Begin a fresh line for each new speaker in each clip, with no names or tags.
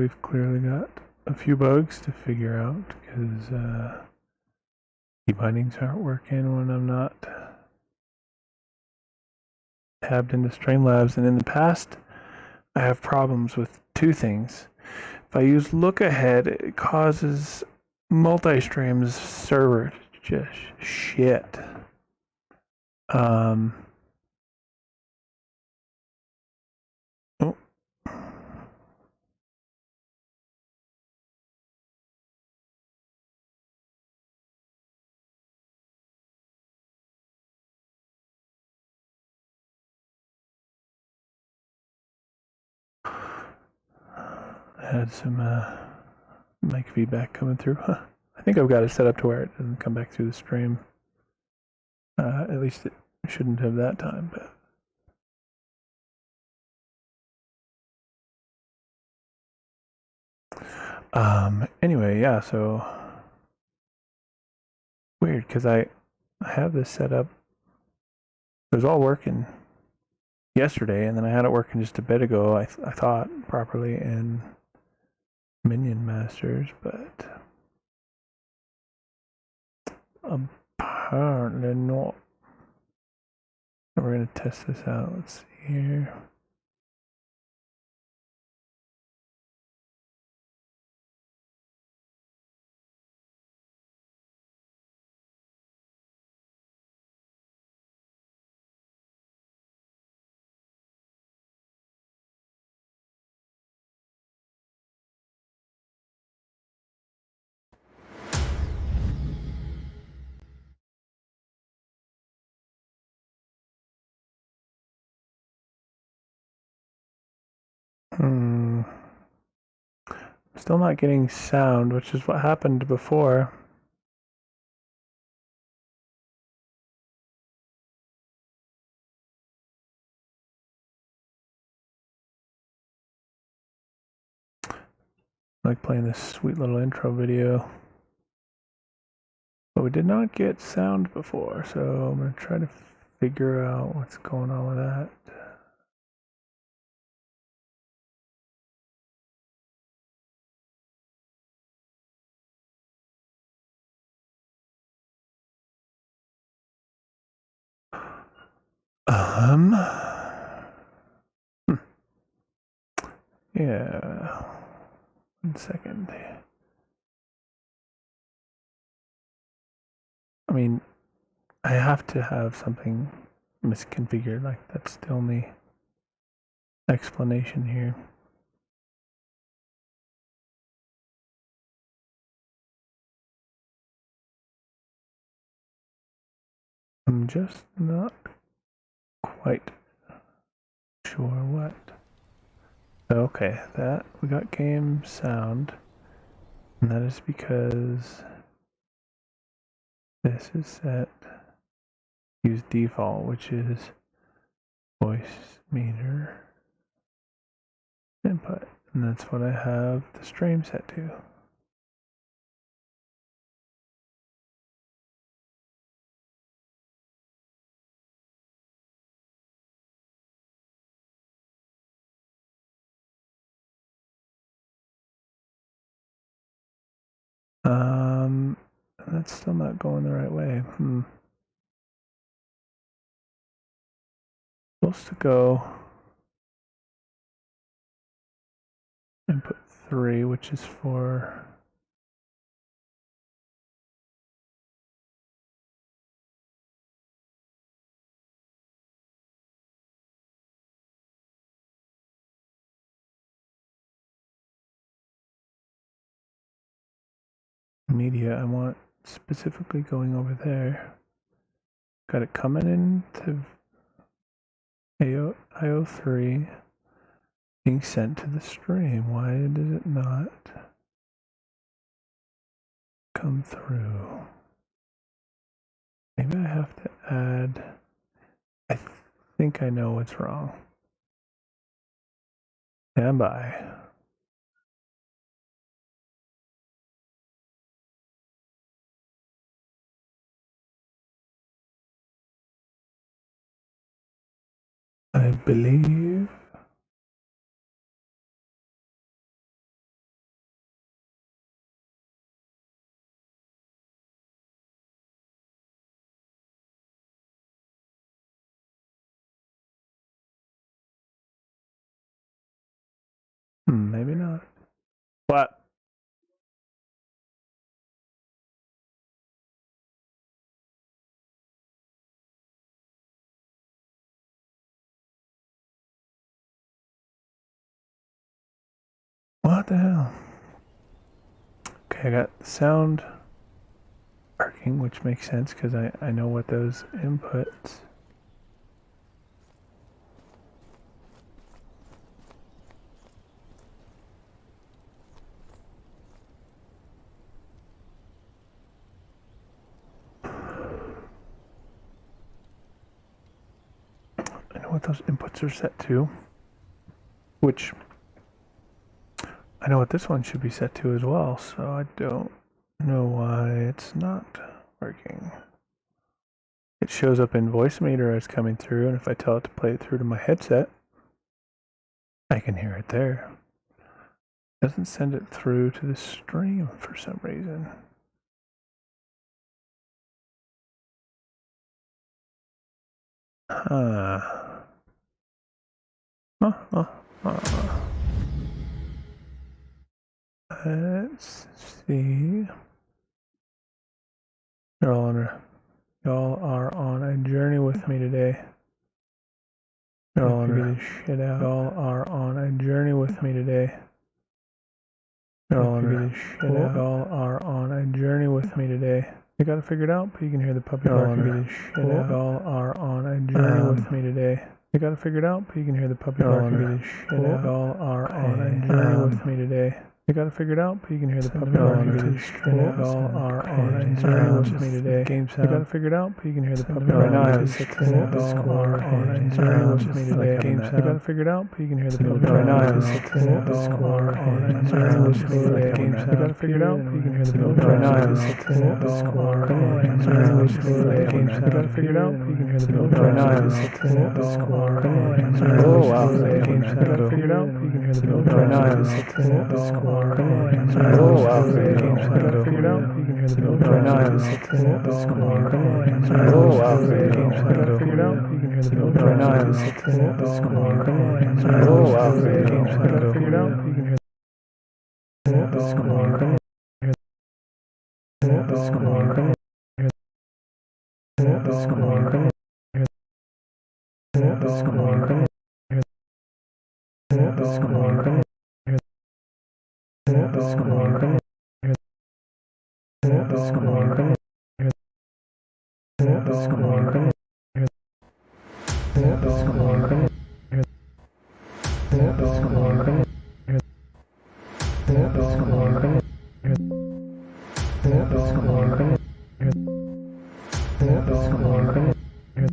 we've clearly got a few bugs to figure out because key bindings aren't working when I'm not tabbed into Streamlabs. And in the past, I have problems with two things. If I use look ahead, it causes multi-streams server to just shit. Oh. I had some mic feedback coming through. I think I've got it set up to where it doesn't come back through the stream. At least it shouldn't have that time, but anyway, yeah, so weird because I have this set up. It was all working yesterday, and then I had it working just a bit ago, I thought, properly in Minion Masters, but apparently not. We're going to test this out. Let's see here. Still not getting sound, which is what happened before. I like playing this sweet little intro video. But we did not get sound before, so I'm going to try to figure out what's going on with that. Yeah. 1 second. I mean, I have to have something misconfigured. Like, that's the only explanation here. I'm just not quite sure what. Okay, that we got game sound, and that is because this is set use default, which is voice meter input, and that's what I have the stream set to. That's still not going the right way. Supposed to go input 3, which is for media. I want specifically going over there. Got it coming into IO3, being sent to the stream. Why does it not come through? Maybe I have to add. I think I know what's wrong. Stand by. I believe What? What the hell? Okay, I got sound working, which makes sense because I know what those inputs. I know what those inputs are set to, which I know what this one should be set to as well, so I don't know why it's not working. It shows up in voice meter as coming through, and if I tell it to play it through to my headset, I can hear it there. It doesn't send it through to the stream for some reason. Let's see. Y'all are on a journey with me today. Y'all figure this shit out. Y'all are on a journey with me today. Y'all figure this shit out. Y'all are on a journey with me today. You gotta figure it out, but you can hear the puppy barking. Figure this shit out. Y'all are on a journey with me today. You gotta figure it out, but you can hear the puppy barking. Figure this shit out. Y'all are on a journey with me today. You gotta figure it out, but you can hear the puppy barking. Y'all are on a journey with me today. You gotta figure it out, but you can hear the puppy barking. Right now I have 6 y'all are on a journey with me today. You gotta figure it out, but you can hear the puppy barking. Right now I have 6 y'all are on a journey with me today. You gotta figure it out, but you can hear the puppy barking. Right now I have 6 y'all are on a journey with me today. You gotta figure it out, but you can hear the puppy barking. Right now I have 6 y'all are on a journey with me today. You gotta figure it out, but you can hear the puppy barking. Right now I have 6 y'all are on a journey with me today. You gotta figure it out, but you can hear the puppy barking. Right now I have 6 y'all are on a journey with me today. You gotta figure it out, but you can hear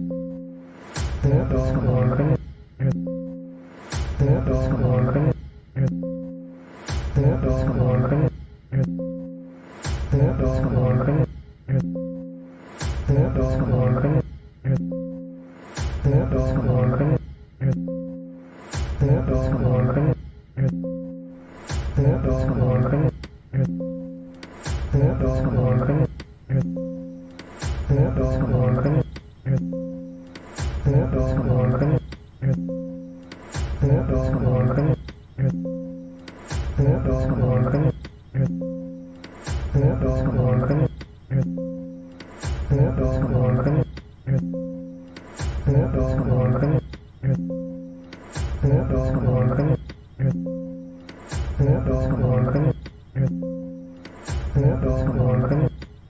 the puppy barking. Right now I have 6 y'all are on a journey with me today. You gotta figure it out, but you can hear the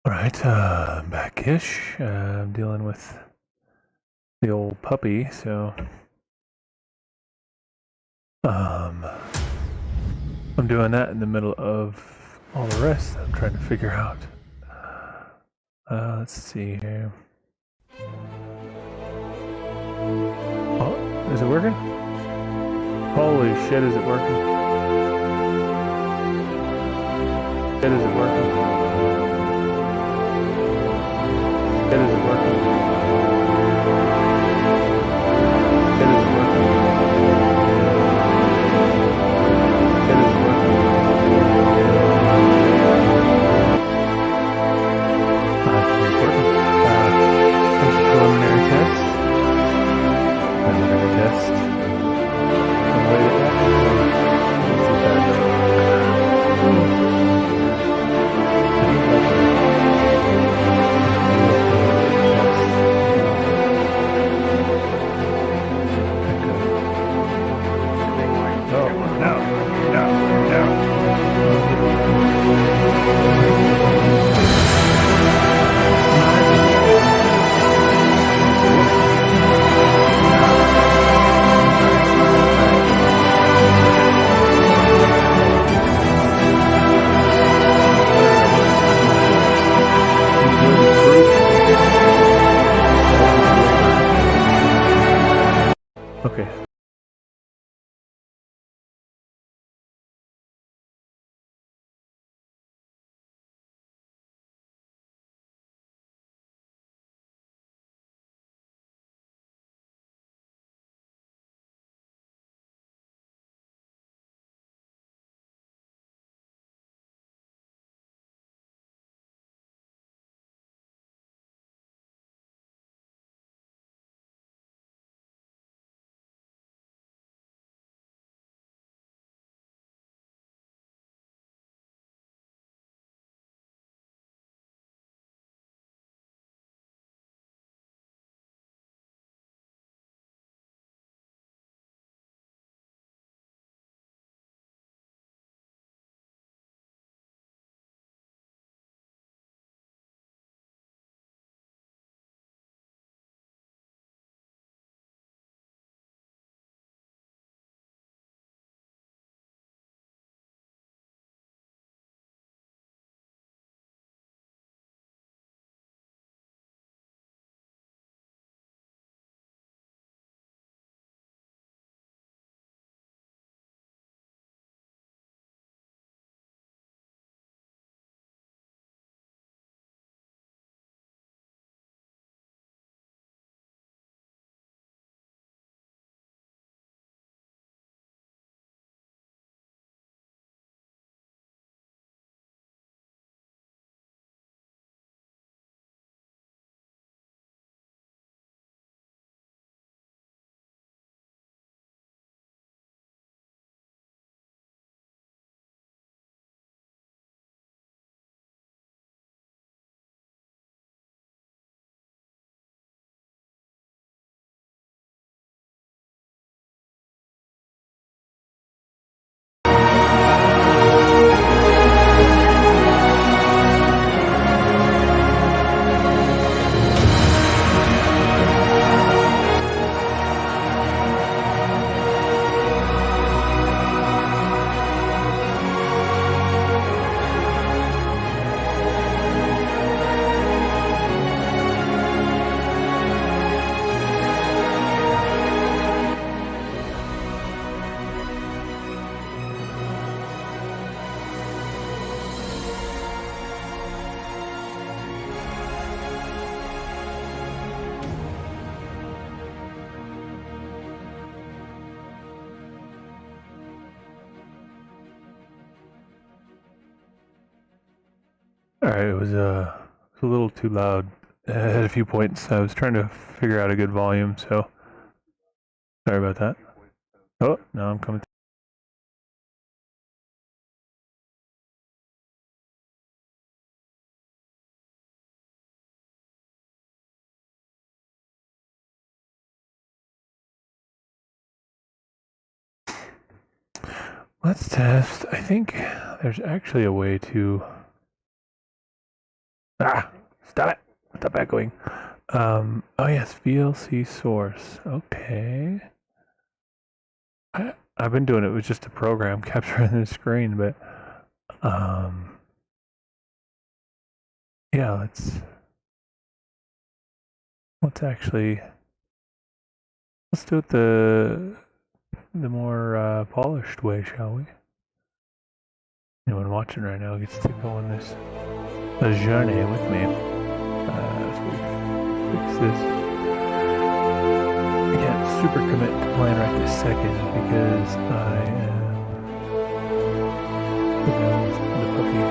Alright, back-ish. I'm dealing with the old puppy, so I'm doing that in the middle of all the rest I'm trying to figure out. Let's see here. Oh, is it working? Holy shit, is it working? Shit, is it working? Shit, is it working? Shit, is it working? Shit, is it working? It's working. That's a preliminary test. Preliminary test. Wait a minute. Let's see that. Okay. Alright, it was a little too loud at a few points. I was trying to figure out a good volume, so sorry about that. Oh, now I'm coming. Let's test. I think there's actually a way to Ah, stop it. Stop echoing. Oh yes, VLC source. Okay. I've been doing it with just a program capturing the screen, but yeah, let's actually let's do it the more polished way, shall we? Anyone watching right now gets to go on this journey with me as we fix this. I can't super commit to playing right this second because I am the puppy.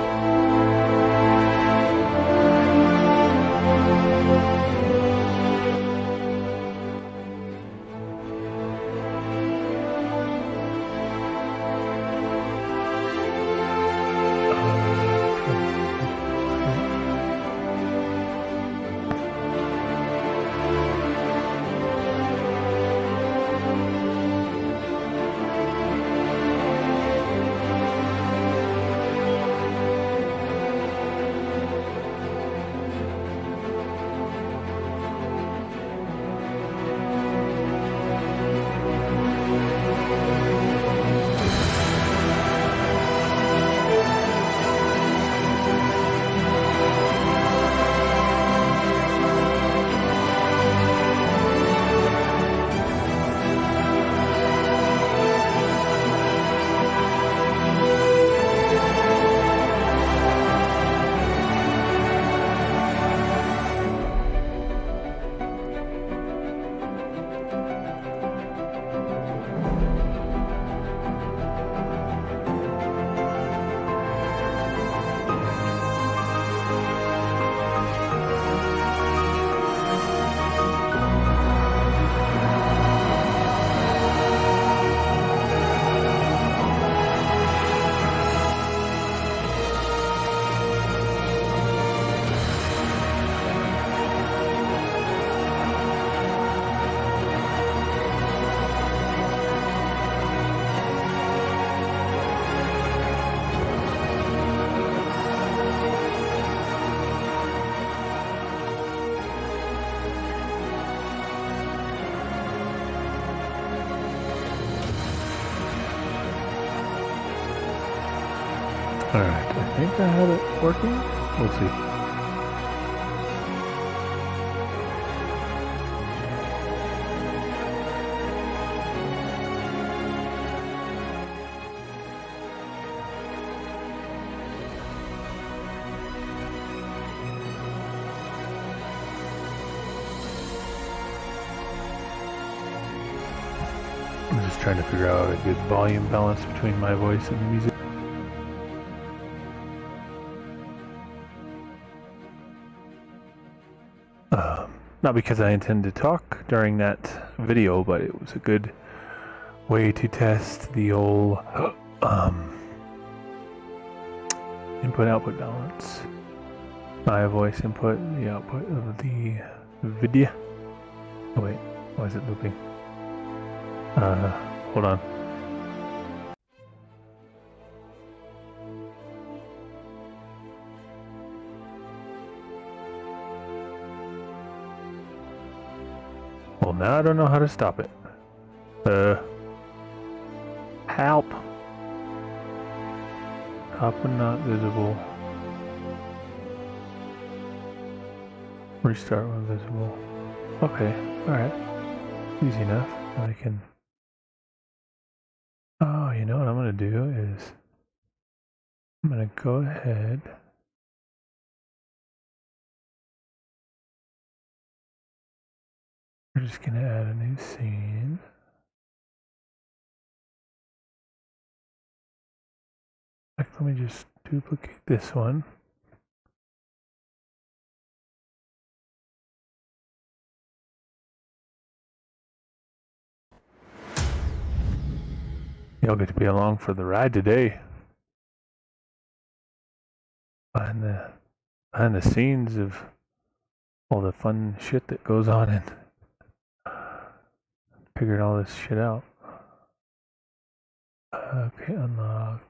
Alright, I think I have it working. We'll see. I'm just trying to figure out a good volume balance between my voice and the music. Not because I intend to talk during that video, but it was a good way to test the old input-output balance. My voice input, the output of the video. Oh wait, why is it looping? Hold on. Well, now I don't know how to stop it. Help! Top when not visible. Restart when visible. Okay, alright. Easy enough. I can... Oh, you know what I'm gonna do is... I'm gonna go ahead... We're just gonna add a new scene. Let me just duplicate this one. Y'all get to be along for the ride today. Behind the scenes of all the fun shit that goes on and figuring all this shit out. Okay, unlock.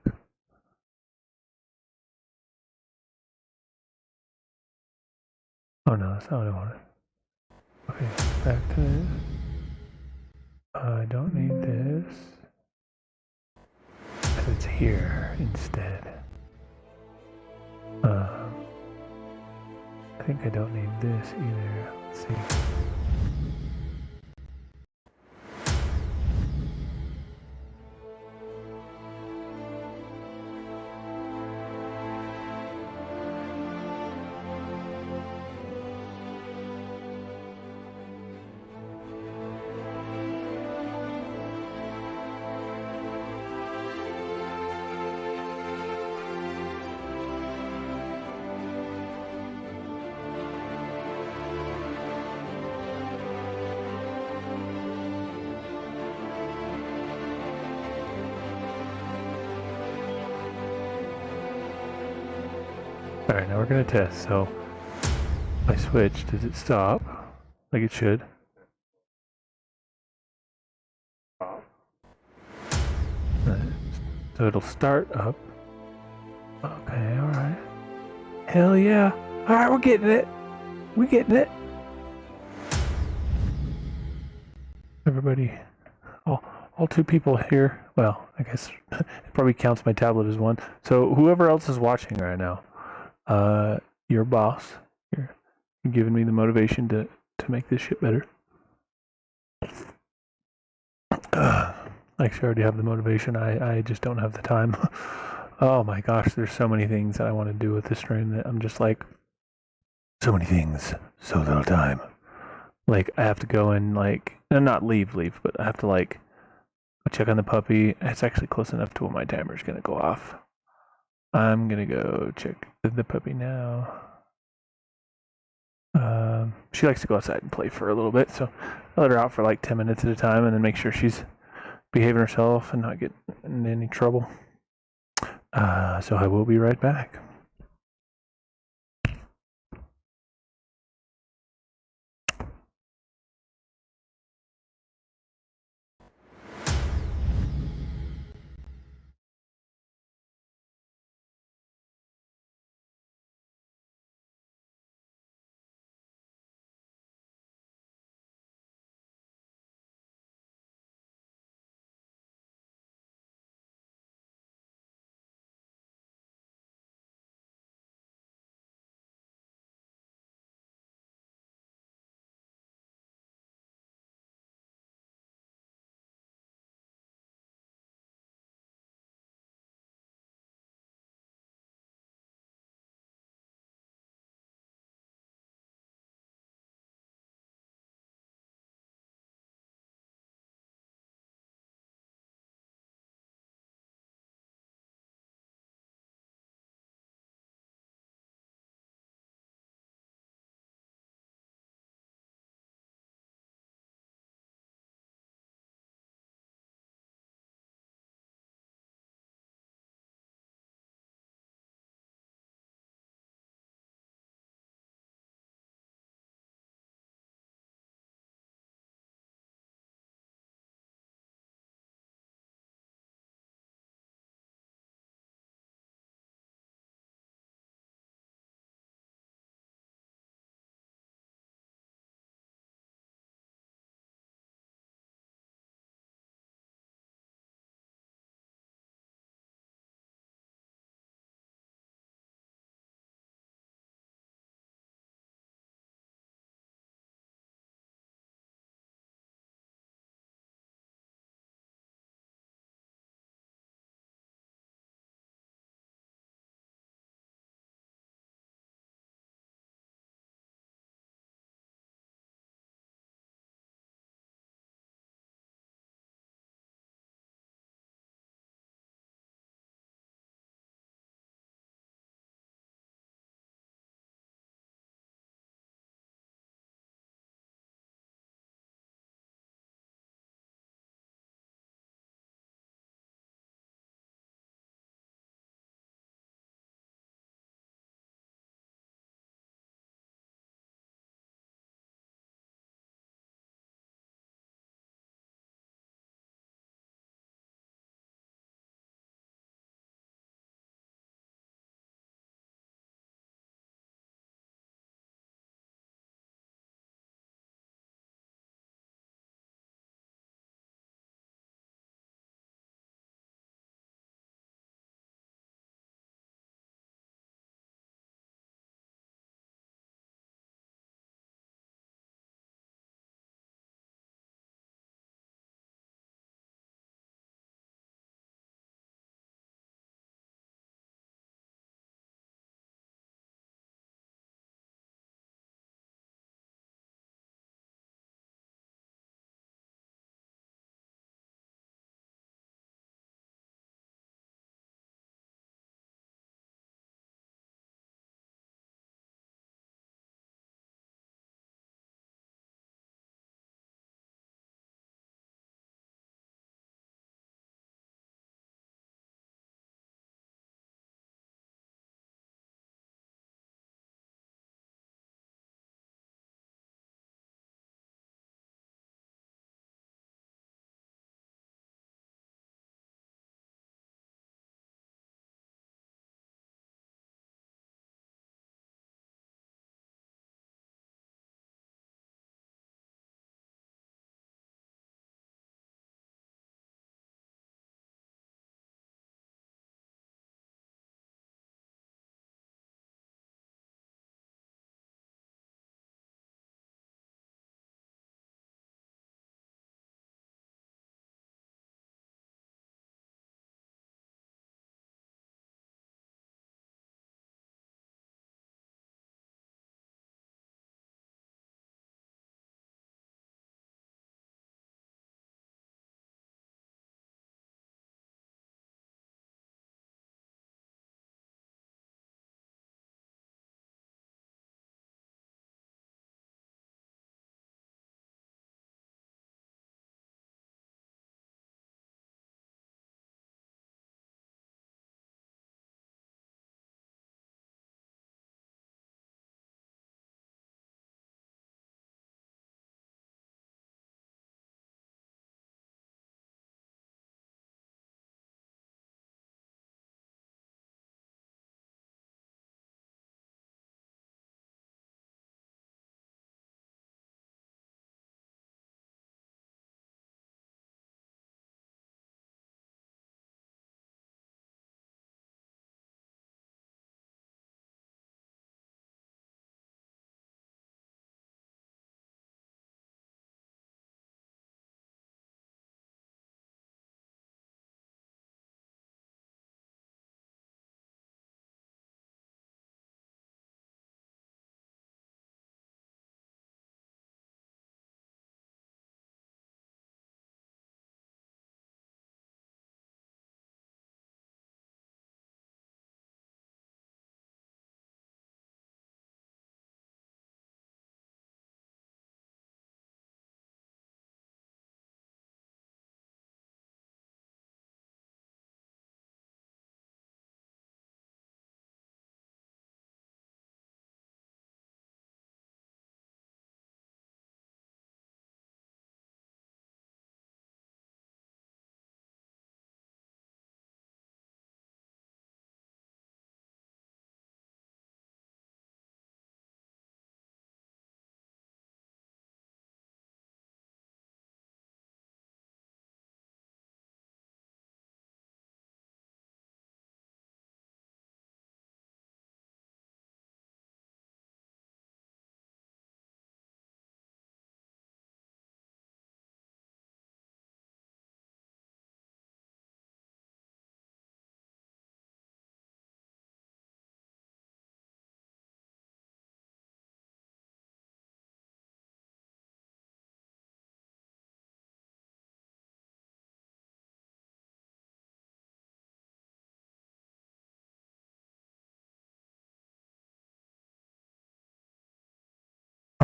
Oh no, that's not what I wanted. Okay, back to this. I don't need this. Because it's here instead. I think I don't need this either. Let's see. Alright, now we're gonna test. So, if I switch, does it stop? Like it should. So it'll start up. Okay, alright. Hell yeah. Alright, we're getting it. We're getting it. Everybody, all two people here. Well, I guess it probably counts my tablet as one. So whoever else is watching right now, your boss, you're giving me the motivation to make this shit better. Actually, I already have the motivation. I just don't have the time. Oh my gosh, there's so many things that I want to do with this stream that I'm just like, so many things, so little time. Like, I have to go and like, not leave, but I have to like check on the puppy. It's actually close enough to when my timer's gonna go off. I'm gonna go check the puppy now. She likes to go outside and play for a little bit, so I let her out for like 10 minutes at a time and then make sure she's behaving herself and not get in any trouble. So I will be right back.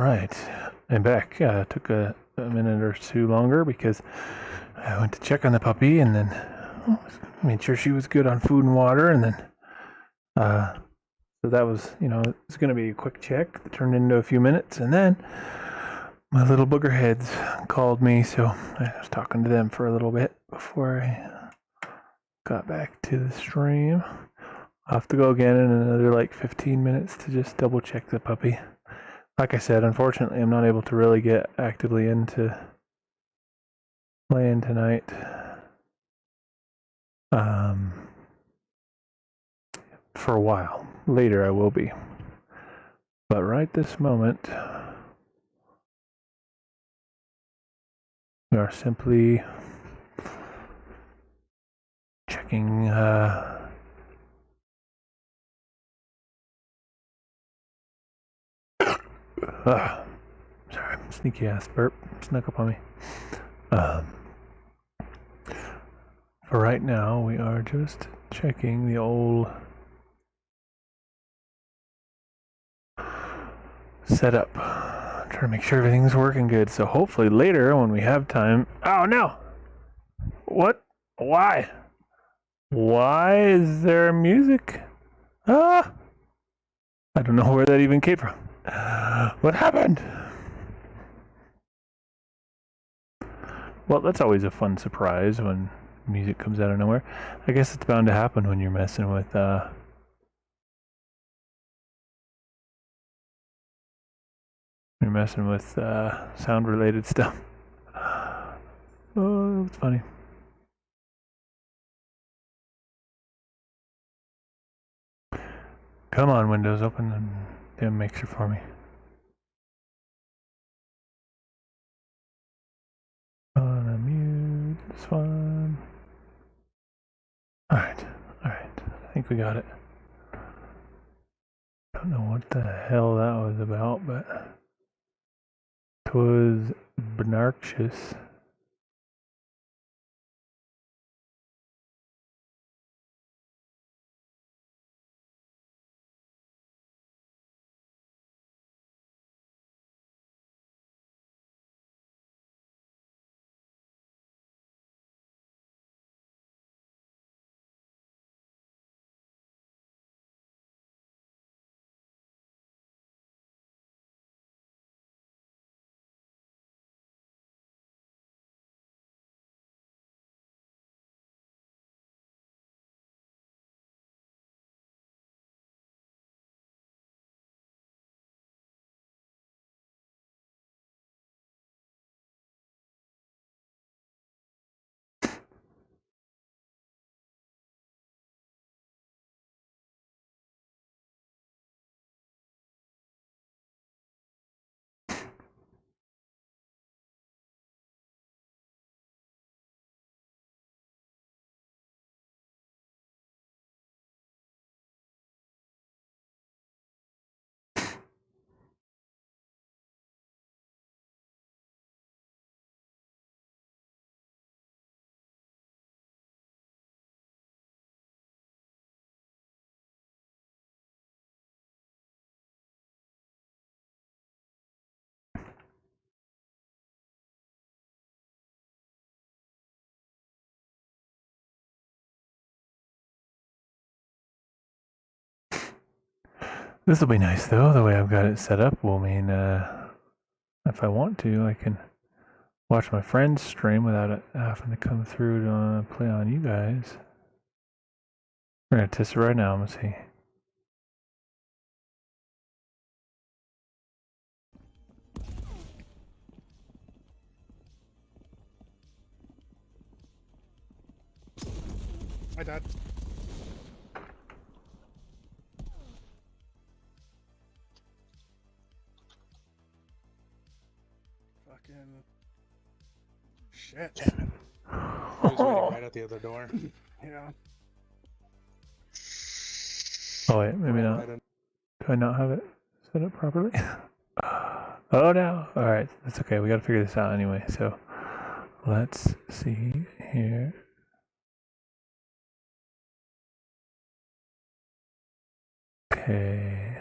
Alright, I'm back. Took a minute or two longer because I went to check on the puppy and then made sure she was good on food and water, and then so that was, it's going to be a quick check that turned into a few minutes, and then my little booger heads called me, so I was talking to them for a little bit before I got back to the stream. I'll have to go again in another like 15 minutes to just double check the puppy. Like I said, unfortunately, I'm not able to really get actively into playing tonight. For a while. Later I will be. But right this moment, we are simply checking sorry, sneaky ass burp snuck up on me. For right now, we are just checking the old setup. Trying to make sure everything's working good. So hopefully later when we have time. Oh no! What? Why? Why is there music? I don't know where that even came from. What happened? Well, that's always a fun surprise when music comes out of nowhere. I guess it's bound to happen when you're messing with sound related stuff. Oh, that's funny. Come on, Windows, open the damn mixer for me. Unmute this one. Alright. I think we got it. Don't know what the hell that was about, but it was obnoxious. This will be nice though, the way I've got it set up will mean if I want to, I can watch my friends stream without it having to come through to play on you guys. We're gonna test it right now, let's see.
Hi, Dad. Fucking shit.
I was waiting right at the other door.
Yeah.
Oh wait, maybe not. Do I not have it set up properly? Oh no! Alright, that's okay, we gotta figure this out anyway, so let's see here. Okay.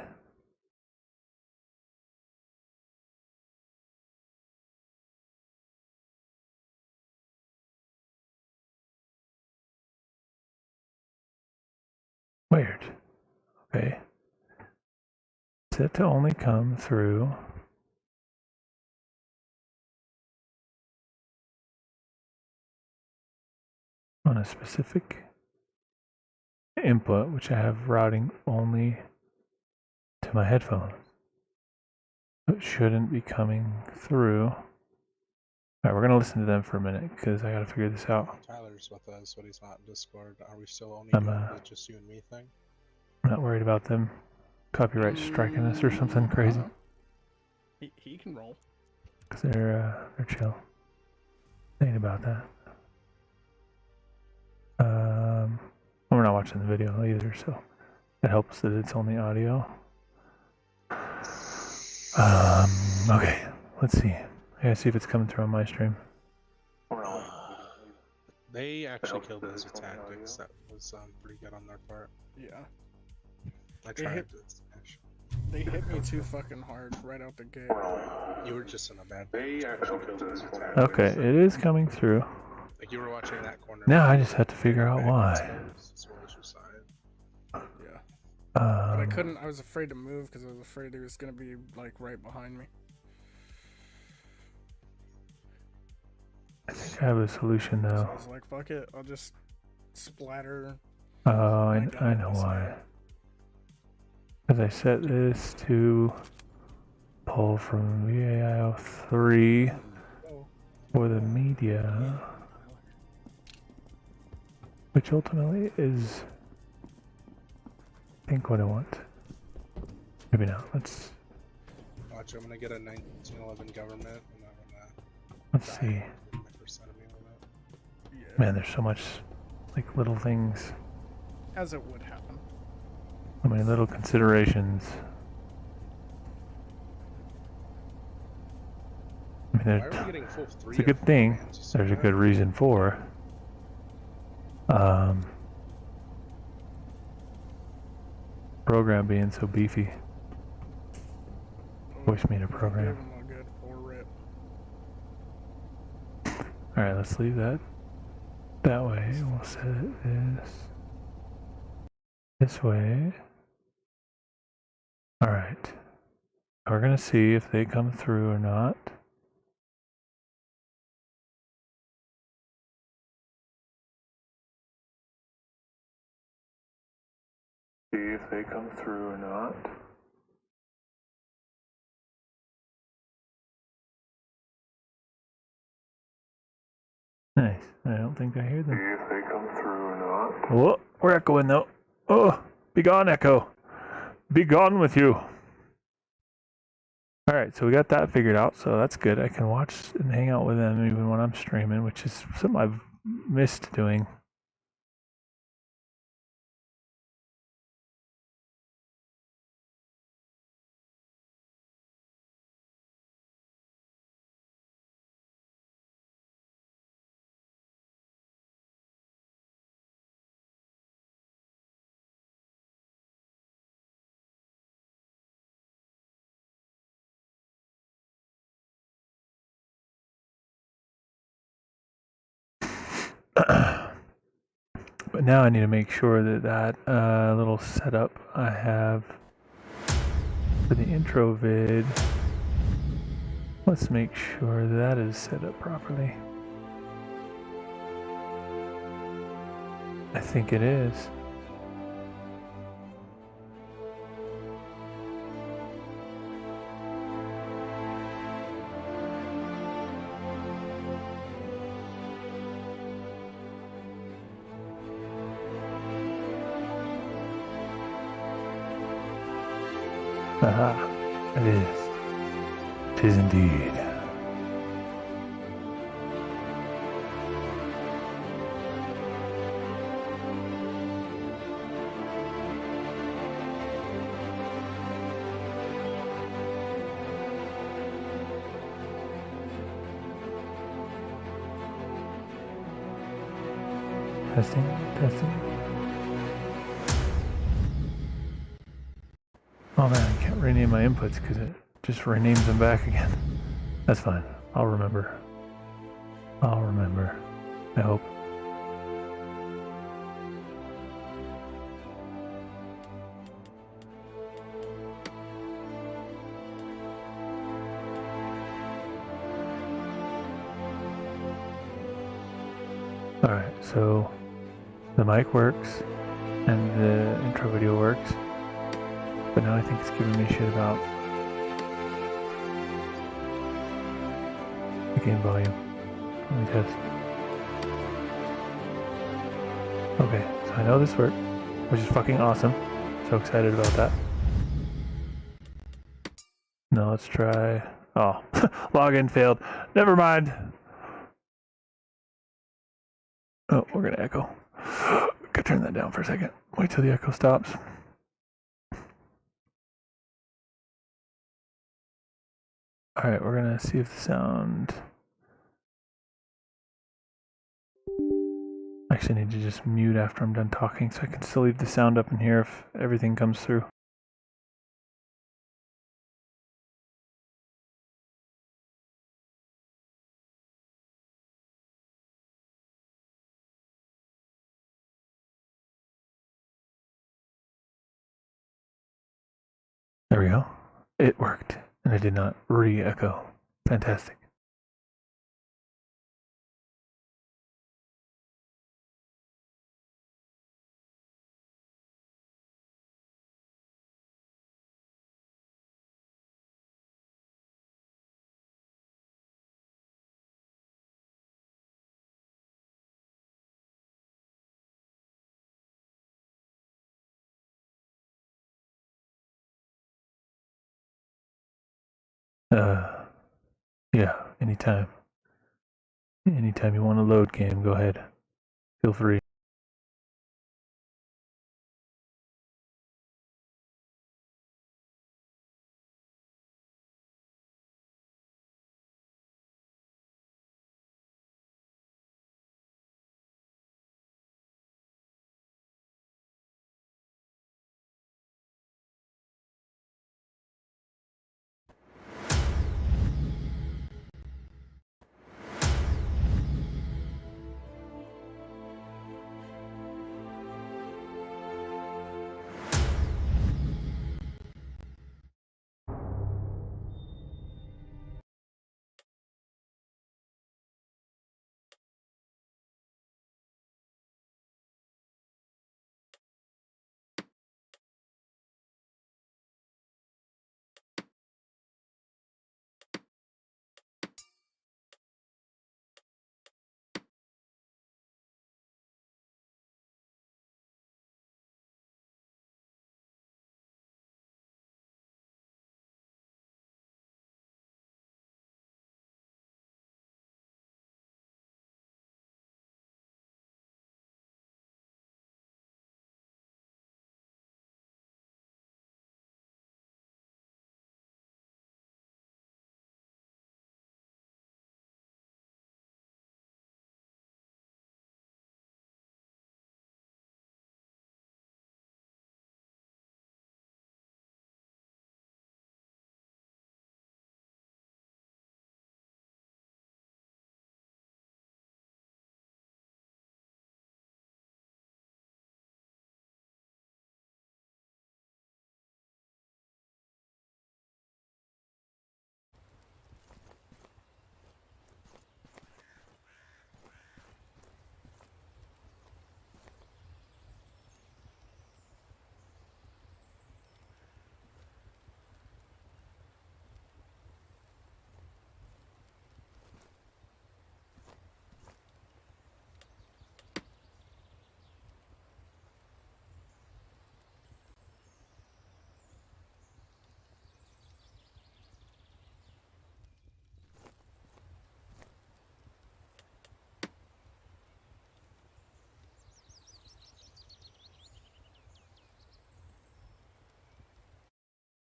Weird. Okay. Set to only come through on a specific input, which I have routing only to my headphones. It shouldn't be coming through. All right, we're gonna listen to them for a minute because I gotta figure this out.
Tyler's with us, but he's not in Discord. Are we still only
I'm
doing the just you and me thing?
not worried about them copyright striking us or something crazy.
He can roll.
Cause they're chill. Ain't about that. We're not watching the video either, so it helps that it's only audio. Okay, let's see. I gotta see if it's coming through on my stream.
They actually killed us with tactics. That was pretty good on their part.
Yeah.
I tried to.
They hit me too fucking hard right out the gate.
You were just in a bad. They actually killed us with tactics.
Okay, it is coming through.
Like you were watching that corner.
Now I just have to figure out why.
As well as your side.
Yeah. But I couldn't. I was afraid to move because I was afraid he was gonna be like right behind me.
I think I have a solution now.
So I was like, fuck it. I'll just splatter.
Oh, I know why. Because I set this to pull from VAIO3 for the media, which ultimately is, I think, what I want. Maybe not. Let's.
Watch, I'm gonna get a 1911 government, and I'm gonna.
Let's see.
My first enemy with it.
Yeah.
Man, there's so much, like, little things.
As it would happen.
So many little considerations. I mean,
Why are we getting full 3
it's a good thing. There's a good reason for. Program being so beefy. Voice meter program. All right, let's leave that that way. We'll set it this way. All right. We're gonna see if they come through or not. See if they come through or not. Nice. I don't think I hear them. See if they come through or not. Oh, we're echoing though. Oh, be gone, Echo. Be gone with you. Alright, so we got that figured out, so that's good. I can watch and hang out with them even when I'm streaming, which is something I've missed doing. But now I need to make sure that little setup I have for the intro vid, let's make sure that is set up properly. I think it is. Aha, it is. 'Tis indeed. Testing, testing. Oh man, I can't rename my inputs because it just renames them back again. That's fine. I'll remember. I'll remember. I hope. Alright, so the mic works and the intro video works, but now I think it's giving me shit about the game volume. Let me test. Okay, so I know this worked, which is fucking awesome. So excited about that. Now let's try. Oh, login failed. Never mind. Oh, we're gonna echo. Gotta turn that down for a second. Wait till the echo stops. Alright, we're gonna see if the sound. Actually, I need to just mute after I'm done talking so I can still leave the sound up in here if everything comes through. There we go. It worked, and it did not re-echo. Fantastic. Yeah, anytime. Anytime you want to load game, go ahead. Feel free.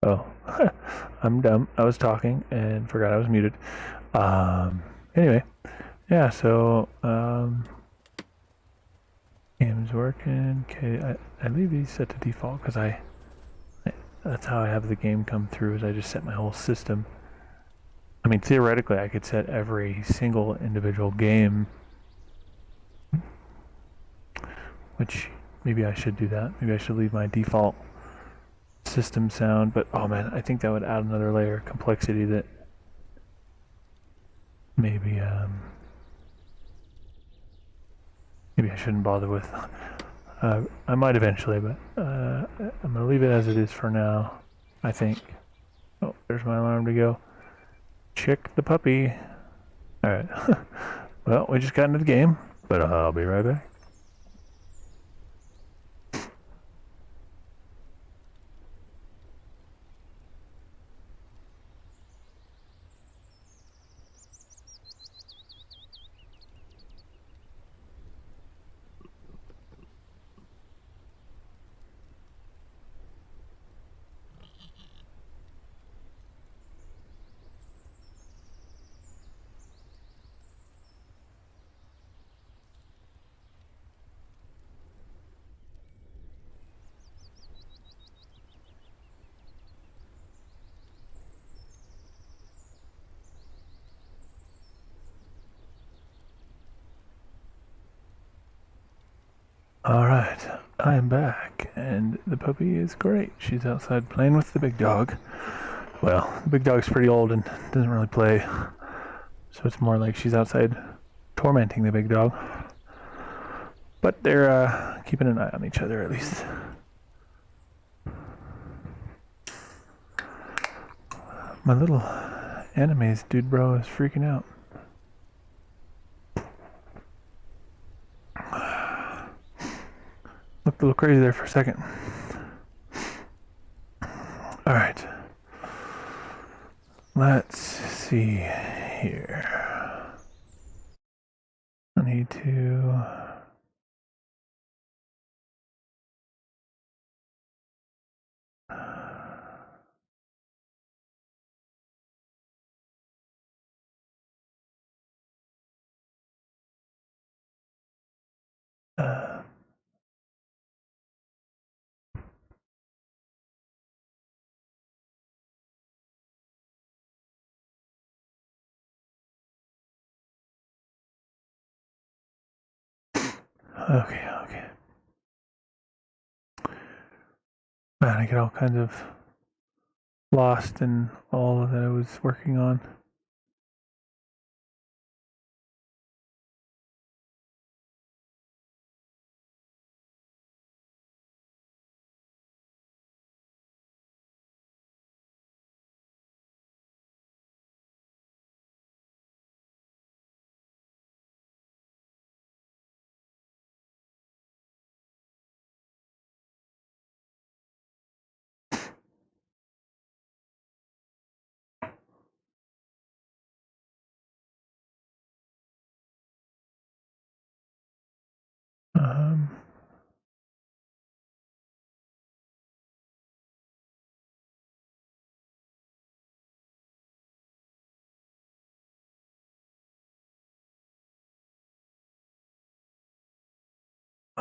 Oh, I'm dumb. I was talking and forgot I was muted. Anyway, yeah, so, game's working. Okay, I leave these set to default because that's how I have the game come through, is I just set my whole system. I mean, theoretically, I could set every single individual game, which maybe I should do that. Maybe I should leave my default system sound, but oh man, I think that would add another layer of complexity that maybe Maybe I shouldn't bother with. I might eventually, but I'm gonna leave it as it is for now. I think. Oh, there's my alarm to go. Check the puppy. All right. Well, we just got into the game, but I'll be right back. Alright, I am back, and the puppy is great. She's outside playing with the big dog. Well, the big dog's pretty old and doesn't really play, so it's more like she's outside tormenting the big dog. But they're keeping an eye on each other, at least. My little animes dude bro is freaking out. Looked a little crazy there for a second. Alright. Let's see here. I need to... Okay. Man, I get all kinds of lost in all that I was working on.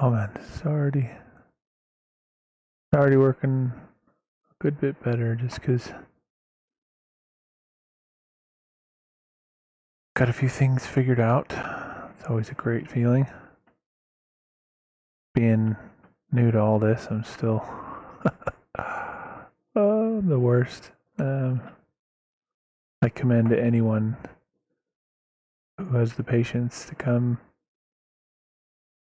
Oh man, this is already working a good bit better just because got a few things figured out. It's always a great feeling. Being new to all this, I'm still the worst. I commend anyone who has the patience to come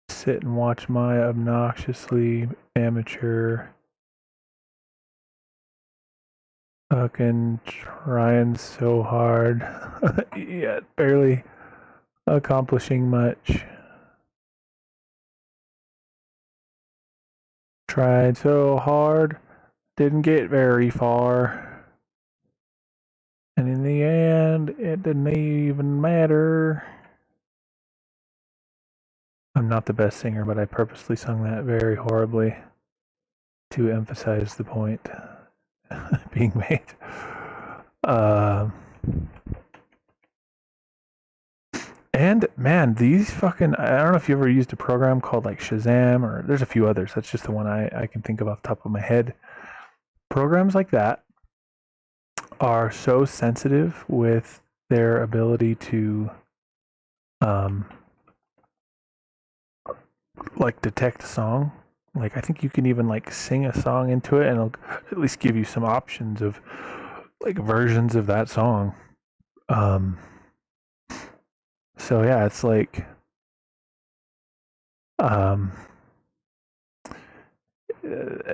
sit and watch my obnoxiously amateur fucking trying so hard yet barely accomplishing much. Tried so hard, didn't get very far. And in the end, it didn't even matter. I'm not the best singer, but I purposely sung that very horribly to emphasize the point being made. And man, these fucking, I don't know if you ever used a program called like Shazam, or there's a few others. That's just the one I can think of off the top of my head. Programs like that are so sensitive with their ability to like detect a song. Like I think you can even like sing a song into it and it'll at least give you some options of like versions of that song. So yeah, it's like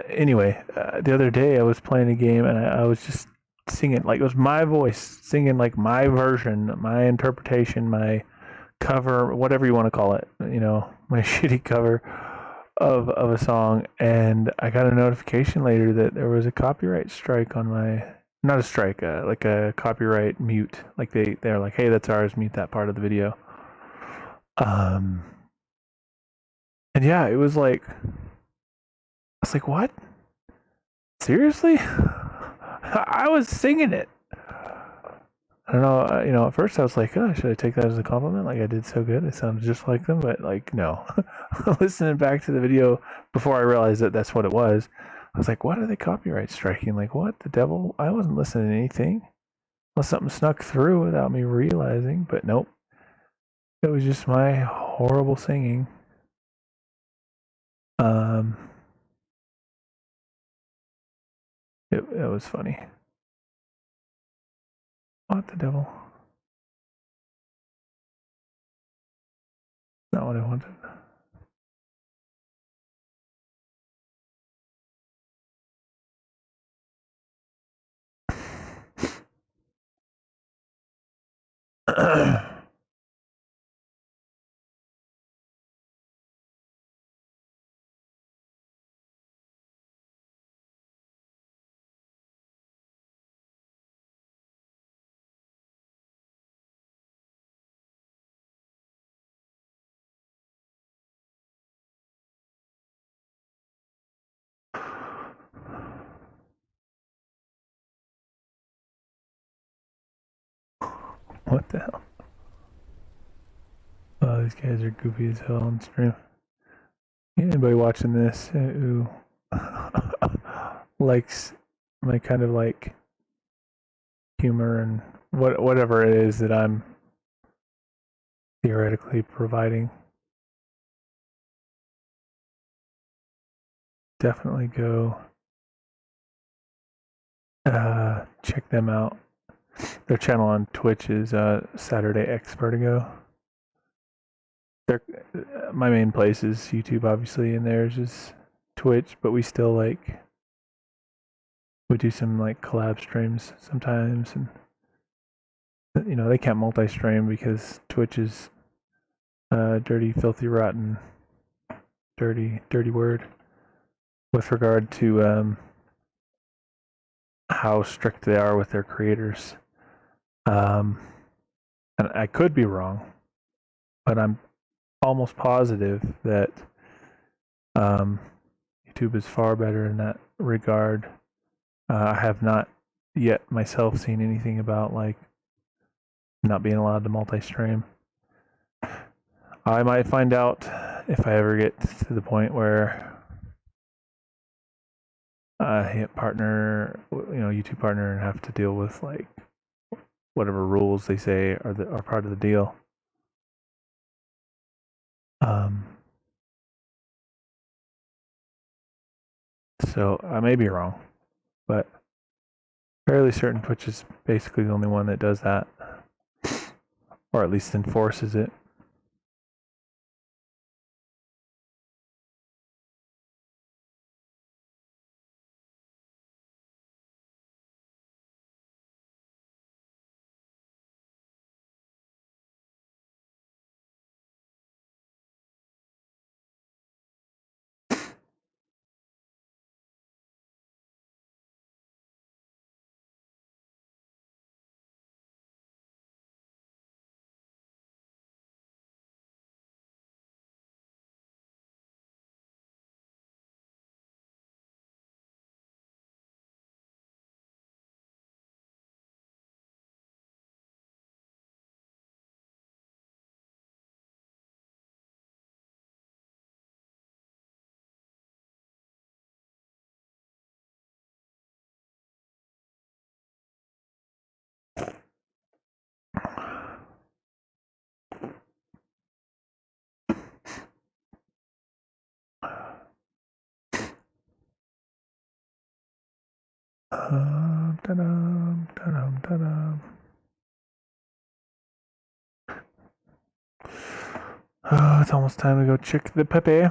Anyway, the other day I was playing a game and I was just singing, like it was my voice singing, like my version, my interpretation, my cover, whatever you want to call it, you know, my shitty cover of a song. And I got a notification later that there was a copyright strike on my, not a strike, like a copyright mute. Like they're like, hey, that's ours, mute that part of the video. And yeah, it was like, I was like, what? Seriously? I was singing it. I don't know, you know, at first I was like, oh, should I take that as a compliment? Like, I did so good. It sounded just like them, but like, no. Listening back to the video before I realized that that's what it was, I was like, what are they copyright striking? Like, what the devil? I wasn't listening to anything. Unless something snuck through without me realizing, but nope. It was just my horrible singing. It was funny. What the devil? Not what I wanted. What the hell? Oh, these guys are goofy as hell on stream. Anybody watching this who likes my kind of like humor and whatever it is that I'm theoretically providing, definitely go check them out. Their channel on Twitch is Saturday X Vertigo. They're, my main place is YouTube, obviously, and theirs is Twitch, but we still like, we do some like collab streams sometimes, and you know, they can't multi-stream because Twitch is dirty, filthy, rotten, dirty word with regard to how strict they are with their creators. And I could be wrong, but I'm almost positive that YouTube is far better in that regard. I have not yet myself seen anything about like not being allowed to multi-stream. I might find out if I ever get to the point where I hit partner, you know, YouTube partner, and have to deal with like whatever rules they say are part of the deal. So I may be wrong, but fairly certain Twitch is basically the only one that does that, or at least enforces it. Ta-dum, ta-dum, ta-dum. Oh, it's almost time to go check the Pepe.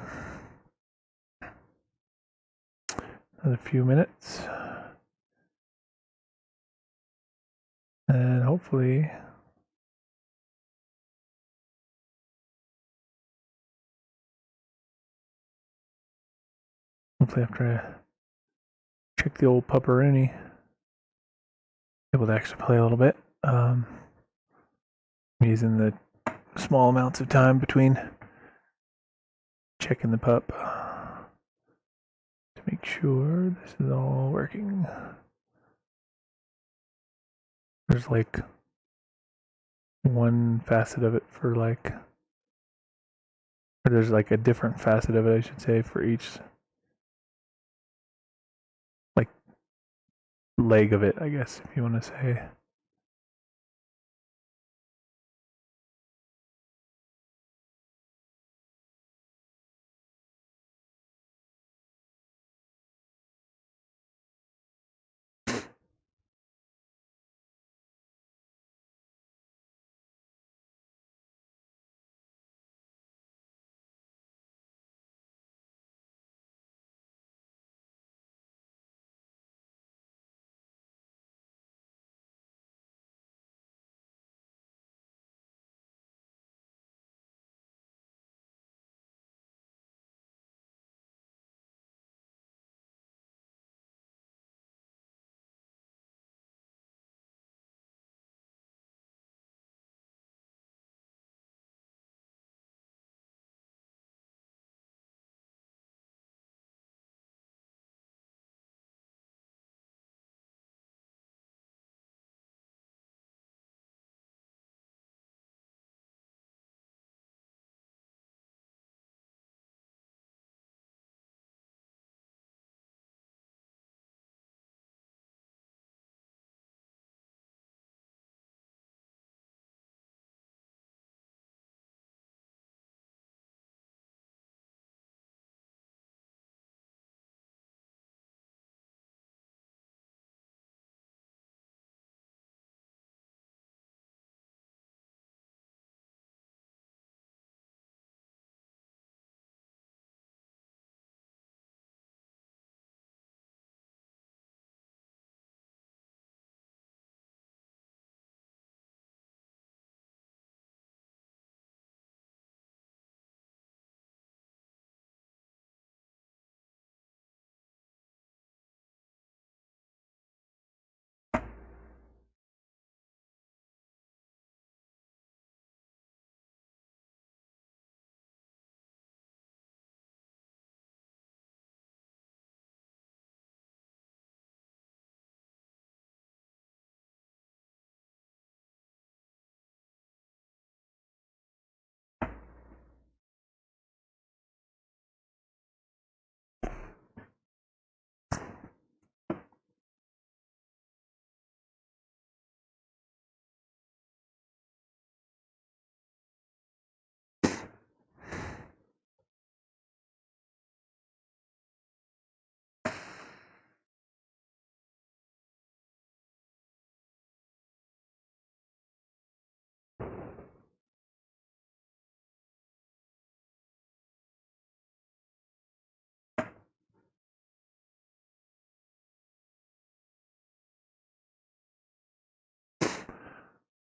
Another few minutes. And hopefully after I check the old pupperoonie, able to actually play a little bit. I'm using the small amounts of time between checking the pup to make sure this is all working. There's like one facet of it for like, or there's like a different facet of it, I should say, for each like leg of it, I guess, if you want to say.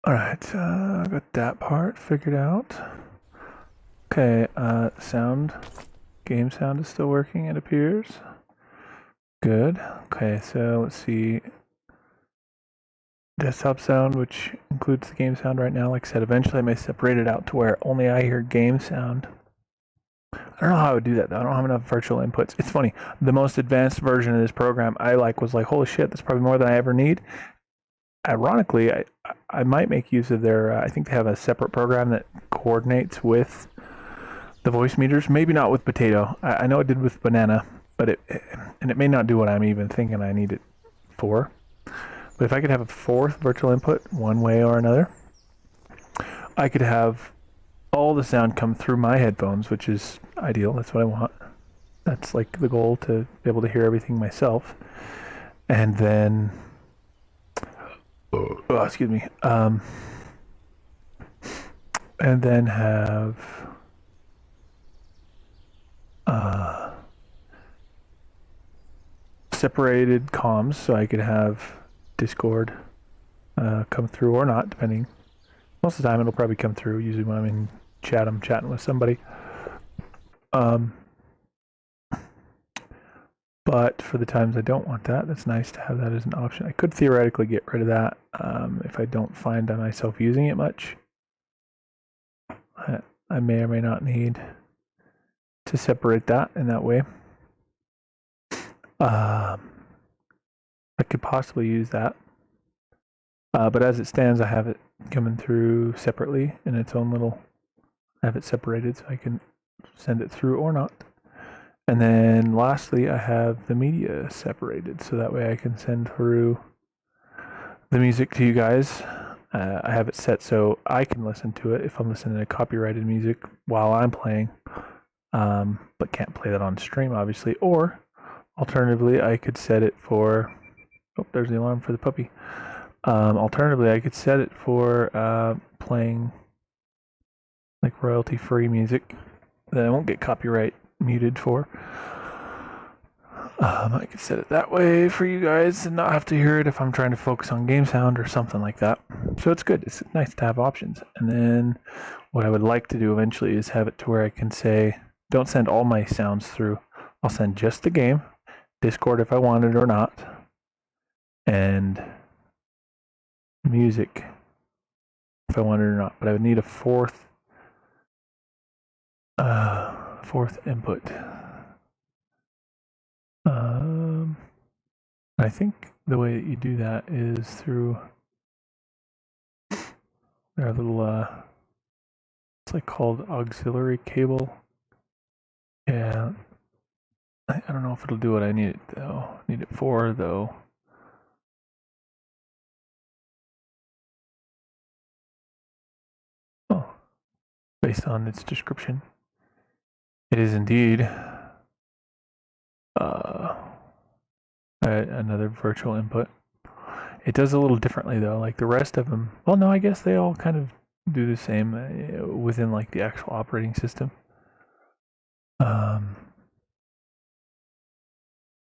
All right, I got that part figured out. Okay, sound, game sound is still working, it appears. Good. Okay, so let's see. Desktop sound, which includes the game sound right now. Like I said, eventually I may separate it out to where only I hear game sound. I don't know how I would do that though. I don't have enough virtual inputs. It's funny. The most advanced version of this program I was like, holy shit, that's probably more than I ever need. Ironically, I might make use of their, I think they have a separate program that coordinates with the voice meters. Maybe not with Potato. I know it did with Banana, but it may not do what I'm even thinking I need it for. But if I could have a fourth virtual input one way or another, I could have all the sound come through my headphones, which is ideal. That's what I want. That's like the goal, to be able to hear everything myself. And then, excuse me. And then have separated comms, so I could have Discord come through or not, depending. Most of the time, it'll probably come through. Usually, when I'm in chat, I'm chatting with somebody. But for the times I don't want that, that's nice to have that as an option. I could theoretically get rid of that if I don't find myself using it much. I may or may not need to separate that in that way. I could possibly use that. But as it stands, I have it coming through separately in its own little, I have it separated so I can send it through or not. And then lastly, I have the media separated so that way I can send through the music to you guys. I have it set so I can listen to it if I'm listening to copyrighted music while I'm playing, but can't play that on stream, obviously. Or alternatively, I could set it for, oh, there's the alarm for the puppy. Alternatively, I could set it for playing like royalty-free music that I won't get copyright muted for. I could set it that way for you guys and not have to hear it if I'm trying to focus on game sound or something like that. So it's good. It's nice to have options. And then what I would like to do eventually is have it to where I can say, don't send all my sounds through. I'll send just the game, Discord if I want it or not, and music if I want it or not. But I would need a fourth input. I think the way that you do that is through their little it's like called auxiliary cable. Yeah, I don't know if it'll do what I need it though. Need it for though. Oh, based on its description, it is indeed another virtual input. It does a little differently though, like the rest of them. Well, no, I guess they all kind of do the same within like the actual operating system. I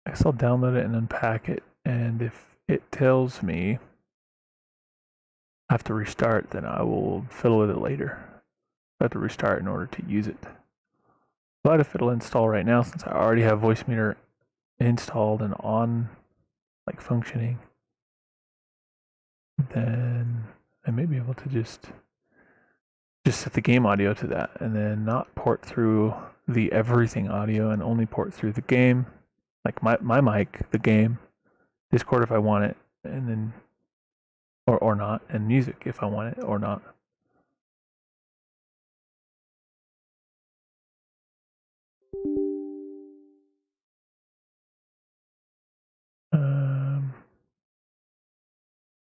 guess I'll download it and unpack it, and if it tells me I have to restart, then I will fiddle with it later. I have to restart in order to use it. But if it'll install right now, since I already have Voicemeeter installed and on, like functioning, then I may be able to just set the game audio to that and then not port through the everything audio and only port through the game, like my mic, the game, Discord if I want it, and then or not, and music if I want it or not.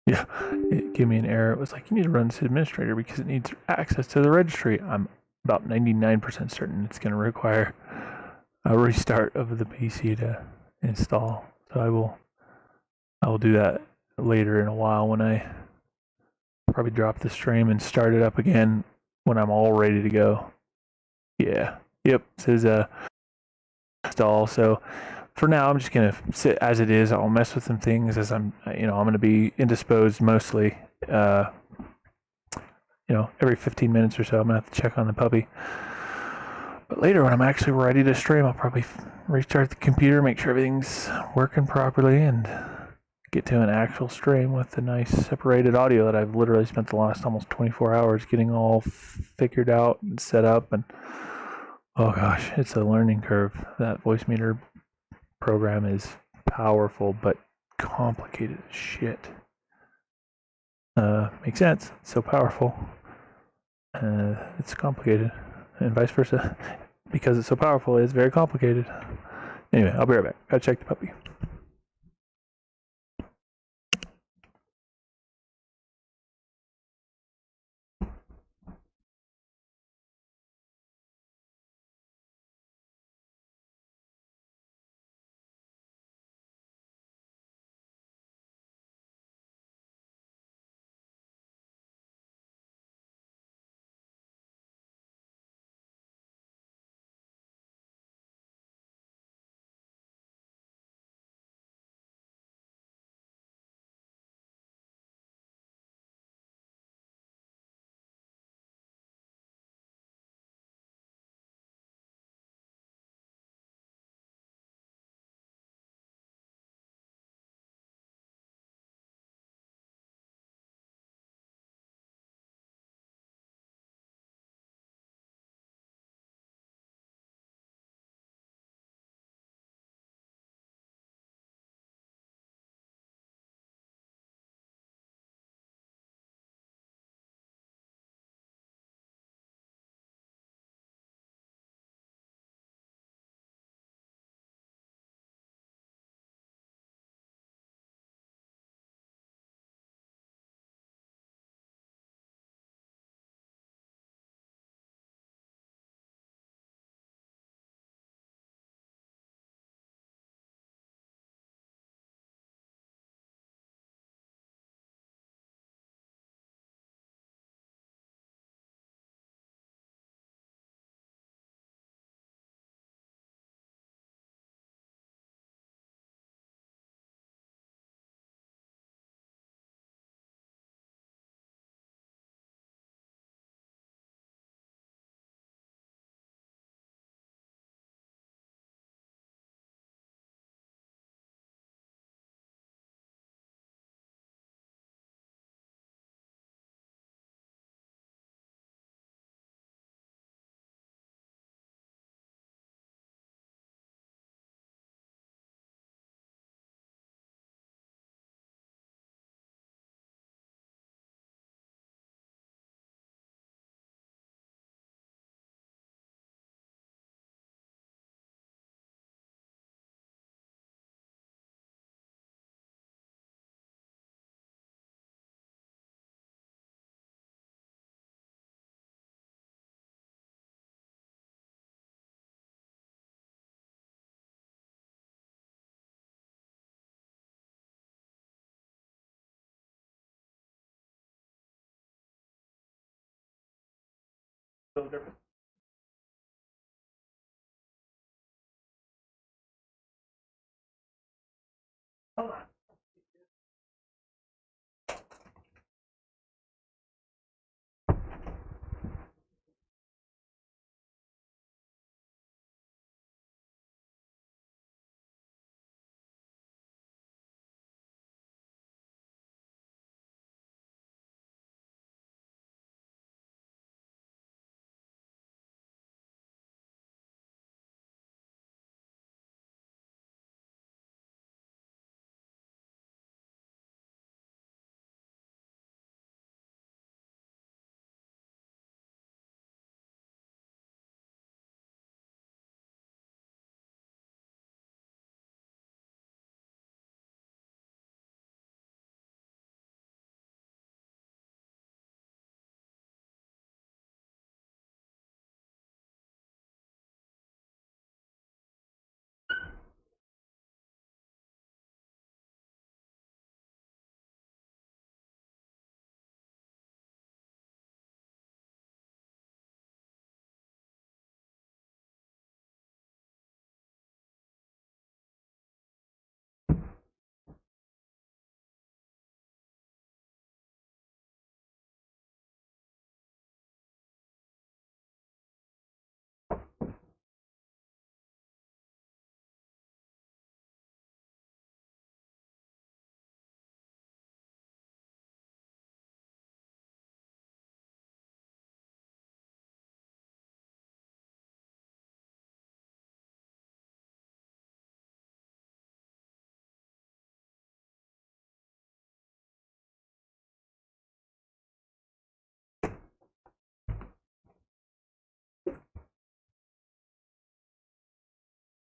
Yeah, it gave me an error. It was like, you need to run this administrator because it needs access to the registry. I'm about 99% certain it's going to require a restart of the PC to install. So I will do that later in a while when I probably drop the stream and start it up again when I'm all ready to go. Yeah. Yep. It says install. So for now, I'm just gonna sit as it is. I'll mess with some things as I'm gonna be indisposed mostly. Every 15 minutes or so, I'm gonna have to check on the puppy. But later, when I'm actually ready to stream, I'll probably restart the computer, make sure everything's working properly, and get to an actual stream with the nice separated audio that I've literally spent the last almost 24 hours getting all figured out and set up. And oh gosh, it's a learning curve. That Voicemeeter program is powerful but complicated as shit. Makes sense. It's so powerful. It's complicated, and vice versa. Because it's so powerful, it's very complicated. Anyway, I'll be right back. Gotta check the puppy.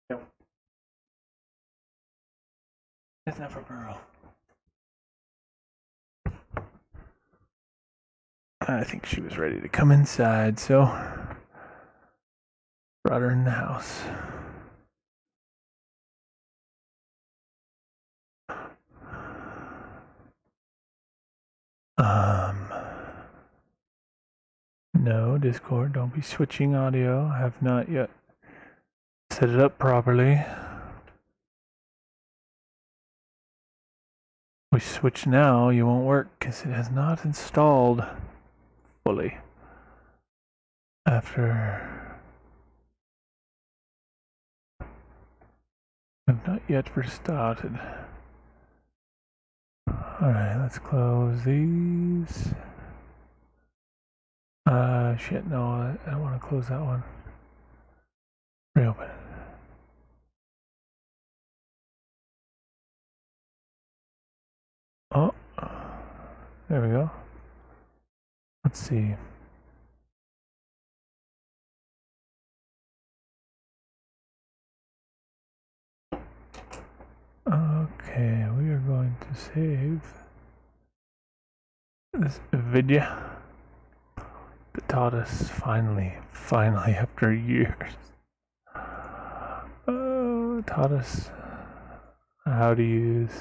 No. That's not for girl. I think she was ready to come inside, so brought her in the house. No, Discord, don't be switching audio. I have not yet set it up properly. We switch now, you won't work because it has not installed fully. After I've not yet restarted. Alright, let's close these. Shit, no, I don't want to close that one. Reopen it. Oh, there we go. Let's see. Okay, we are going to save this video that taught us finally after years, taught us how to use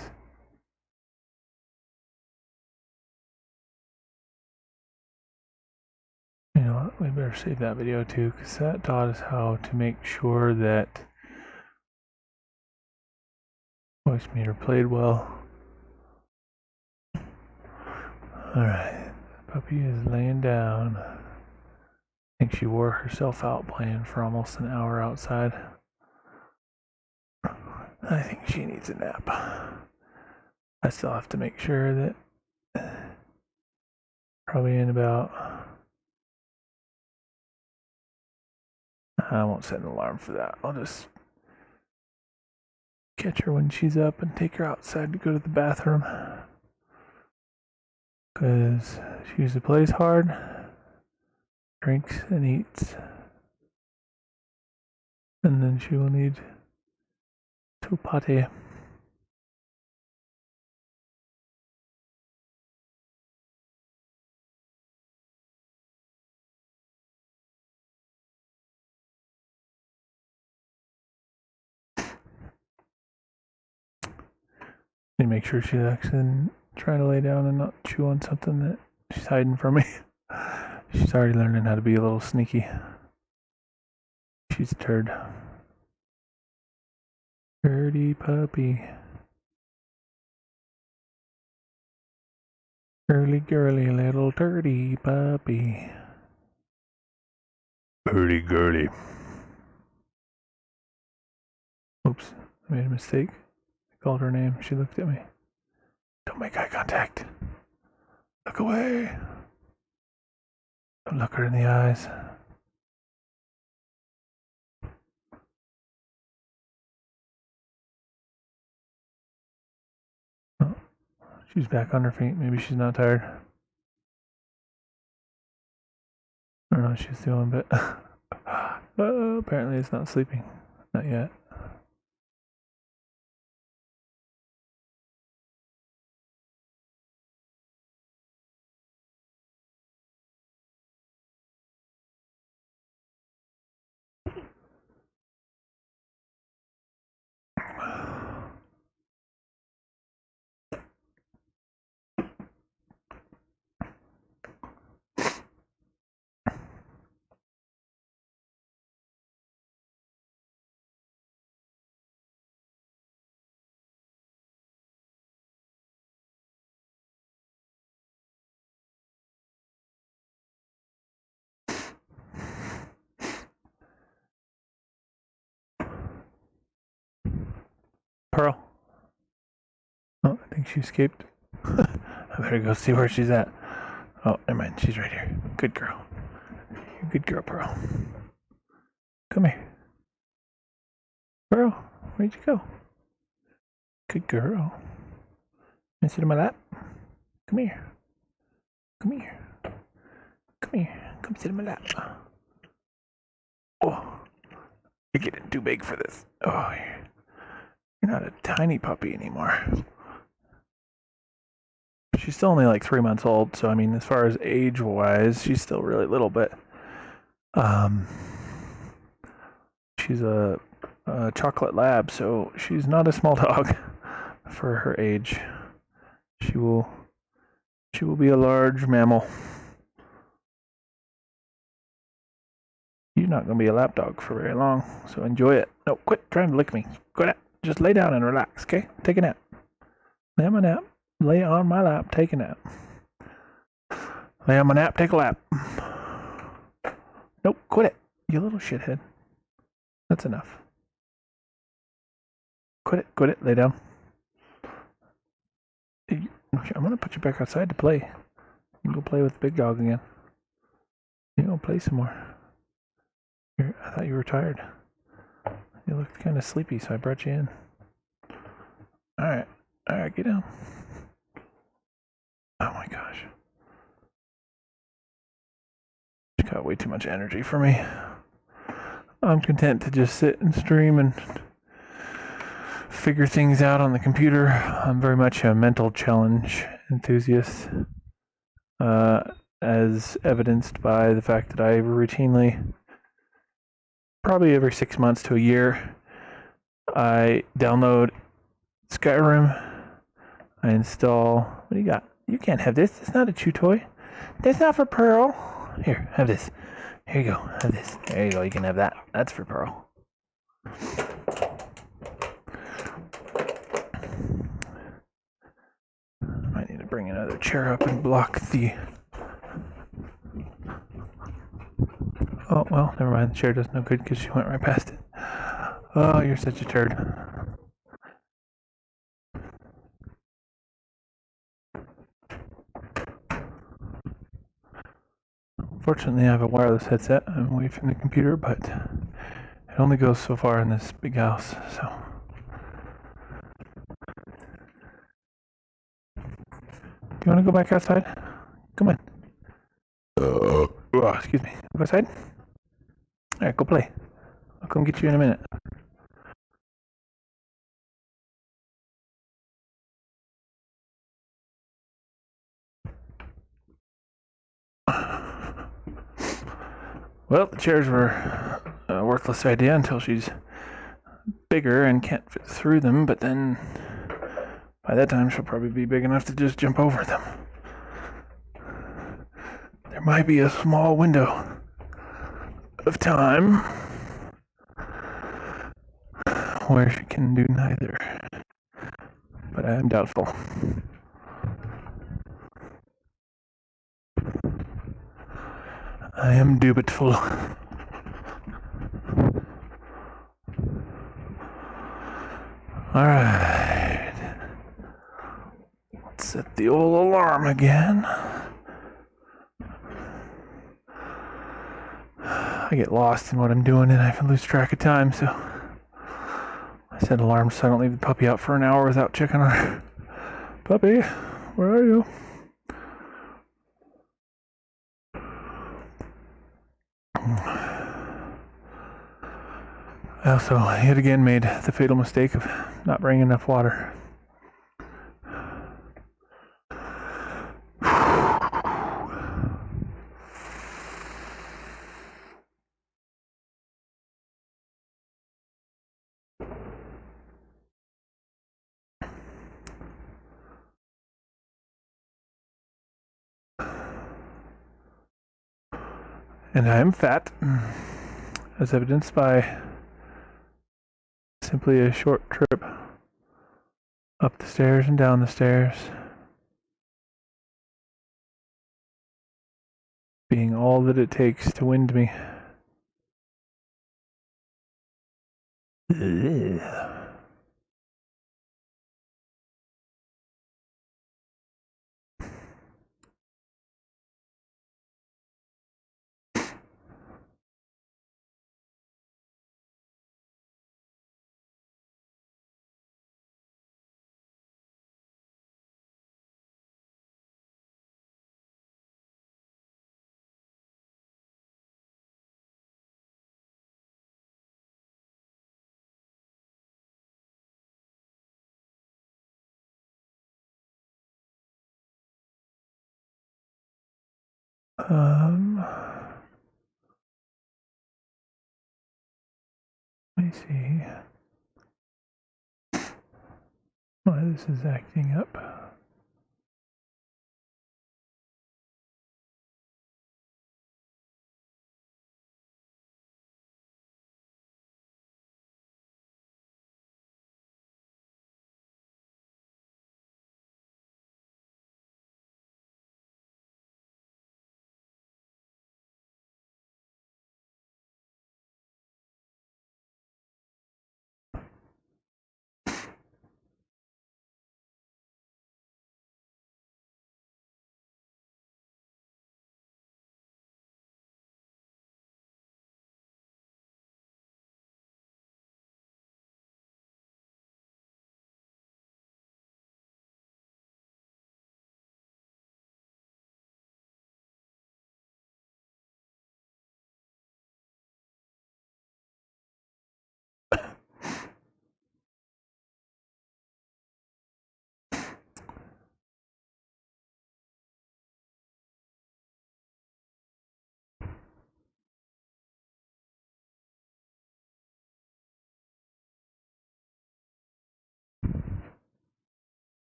you know what, we better save that video too, because that taught us how to make sure that voice meter played well. Alright, puppy is laying down. I think she wore herself out playing for almost an hour outside. I think she needs a nap. I still have to make sure that probably in about, I won't set an alarm for that. I'll just catch her when she's up and take her outside to go to the bathroom. Because she usually plays hard, drinks and eats, and then she will need to potty. Need to make sure she's actually trying to lay down and not chew on something that she's hiding from me. She's already learning how to be a little sneaky. She's a turd. Dirty puppy. Girly little dirty puppy. Girly. Oops, I made a mistake. I called her name. She looked at me. Don't make eye contact. Look away. Don't look her in the eyes. Oh, she's back on her feet. Maybe she's not tired. I don't know what she's doing, but apparently it's not sleeping. Not yet. Pearl. Oh, I think she escaped. I better go see where she's at. Oh, never mind. She's right here. Good girl. You're a good girl, Pearl. Come here. Pearl, where'd you go? Good girl. You sit in my lap? Come here. Come here. Come here. Come sit in my lap. Oh, you're getting too big for this. Oh, you're not a tiny puppy anymore. She's still only like 3 months old, so I mean, as far as age-wise, she's still really little, but she's a chocolate lab, so she's not a small dog for her age. She will be a large mammal. You're not going to be a lap dog for very long, so enjoy it. No, quit trying to lick me. Quit. Just lay down and relax, okay? Take a nap. Lay on my nap. Lay on my lap. Take a nap. Lay on my nap. Take a lap. Nope, quit it. You little shithead. That's enough. Quit it. Lay down. I'm going to put you back outside to play. You can go play with the big dog again. You go play some more. I thought you were tired. You looked kind of sleepy, so I brought you in. Alright, get down. Oh my gosh. She got way too much energy for me. I'm content to just sit and stream and figure things out on the computer. I'm very much a mental challenge enthusiast, as evidenced by the fact that I routinely, probably every 6 months to a year, I download Skyrim. I install. What do you got? You can't have this. It's not a chew toy. That's not for Pearl. Here, have this. Here you go. Have this. There you go. You can have that. That's for Pearl. I might need to bring another chair up and block the. Oh, well, never mind. The chair does no good because she went right past it. Oh, you're such a turd. Fortunately, I have a wireless headset. I'm away from the computer, but it only goes so far in this big house, so. Do you want to go back outside? Come on. Oh, excuse me. Go outside? Alright, go play. I'll come get you in a minute. Well, the chairs were a worthless idea until she's bigger and can't fit through them, but then by that time she'll probably be big enough to just jump over them. there might be a small window of time where she can do neither, but I am doubtful. I am dubitful. Alright. Let's set the old alarm again. I get lost in what I'm doing and I can lose track of time, so I set alarms so I don't leave the puppy out for an hour without checking on her. Puppy, where are you? I also yet again made the fatal mistake of not bringing enough water. And I am fat, as evidenced by simply a short trip up the stairs and down the stairs, being all that it takes to wind me. Ugh. Let me see why this is acting up.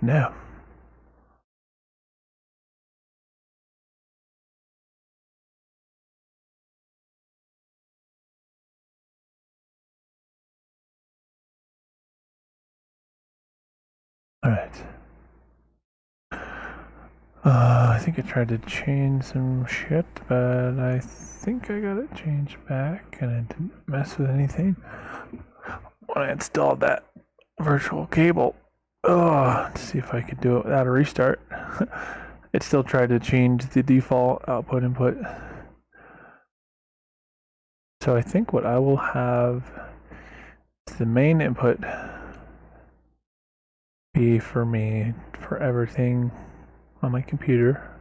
No. Alright. I think I tried to change some shit, but I think I got it changed back and it didn't mess with anything. When I installed that virtual cable, to see if I could do it without a restart, it still tried to change the default output input. So I think what I will have is the main input be for me for everything on my computer,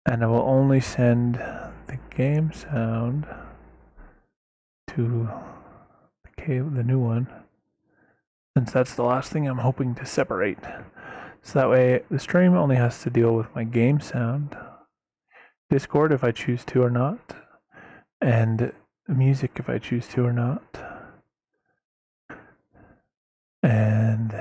and I will only send the game sound to the new one, since that's the last thing I'm hoping to separate. So that way the stream only has to deal with my game sound, Discord if I choose to or not, and music if I choose to or not. And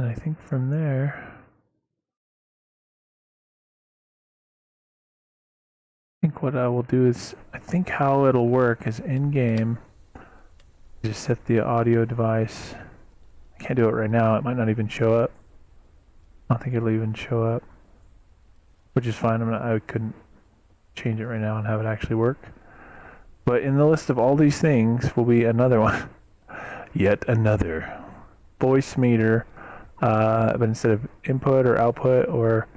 I think from there, I think what I will do is, I think how it'll work is in game, just set the audio device. I can't do it right now, it might not even show up. I don't think it'll even show up, which is fine. I couldn't change it right now and have it actually work. But in the list of all these things will be another one. Yet another voice meter, but instead of input or output or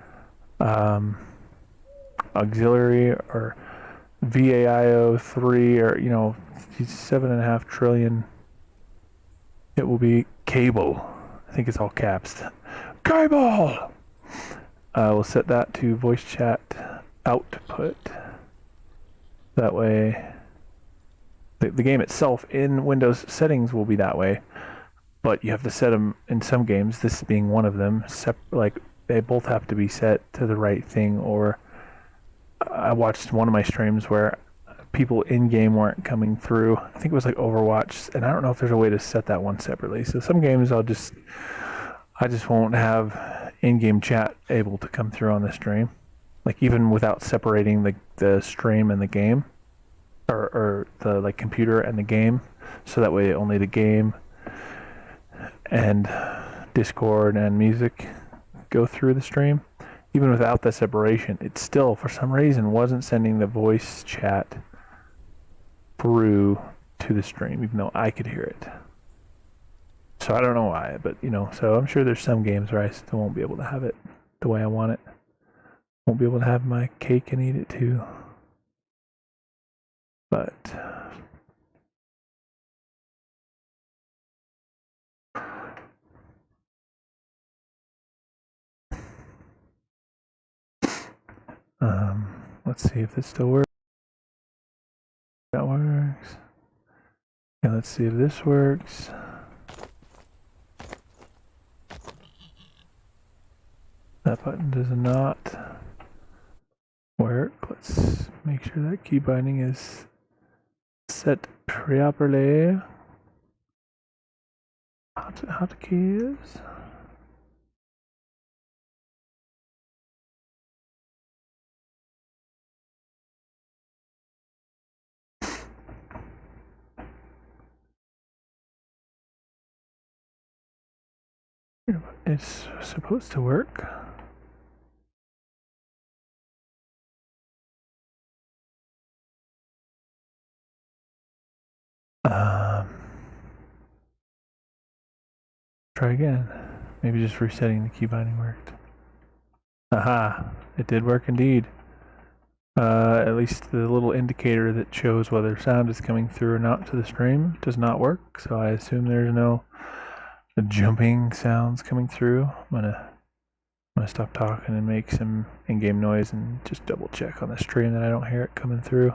auxiliary or VAIO 3 or 7.5 trillion, it will be cable. I think it's all caps. Cable. We'll set that to voice chat output. That way the game itself in Windows settings will be that way, but you have to set them in some games, this being one of them, like they both have to be set to the right thing. Or I watched one of my streams where people in game weren't coming through. I think it was like Overwatch, and I don't know if there's a way to set that one separately. So some games I just won't have in-game chat able to come through on the stream, like even without separating the stream and the game, or the like computer and the game, so that way only the game and Discord and music go through the stream. Even without the separation, it still for some reason wasn't sending the voice chat through to the stream, even though I could hear it. So I don't know why, but so I'm sure there's some games where I still won't be able to have it the way I want it. Won't be able to have my cake and eat it too. But let's see if this still works. That works. Okay, let's see if this works. That button does not work. Let's make sure that key binding is set properly. Hotkeys. It's supposed to work. Try again. Maybe just resetting the key binding worked. Aha! It did work indeed. At least the little indicator that shows whether sound is coming through or not to the stream does not work, so I assume there's no jumping sounds coming through. I'm gonna stop talking and make some in-game noise and just double check on the stream that I don't hear it coming through.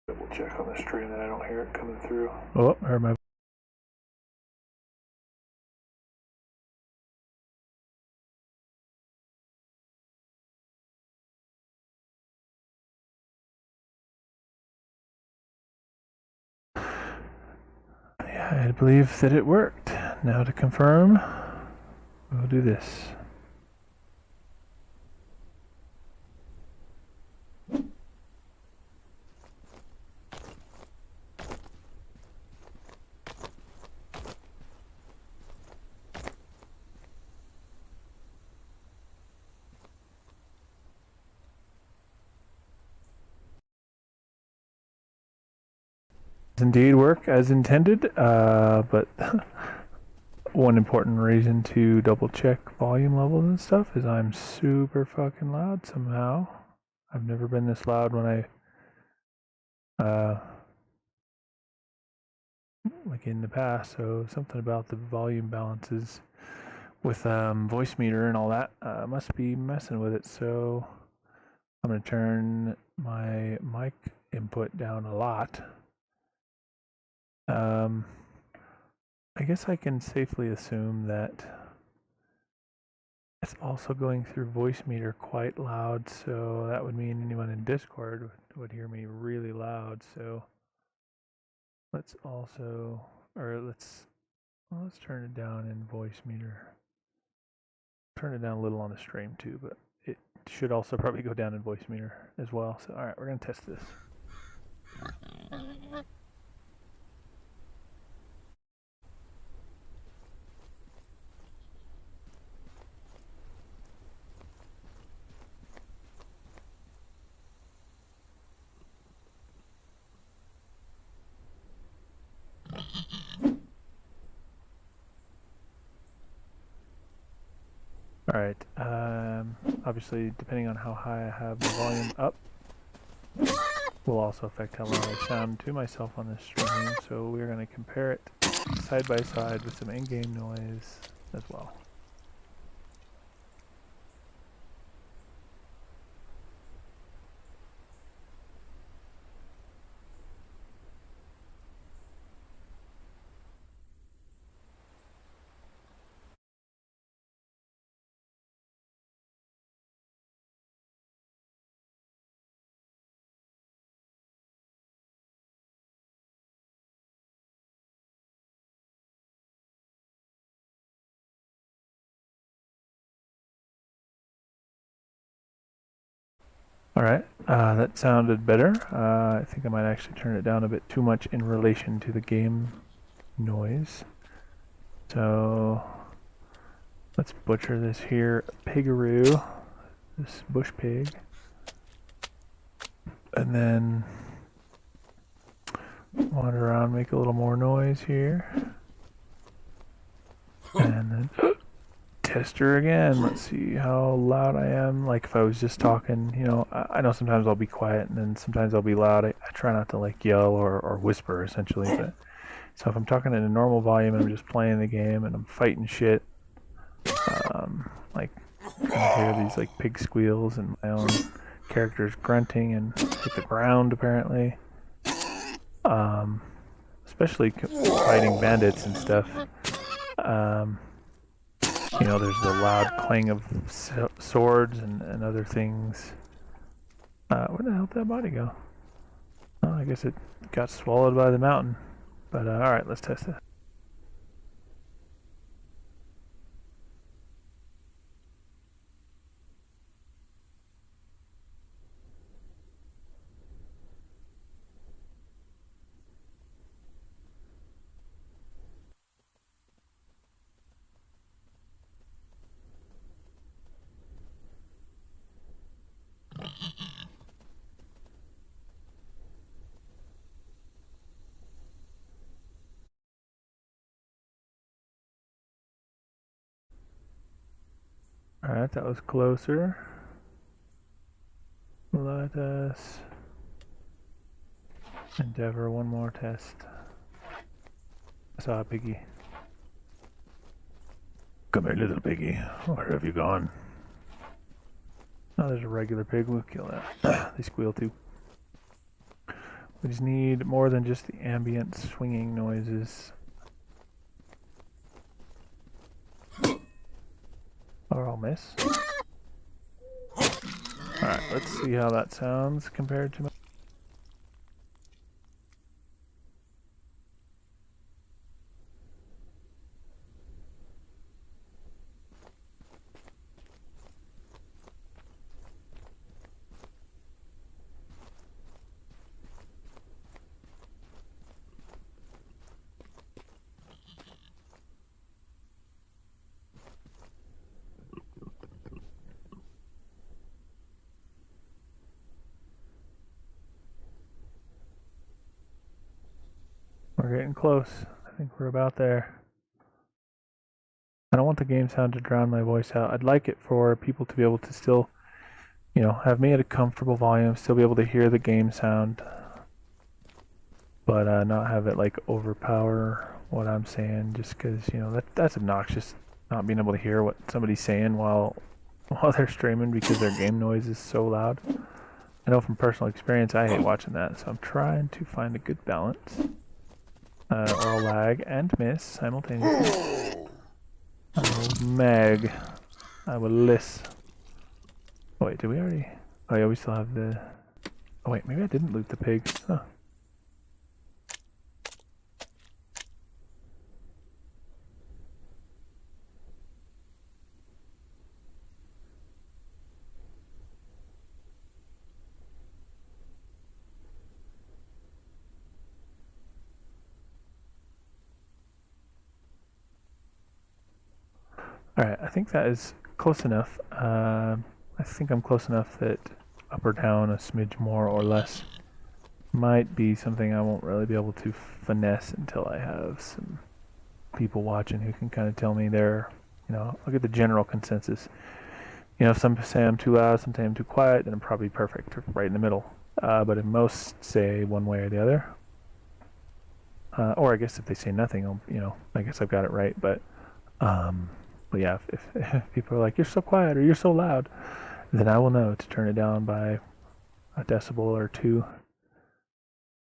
Double check on the stream that I don't hear it coming through. Oh, heard my I believe that it worked. Now to confirm, we'll do this. Indeed work as intended, but one important reason to double check volume levels and stuff is I'm super fucking loud somehow. I've never been this loud when like in the past, so something about the volume balances with voice meter and all that must be messing with it. So I'm gonna turn my mic input down a lot. I guess I can safely assume that it's also going through voice meter quite loud, so that would mean anyone in Discord would hear me really loud. So let's also, or let's turn it down in voice meter. Turn it down a little on the stream too, but it should also probably go down in voice meter as well. So all right, we're gonna test this. All right. Obviously, depending on how high I have the volume up, will also affect how loud I sound to myself on this stream. So we're going to compare it side by side with some in-game noise as well. All right, that sounded better. I think I might actually turn it down a bit too much in relation to the game noise. So let's butcher this here pigaroo, this bush pig, and then wander around, make a little more noise here, and then test her again. Let's see how loud I am. Like if I was just talking, you know, I know sometimes I'll be quiet and then sometimes I'll be loud. I try not to like yell or whisper essentially. But so if I'm talking at a normal volume and I'm just playing the game and I'm fighting shit, like I hear these like pig squeals and my own character's grunting and hit the ground apparently. Especially fighting bandits and stuff. You know, there's the loud clang of swords and other things. Where the hell did that body go? Oh, I guess it got swallowed by the mountain. But alright, let's test it. Alright, that was closer. Let us endeavor one more test. I saw a piggy. Come here, little piggy. Where have you gone? Oh, there's a regular pig. We'll kill that. They squeal too. We just need more than just the ambient swinging noises. Or I'll miss. Alright, let's see how that sounds compared to my... 。 . 。 . 。 . 。 . 。 . . 。 . 。 . . . . . . . . . . . . . . . . 。 . . 。 . 。 . 。 . . 。 . 。 . . 。 . 。 . 。 . . 。 . 。 . 。We're getting close. I think we're about there. I don't want the game sound to drown my voice out. I'd like it for people to be able to still, have me at a comfortable volume, still be able to hear the game sound, but not have it like overpower what I'm saying, just because that's obnoxious, not being able to hear what somebody's saying while they're streaming because their game noise is so loud. I know from personal experience I hate watching that, so I'm trying to find a good balance. Or lag and miss simultaneously. Oh, Meg. I will list. Oh, wait, did we already? Oh, yeah, we still have the. Oh, wait, maybe I didn't loot the pig. Huh. Alright, I think that is close enough. I think I'm close enough that up or down a smidge more or less might be something I won't really be able to finesse until I have some people watching who can kind of tell me their, I'll get the general consensus. If some say I'm too loud, some say I'm too quiet, then I'm probably perfect, or right in the middle. But if most say one way or the other, or I guess if they say nothing, I guess I've got it right. But yeah, if people are like, you're so quiet or you're so loud, then I will know to turn it down by a decibel or two.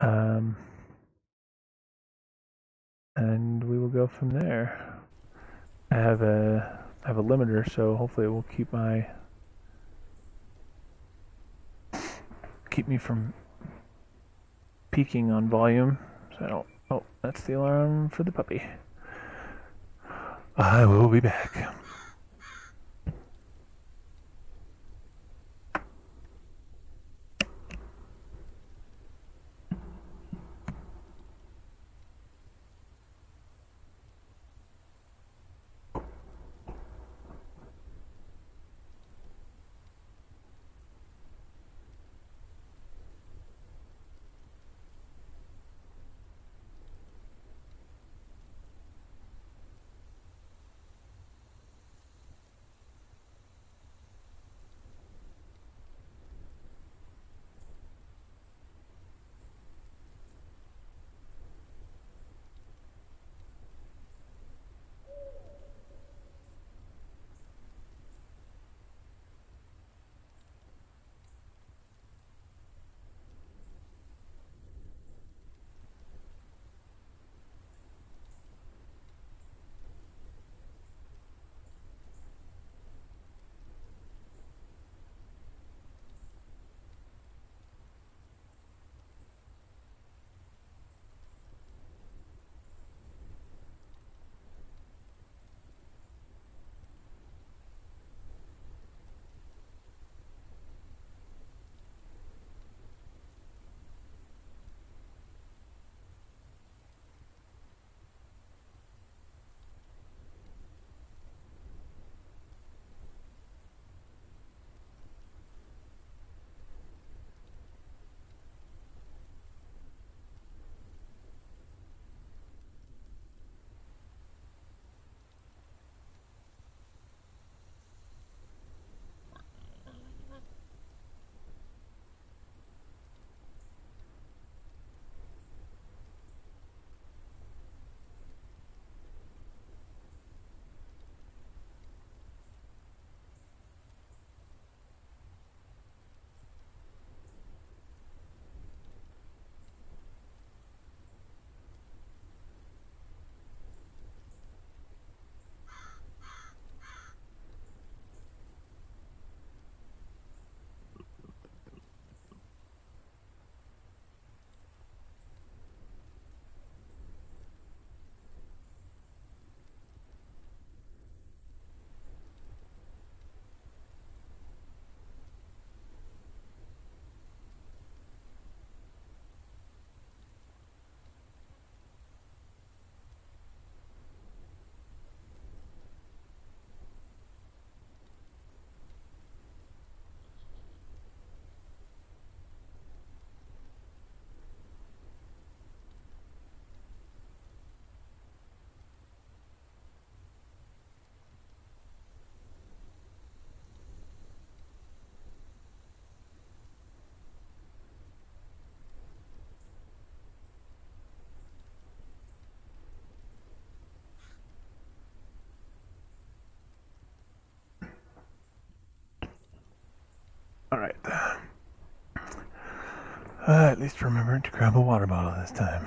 And we will go from there. I have a limiter, so hopefully it will keep me from peaking on volume. So I don't. Oh, that's the alarm for the puppy. I will be back. At least remember to grab a water bottle this time.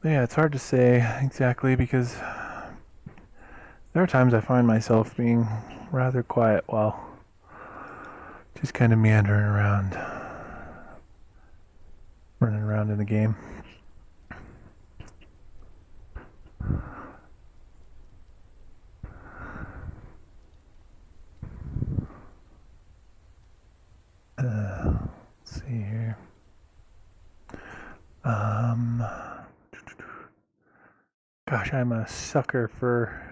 But yeah, it's hard to say exactly because there are times I find myself being rather quiet while just kind of meandering around, running around in the game. Let's see here. Gosh, I'm a sucker for.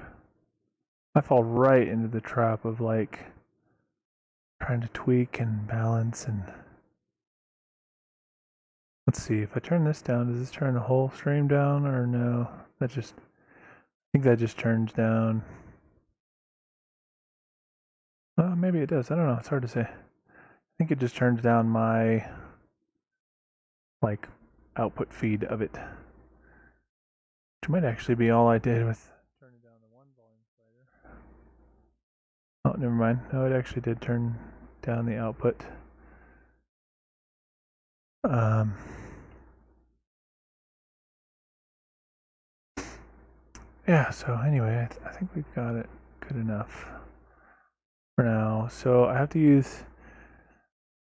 I fall right into the trap of like trying to tweak and balance and. Let's see, if I turn this down, does this turn the whole stream down or no? That just. I think that just turns down. Maybe it does. I don't know. It's hard to say. I think it just turns down my like output feed of it. Which might actually be all I did with turning down the one volume slider. Oh, never mind. No, it actually did turn down the output. Yeah, so anyway, I think we've got it good enough for now. So I have to use.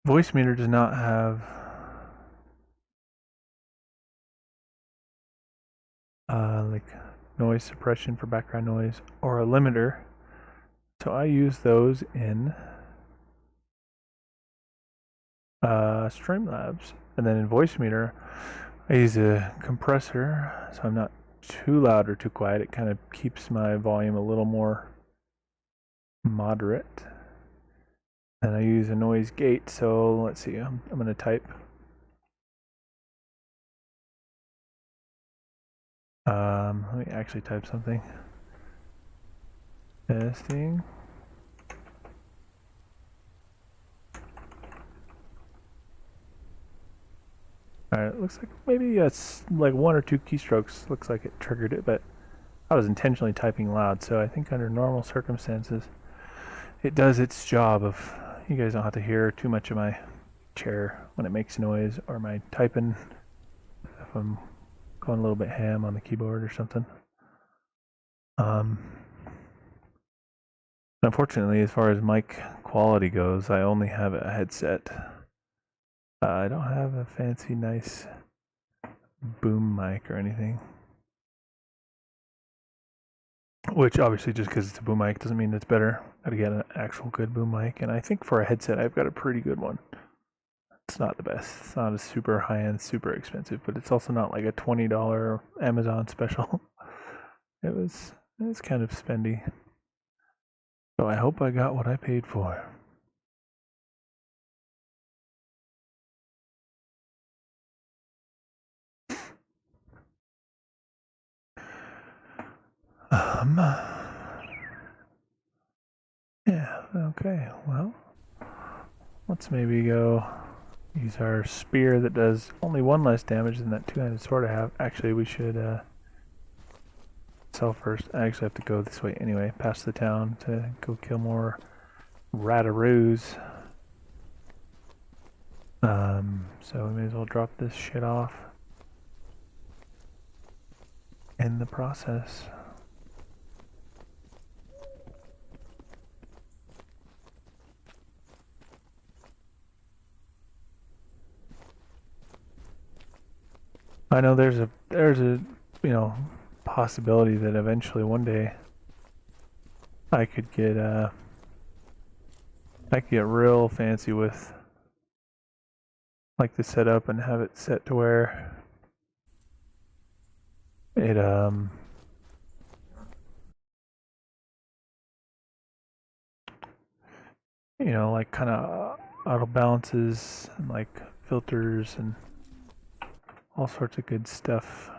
Voicemeter does not have like noise suppression for background noise or a limiter. So I use those in Streamlabs, and then in Voicemeter I use a compressor so I'm not too loud or too quiet. It kind of keeps my volume a little more moderate. And I use a noise gate, so let's see, I'm going to type. Let me actually type something. Testing. Alright, it looks like maybe it's like one or two keystrokes. Looks like it triggered it, but I was intentionally typing loud, so I think under normal circumstances it does its job of, you guys don't have to hear too much of my chair when it makes noise or my typing if I'm going a little bit ham on the keyboard or something. Unfortunately, as far as mic quality goes, I only have a headset. I don't have a fancy, nice boom mic or anything. Which obviously, just because it's a boom mic doesn't mean it's better. Gotta get an actual good boom mic, and I think for a headset, I've got a pretty good one. It's not the best. It's not a super high-end, super expensive, but it's also not like a $20 Amazon special. It's kind of spendy. So I hope I got what I paid for. Yeah, okay, well, let's maybe go use our spear that does only one less damage than that two-handed sword I have. Actually, we should sell first. I actually have to go this way anyway, past the town to go kill more rataroos. So we may as well drop this shit off in the process. I know there's a possibility that eventually one day I could get real fancy with like the setup and have it set to where it like kind of auto balances and like filters and all sorts of good stuff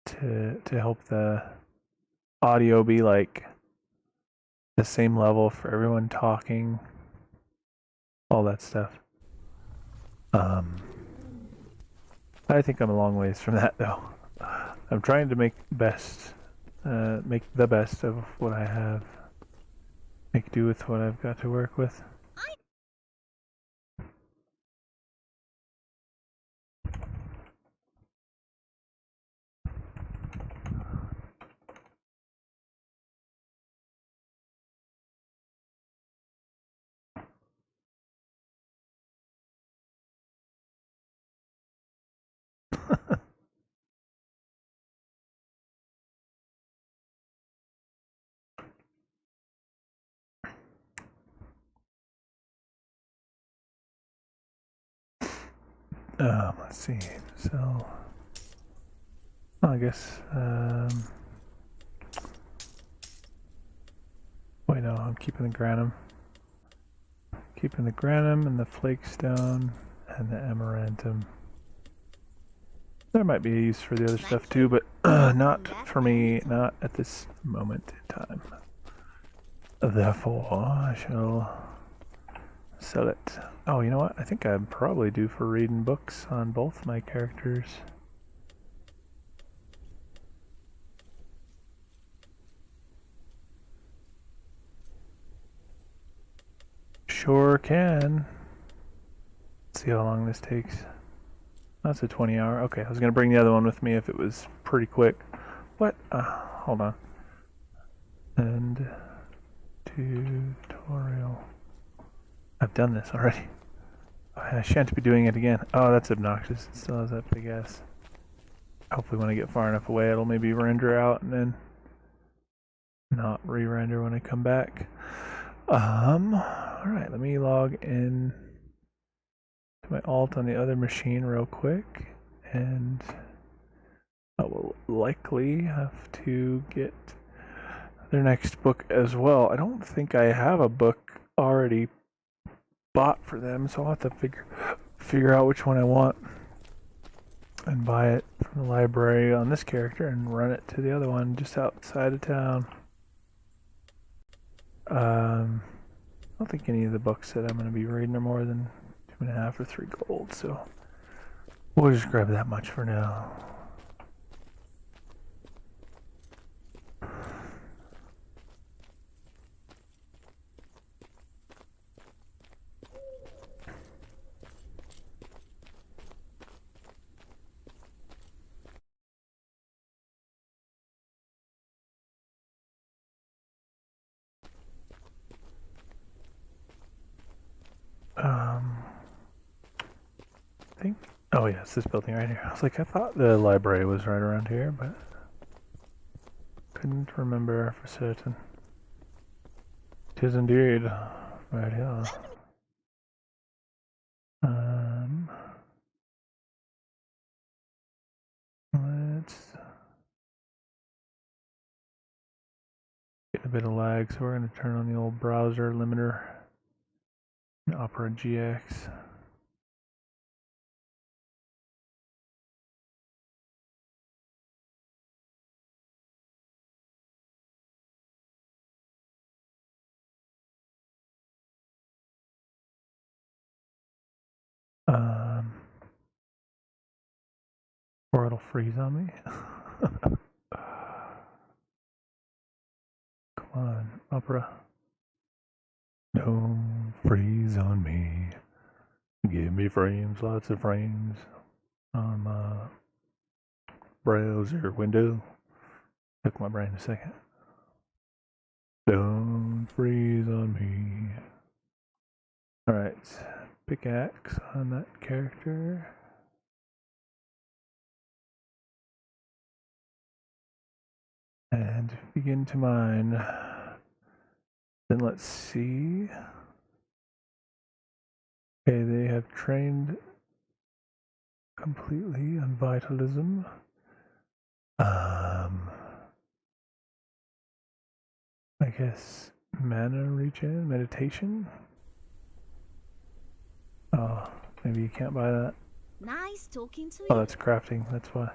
to help the audio be like the same level for everyone talking, all that stuff. I think I'm a long ways from that though. I'm trying to make the best of what I have. make do with what I've got to work with. Let's see. So, I guess. Wait, no, I'm keeping the granum. Keeping the granum and the flakestone and the amaranthum. There might be a use for the other stuff too, but not for me, not at this moment in time. Therefore, I shall sell it. Oh, you know what? I think I'm probably due for reading books on both my characters. Sure can. Let's see how long this takes. That's a 20-hour. Okay, I was gonna bring the other one with me if it was pretty quick. What? Hold on. And tutorial. I've done this already. I shan't be doing it again. Oh, that's obnoxious. It still has that big ass. Hopefully when I get far enough away, it'll maybe render out and then not re-render when I come back. Alright, let me log in to my alt on the other machine real quick, and I will likely have to get their next book as well. I don't think I have a book already bought for them, so I'll have to figure out which one I want and buy it from the library on this character and run it to the other one just outside of town. I don't think any of the books that I'm going to be reading are more than 2.5 or 3 gold, so we'll just grab that much for now. I think, oh yeah, it's this building right here. I was like, I thought the library was right around here, but couldn't remember for certain. It is indeed right here. Let's get a bit of lag, so we're going to turn on the old browser limiter in Opera GX. Or it'll freeze on me. Come on, Opera. Don't freeze on me. Give me frames, lots of frames on my browser window. Took my brain a second. Don't freeze on me. Alright, pickaxe on that character. And begin to mine. Then let's see. Okay, they have trained completely on vitalism. I guess mana regen, meditation. Oh, maybe you can't buy that.
Nice talking to you.
Oh, that's crafting, that's why.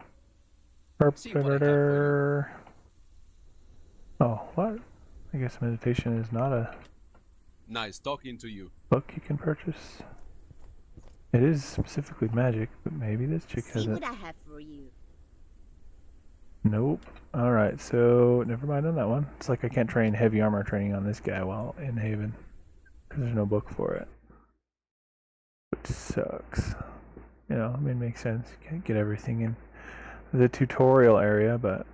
Oh, what? I guess meditation is not a
Nice talking to you.
book you can purchase. It is specifically magic, but maybe this chick has
See
it.
what I have for you.
Nope. Alright, so never mind on that one. It's like I can't train heavy armor training on this guy while in Haven. Because there's no book for it. Which sucks. You know, I mean, it makes sense. You can't get everything in the tutorial area, but...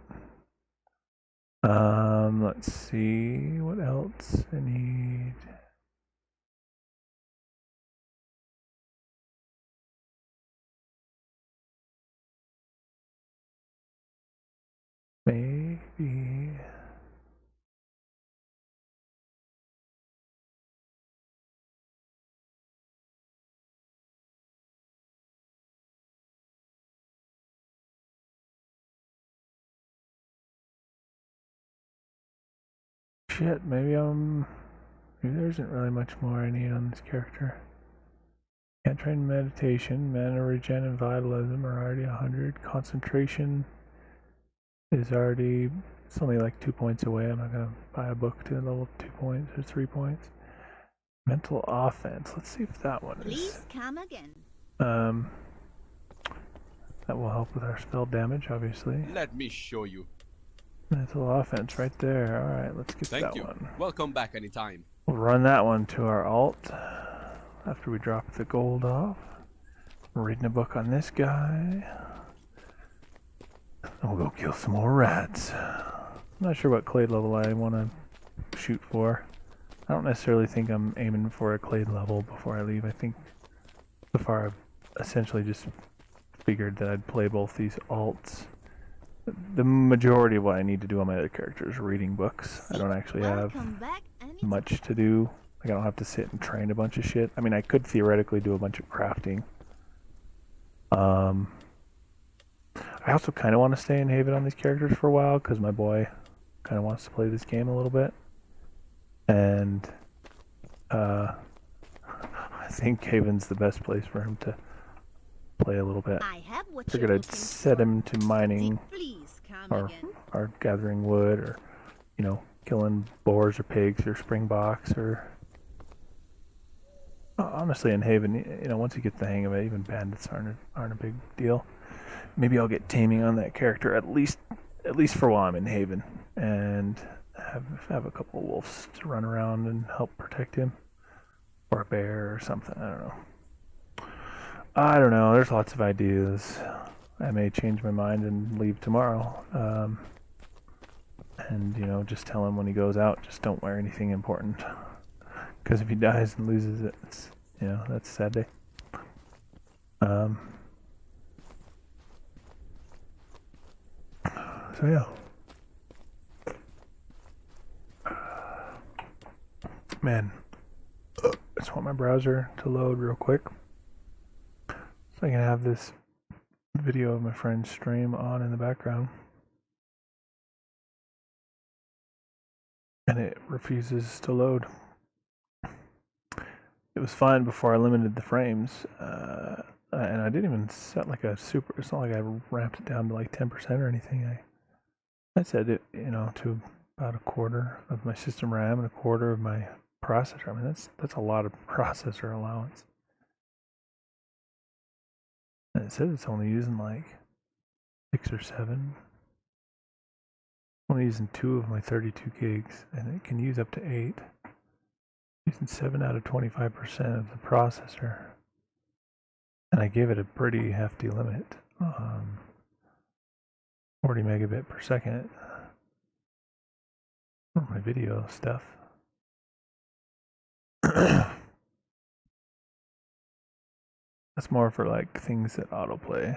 let's see. What else I need? Maybe... Shit, maybe there isn't really much more I need on this character. Can't train meditation, mana regen and vitalism are already 100. Concentration is already, it's only like 2 points away. I'm not gonna buy a book to level 2 points or 3 points. Mental offense, let's see if that one is.
Please come again.
That will help with our spell damage, obviously.
Let me show you.
Mental offense right there. Alright, let's get
Thank
that
you.
one.
Welcome back anytime.
We'll run that one to our alt after we drop the gold off. We're reading a book on this guy. And we'll go kill some more rats. I'm not sure what clade level I want to shoot for. I don't necessarily think I'm aiming for a clade level before I leave. I think so far I've essentially just figured that I'd play both these alts. The majority of what I need to do on my other characters is reading books. I don't actually have much to do. Like, I don't have to sit and train a bunch of shit. I mean, I could theoretically do a bunch of crafting. I also kind of want to stay in Haven on these characters for a while because my boy kind of wants to play this game a little bit. And I think Haven's the best place for him to play a little bit. Figured I'd set him to mining or gathering wood or, you know, killing boars or pigs or springboks or... honestly, in Haven, you know, once you get the hang of it, even bandits aren't a big deal. Maybe I'll get taming on that character at least for while I'm in Haven, and have a couple of wolves to run around and help protect him, or a bear or something. I don't know. There's lots of ideas. I may change my mind and leave tomorrow. And you know, just tell him when he goes out, just don't wear anything important. Because if he dies and loses it, it's, you know, that's a sad day. So yeah. Man, I just want my browser to load real quick so I can have this video of my friend's stream on in the background. And it refuses to load. It was fine before I limited the frames, and I didn't even set like a super, it's not like I ramped it down to like 10% or anything. I set it, you know, to about a quarter of my system RAM and a quarter of my processor. I mean, that's a lot of processor allowance. And it says it's only using like 6 or 7. I'm only using 2 of my 32 gigs, and it can use up to 8. Using 7 out of 25% of the processor. And I gave it a pretty hefty limit. 40 megabit per second for my video stuff. That's more for like things that autoplay.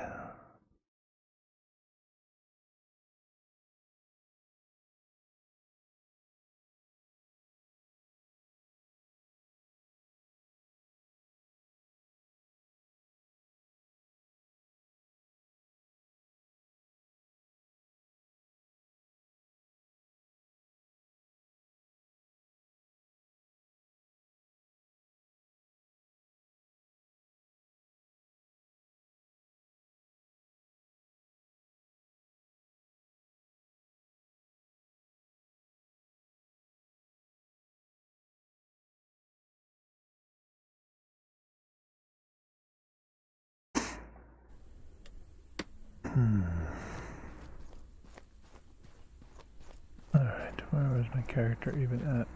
Where's my character even at?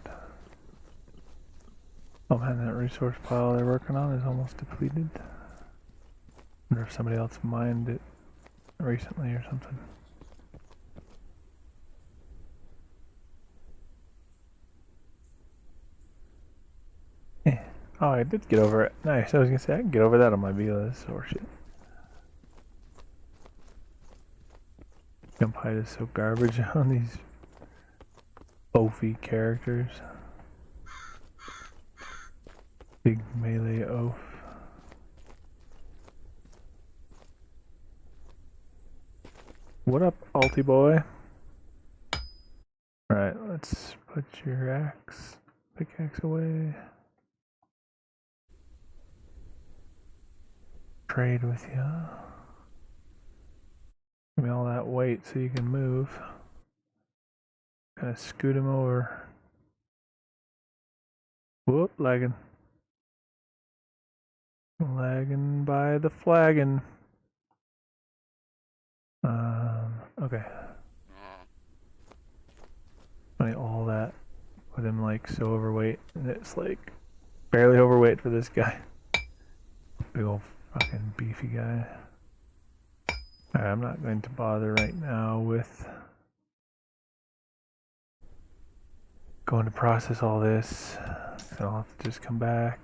Oh man, that resource pile they're working on is almost depleted. Wonder if somebody else mined it recently or something. Oh, I did get over it. Nice. I was gonna say I can get over that on my Vila. This is horseshit. Jump height is so garbage on these oafy characters. Big melee oaf. What up, Alti boy? Alright, let's put your pickaxe away. Trade with you. Give me all that weight so you can move. Kind of scoot him over. Whoop, lagging. Lagging by the flagging. Okay. Funny, all that with him like so overweight, and it's like barely overweight for this guy. Big old fucking beefy guy. Alright, I'm not going to bother right now with going to process all this. I'll have to just come back.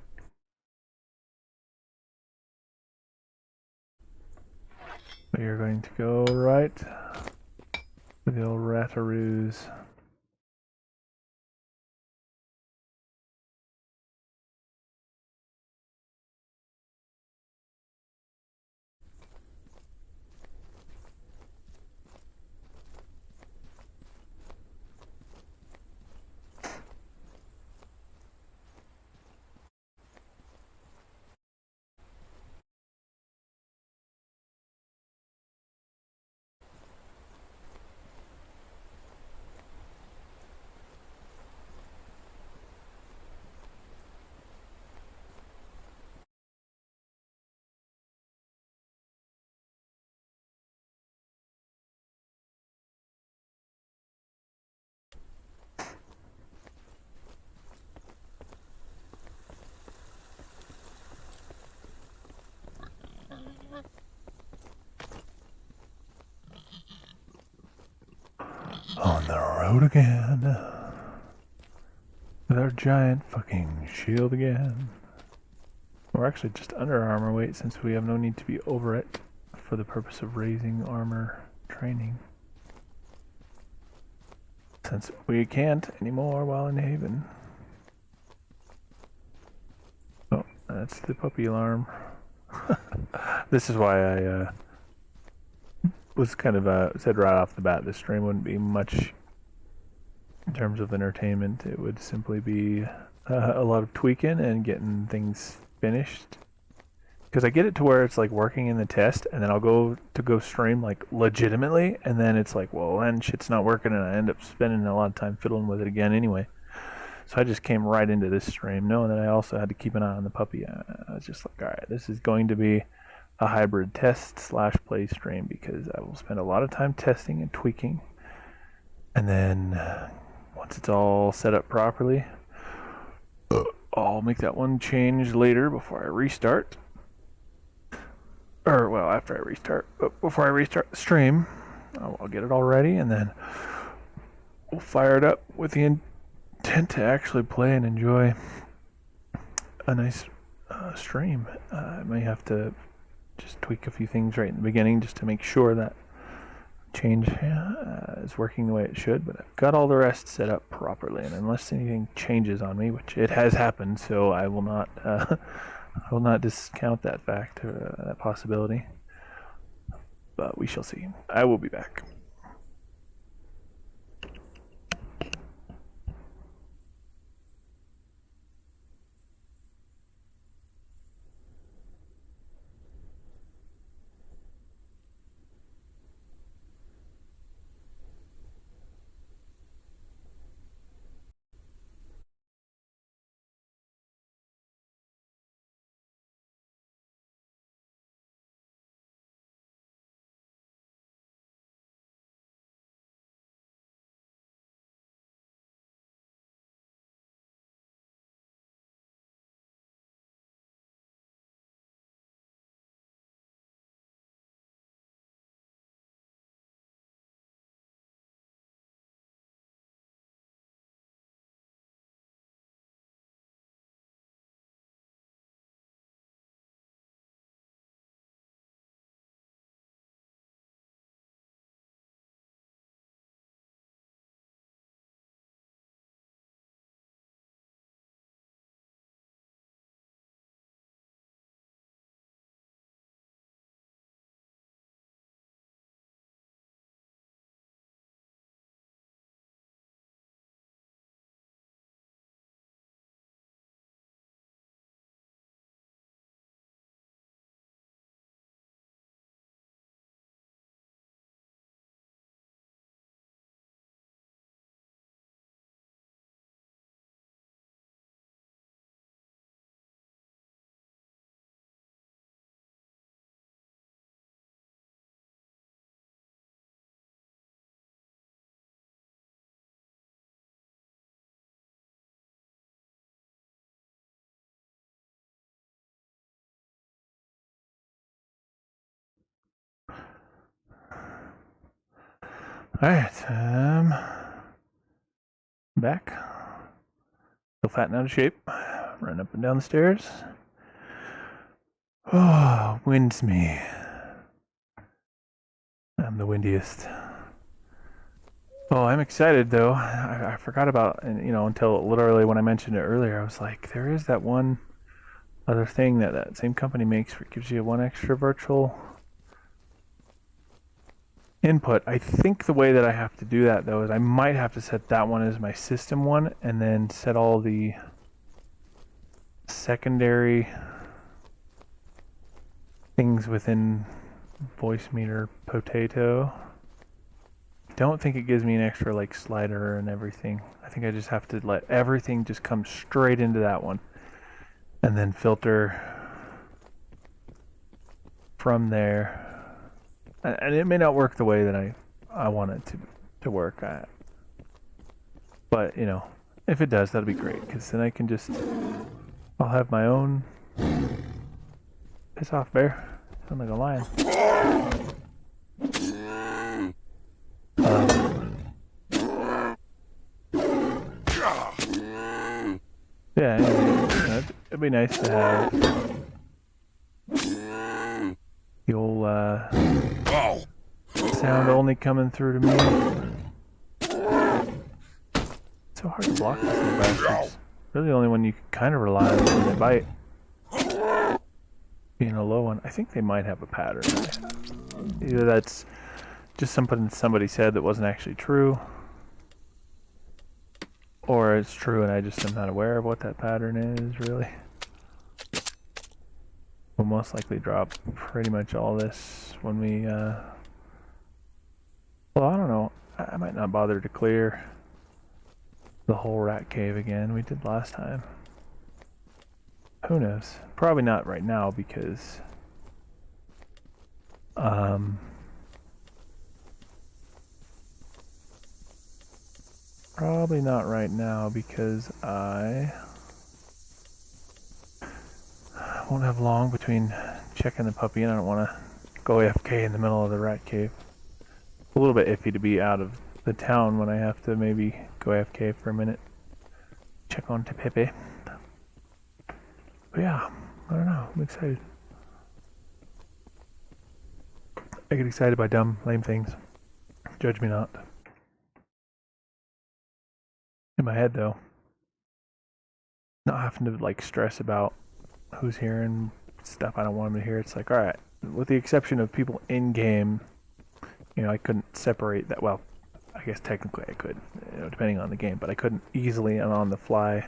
We are going to go right with the old rataroos. On the road again. With our giant fucking shield again. We're actually just under armor weight since we have no need to be over it for the purpose of raising armor training. Since we can't anymore while in Haven. Oh, that's the puppy alarm. This is why I was kind of said right off the bat this stream wouldn't be much in terms of entertainment. It would simply be a lot of tweaking and getting things finished. Because I get it to where it's like working in the test, and then I'll go stream like legitimately, and then it's like, well, then shit's not working, and I end up spending a lot of time fiddling with it again anyway. So I just came right into this stream knowing that I also had to keep an eye on the puppy. I was just like, alright, this is going to be a hybrid test / play stream because I will spend a lot of time testing and tweaking. And then once it's all set up properly, I'll make that one change later before I restart. Or, well, after I restart. But before I restart the stream, I'll get it all ready and then we'll fire it up with the intent to actually play and enjoy a nice stream. I may have to just tweak a few things right in the beginning just to make sure that change is working the way it should, but I've got all the rest set up properly, and unless anything changes on me, which it has happened, so I will not discount that fact or that possibility, but we shall see. I will be back. Alright, back. Still fat and out of shape. Run up and down the stairs. Oh, winds me. I'm the windiest. Oh, I'm excited though. I forgot about, until literally when I mentioned it earlier, I was like, there is that one other thing that same company makes where it gives you one extra virtual input. I think the way that I have to do that though is I might have to set that one as my system one and then set all the secondary things within voice meter potato. I don't think it gives me an extra like slider and everything. I think I just have to let everything just come straight into that one and then filter from there. And it may not work the way that I want it to work. But, if it does, that'll be great. Because then I can I'll have my own... Piss off, bear. Sound like a lion. Yeah, anyway, it'd be nice to have the old sound only coming through to me. It's so hard to block these little bastards. Really the only one you can kind of rely on when they bite. Being a low one. I think they might have a pattern. Either that's just something somebody said that wasn't actually true, or it's true and I just am not aware of what that pattern is, really. We'll most likely drop pretty much all this when we, well, I don't know. I might not bother to clear the whole rat cave again. We did last time. Who knows? Probably not right now because, probably not right now because I won't have long between checking the puppy and I don't want to go AFK in the middle of the rat cave. A little bit iffy to be out of the town when I have to maybe go AFK for a minute. Check on to Pepe. But yeah, I don't know. I'm excited. I get excited by dumb, lame things. Judge me not. In my head though, not having to like stress about who's hearing stuff I don't want them to hear. It's like, alright, with the exception of people in game, I couldn't separate that. Well, I guess technically I could, depending on the game, but I couldn't easily and on the fly.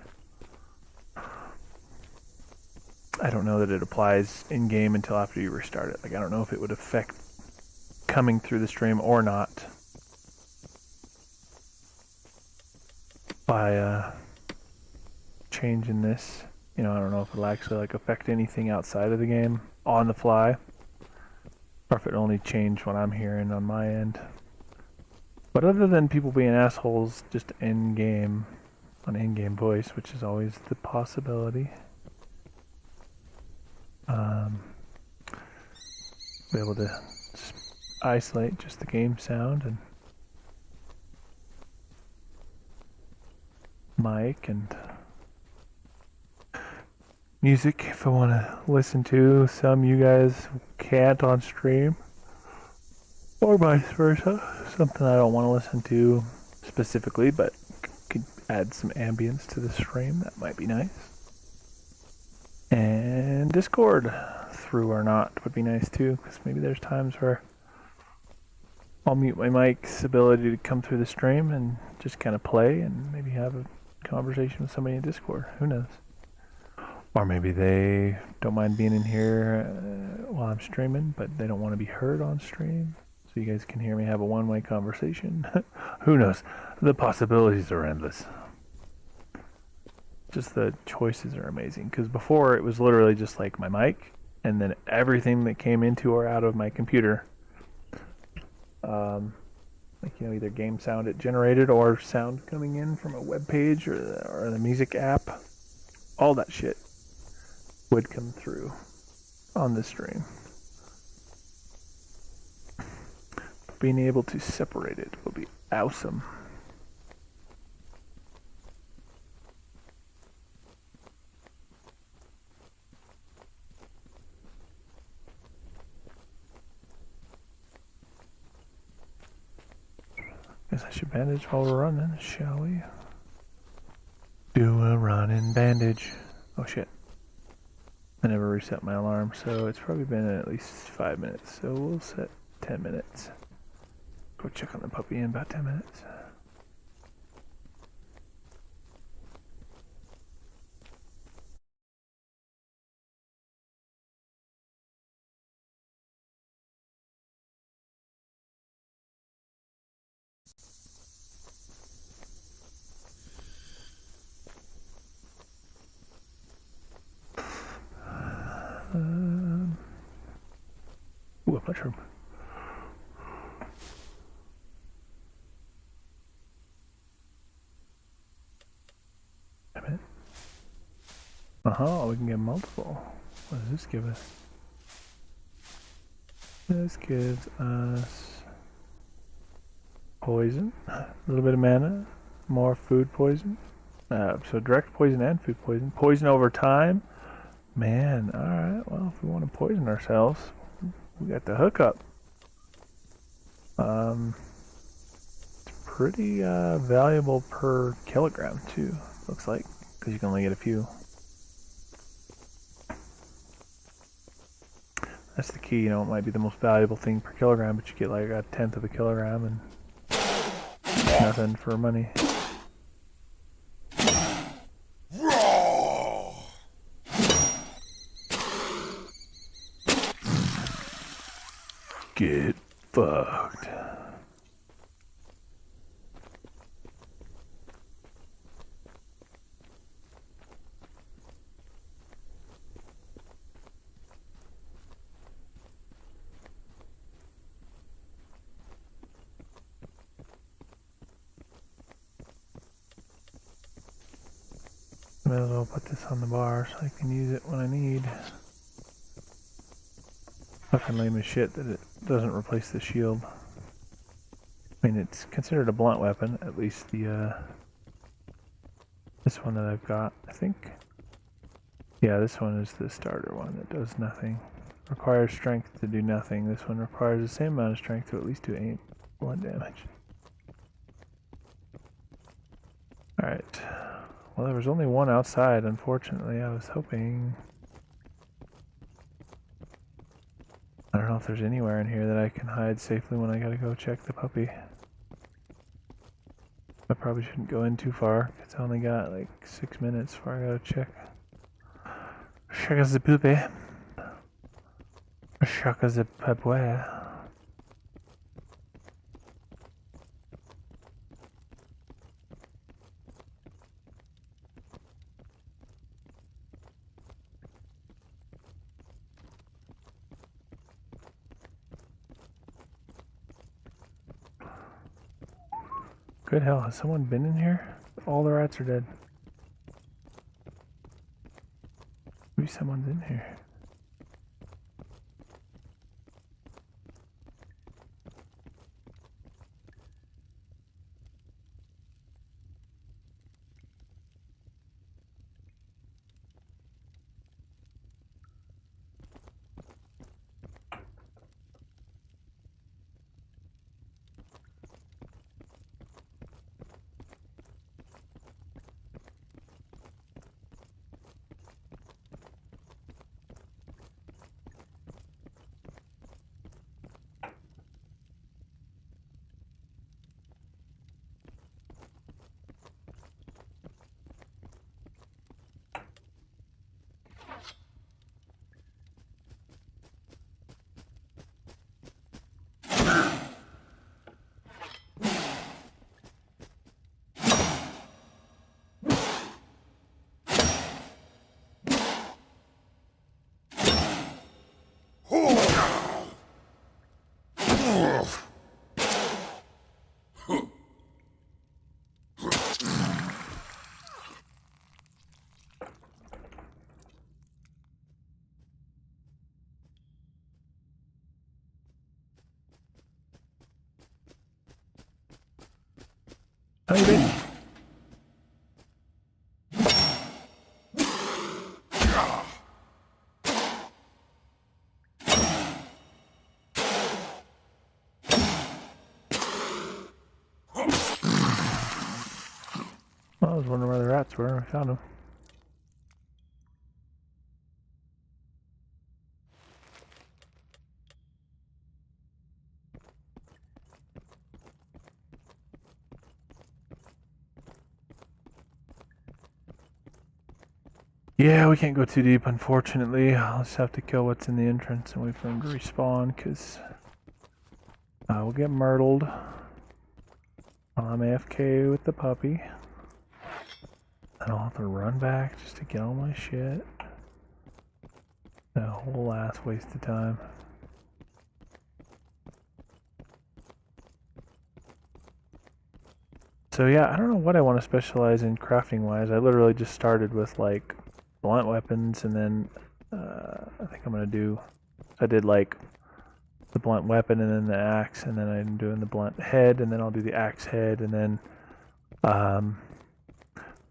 I don't know that it applies in game until after you restart it. Like, I don't know if it would affect coming through the stream or not by changing this. I don't know if it'll actually like affect anything outside of the game on the fly, or if it only change what I'm hearing on my end. But other than people being assholes just in game, on in-game voice, which is always the possibility, be able to just isolate just the game sound and mic and music if I want to listen to. Some you guys can't on stream, or vice versa. Something I don't want to listen to specifically, but could add some ambience to the stream. That might be nice. And Discord, through or not, would be nice too, because maybe there's times where I'll mute my mic's ability to come through the stream and just kind of play and maybe have a conversation with somebody in Discord. Who knows? Or maybe they don't mind being in here while I'm streaming, but they don't want to be heard on stream, so you guys can hear me have a one-way conversation. Who knows? The possibilities are endless. Just the choices are amazing, because before it was literally just like my mic and then everything that came into or out of my computer, like either game sound it generated or sound coming in from a web page or the music app, all that shit would come through on the stream. being able to separate it will be awesome. Guess I should bandage while we're running, shall we? Do a running bandage. Oh shit. I never reset my alarm, so it's probably been at least 5 minutes. So we'll set 10 minutes. Go check on the puppy in about 10 minutes. Ooh, a mushroom. Damn it. We can get multiple. What does this give us? This gives us poison, a little bit of mana, more food poison. So direct poison and food poison. Poison over time. Man, alright, well, if we want to poison ourselves, we got the hookup. It's pretty valuable per kilogram, too, looks like, because you can only get a few. That's the key, you know, it might be the most valuable thing per kilogram, but you get like a tenth of a kilogram and nothing for money. Get fucked. Might as well put this on the bar so I can use it when I need. Fucking lame as shit that it doesn't replace the shield. I mean, it's considered a blunt weapon, at least the, this one that I've got, I think. Yeah, this one is the starter one that does nothing. Requires strength to do nothing. This one requires the same amount of strength to at least do 8 blunt damage. Alright. Well, there was only one outside, unfortunately. I was hoping... I don't know if there's anywhere in here that I can hide safely when I gotta go check the puppy. I probably shouldn't go in too far, because I only got like 6 minutes before I gotta check. Check the puppy. Check the puppy. Good hell, has someone been in here? All the rats are dead. Maybe someone's in here. How you been? Well, I was wondering where the rats were. I found them. Yeah, we can't go too deep, unfortunately. I'll just have to kill what's in the entrance and wait for them to respawn, because we'll get myrtled while I'm AFK with the puppy. And I'll have to run back just to get all my shit. A whole ass waste of time. So yeah, I don't know what I want to specialize in crafting wise. I literally just started with like blunt weapons, and then I think I'm gonna do. I did like the blunt weapon and then the axe, and then I'm doing the blunt head, and then I'll do the axe head, and then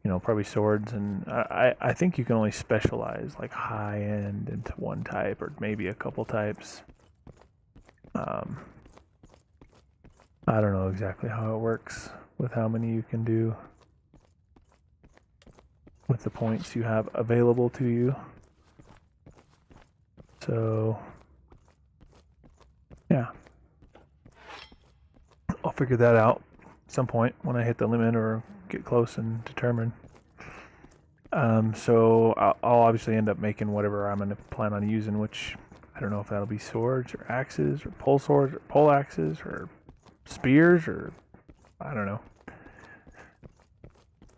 you know, probably swords. And I think you can only specialize like high end into one type or maybe a couple types. I don't know exactly how it works with how many you can do with the points you have available to you. So yeah, I'll figure that out at some point when I hit the limit or get close and determine. So I'll obviously end up making whatever I'm going to plan on using, which I don't know if that'll be swords or axes or pole swords or pole axes or spears, or I don't know,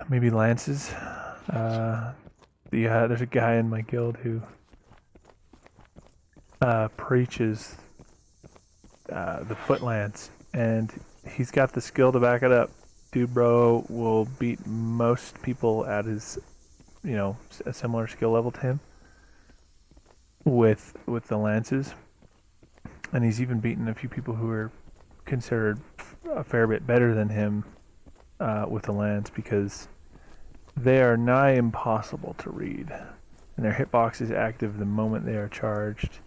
maybe lances. Yeah, there's a guy in my guild who preaches the foot lance, and he's got the skill to back it up. Dude, bro, will beat most people at his, you know, a similar skill level to him with the lances, and he's even beaten a few people who are considered a fair bit better than him with the lance, because they are nigh impossible to read, and their hitbox is active the moment they are charged.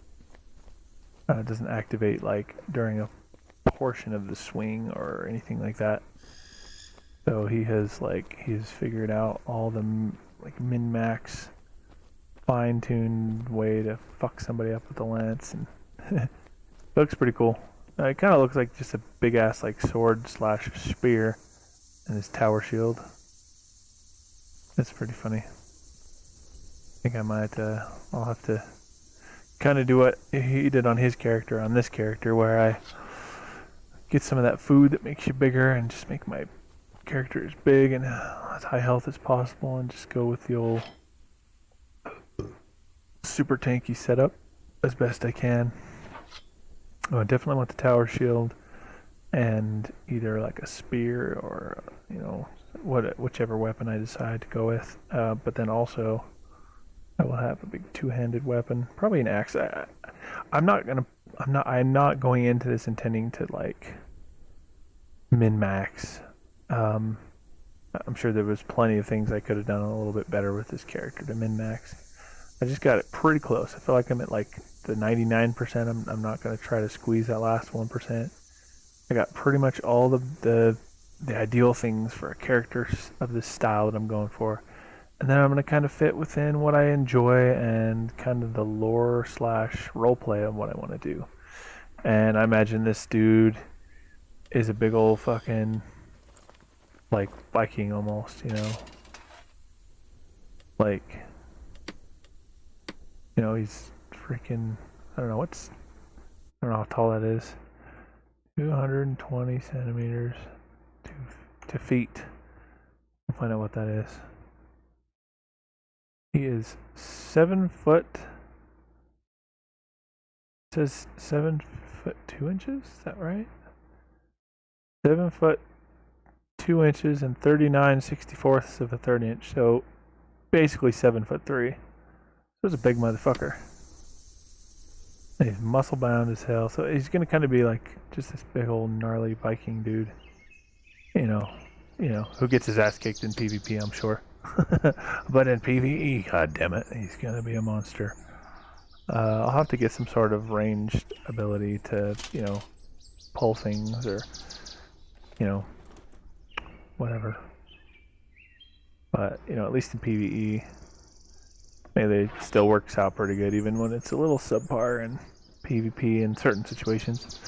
It doesn't activate like during a portion of the swing or anything like that. So he's figured out all the like min-max fine-tuned way to fuck somebody up with the lance, and it looks pretty cool. It kind of looks like just a big ass like sword slash spear and his tower shield. That's pretty funny. I think I might I'll have to kind of do what he did on his character on this character, where I get some of that food that makes you bigger and just make my character as big and as high health as possible, and just go with the old super tanky setup as best I can. Oh, I definitely want the tower shield and either like a spear or, you know, whichever weapon I decide to go with. But then also I will have a big two-handed weapon, probably an axe. I'm not going into this intending to like min-max. I'm sure there was plenty of things I could have done a little bit better with this character to min-max. I just got it pretty close. I feel like I'm at like the 99%. I'm not going to try to squeeze that last 1%. I got pretty much all the ideal things for a character of this style that I'm going for. And then I'm going to kind of fit within what I enjoy and kind of the lore slash roleplay of what I want to do. And I imagine this dude is a big old fucking like Viking almost, you know? Like, you know, he's freaking, I don't know how tall that is. 220 centimeters to feet. We'll find out what that is. He is 7 foot. It says 7 foot 2 inches. Is that right? 7 foot 2 inches and 39/64 of a third inch. So basically 7 foot 3. So he's a big motherfucker. And he's muscle bound as hell. So he's gonna kind of be like just this big old gnarly Viking dude. You know, you know, who gets his ass kicked in PvP, I'm sure. But in PvE, god damn it, he's gonna be a monster. I'll have to get some sort of ranged ability to, you know, pull things or, you know, whatever. But, you know, at least in PvE, melee still works out pretty good, even when it's a little subpar in PvP in certain situations.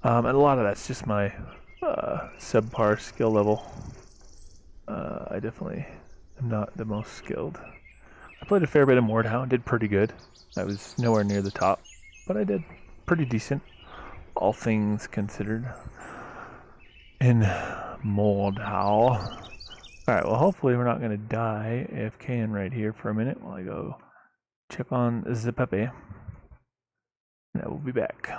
And a lot of that's just my subpar skill level. I definitely am not the most skilled. I played a fair bit of MOREtal and did pretty good. I was nowhere near the top, but I did pretty decent, all things considered, in MOREtal. Alright, well hopefully we're not going to die AFKing right here for a minute while I go check on the puppy. And I will be back.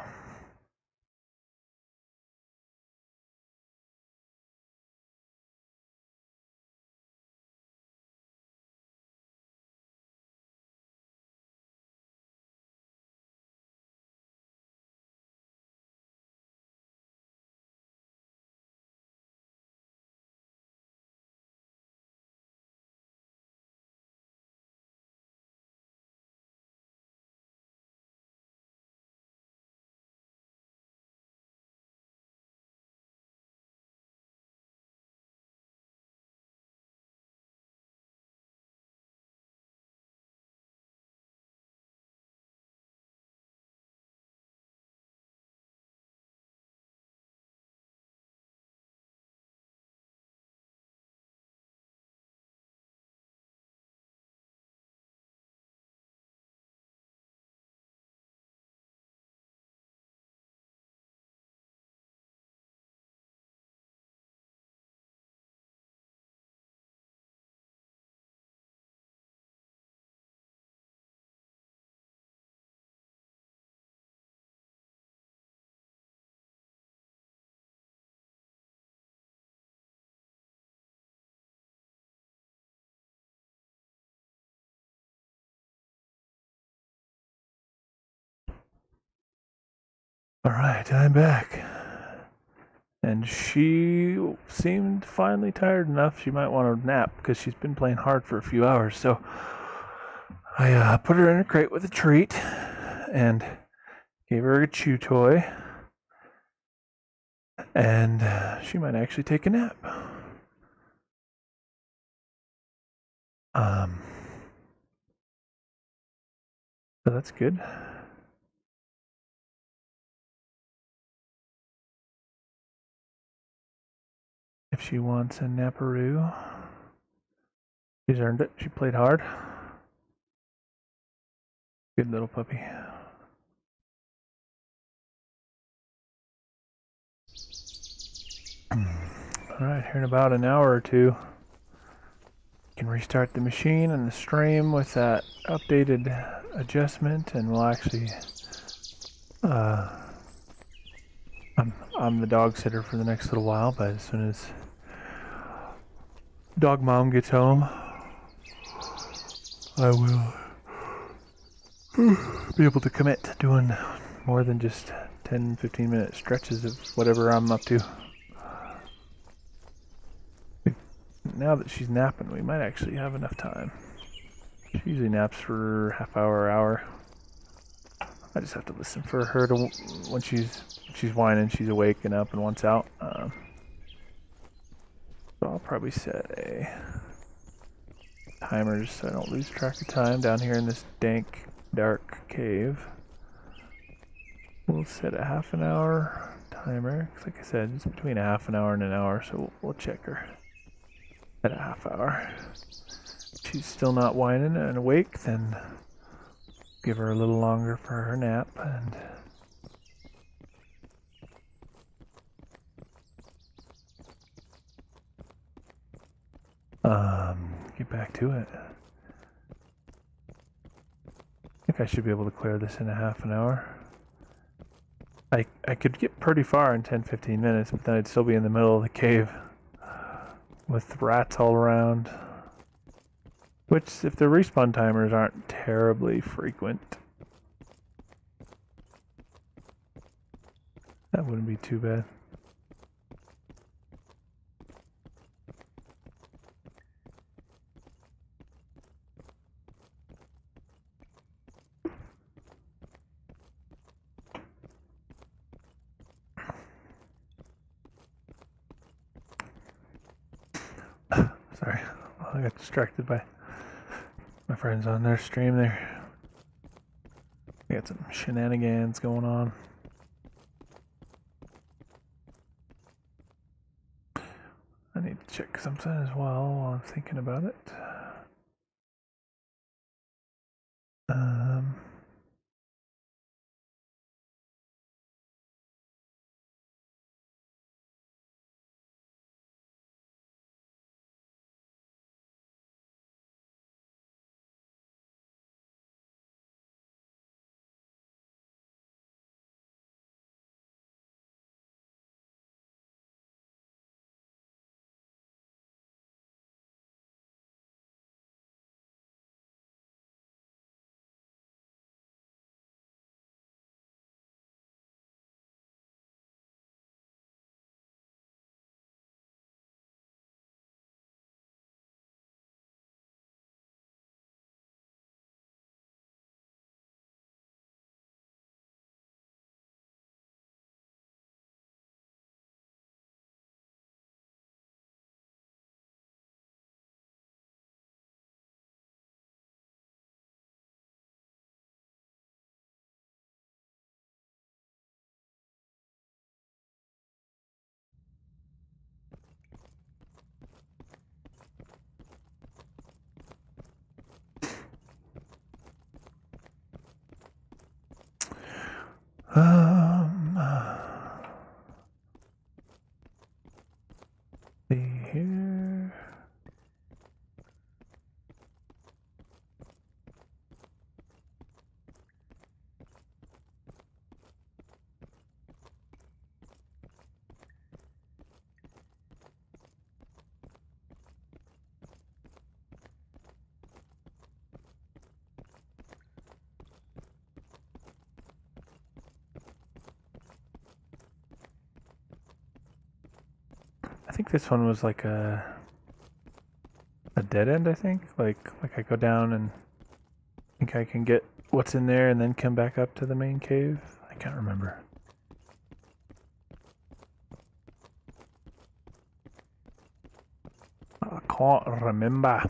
Alright, I'm back. And she seemed finally tired enough she might want to nap because she's been playing hard for a few hours. So I put her in a crate with a treat and gave her a chew toy. And she might actually take a nap. So that's good. If she wants a naparoo, she's earned it. She played hard. Good little puppy. Alright, here in about an hour or two, you can restart the machine and the stream with that updated adjustment, and we'll actually I'm the dog sitter for the next little while, but as soon as dog mom gets home, I will be able to commit to doing more than just 10-15 minute stretches of whatever I'm up to. Now that she's napping, we might actually have enough time. She usually naps for half hour. I just have to listen for her to when she's whining, she's awake and up and wants out. So I'll probably set a timer just so I don't lose track of time down here in this dank, dark cave. We'll set a half an hour timer. Like I said, it's between a half an hour and an hour, so we'll check her at a half hour. If she's still not whining and awake, then give her a little longer for her nap and get back to it. I think I should be able to clear this in a half an hour. I could get pretty far in 10-15 minutes, but then I'd still be in the middle of the cave with rats all around. Which, if the respawn timers aren't terribly frequent, that wouldn't be too bad. I got distracted by my friends on their stream there. We got some shenanigans going on. I need to check something as well while I'm thinking about it. See here. I think this one was like a dead end, I think. Like I go down and think I can get what's in there and then come back up to the main cave. I can't remember. I can't remember.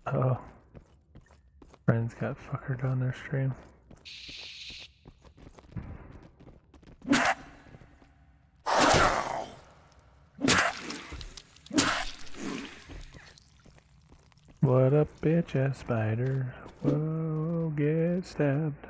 Oh. Friends got fuckered on their stream. What up, bitch ass spider? Whoa, get stabbed.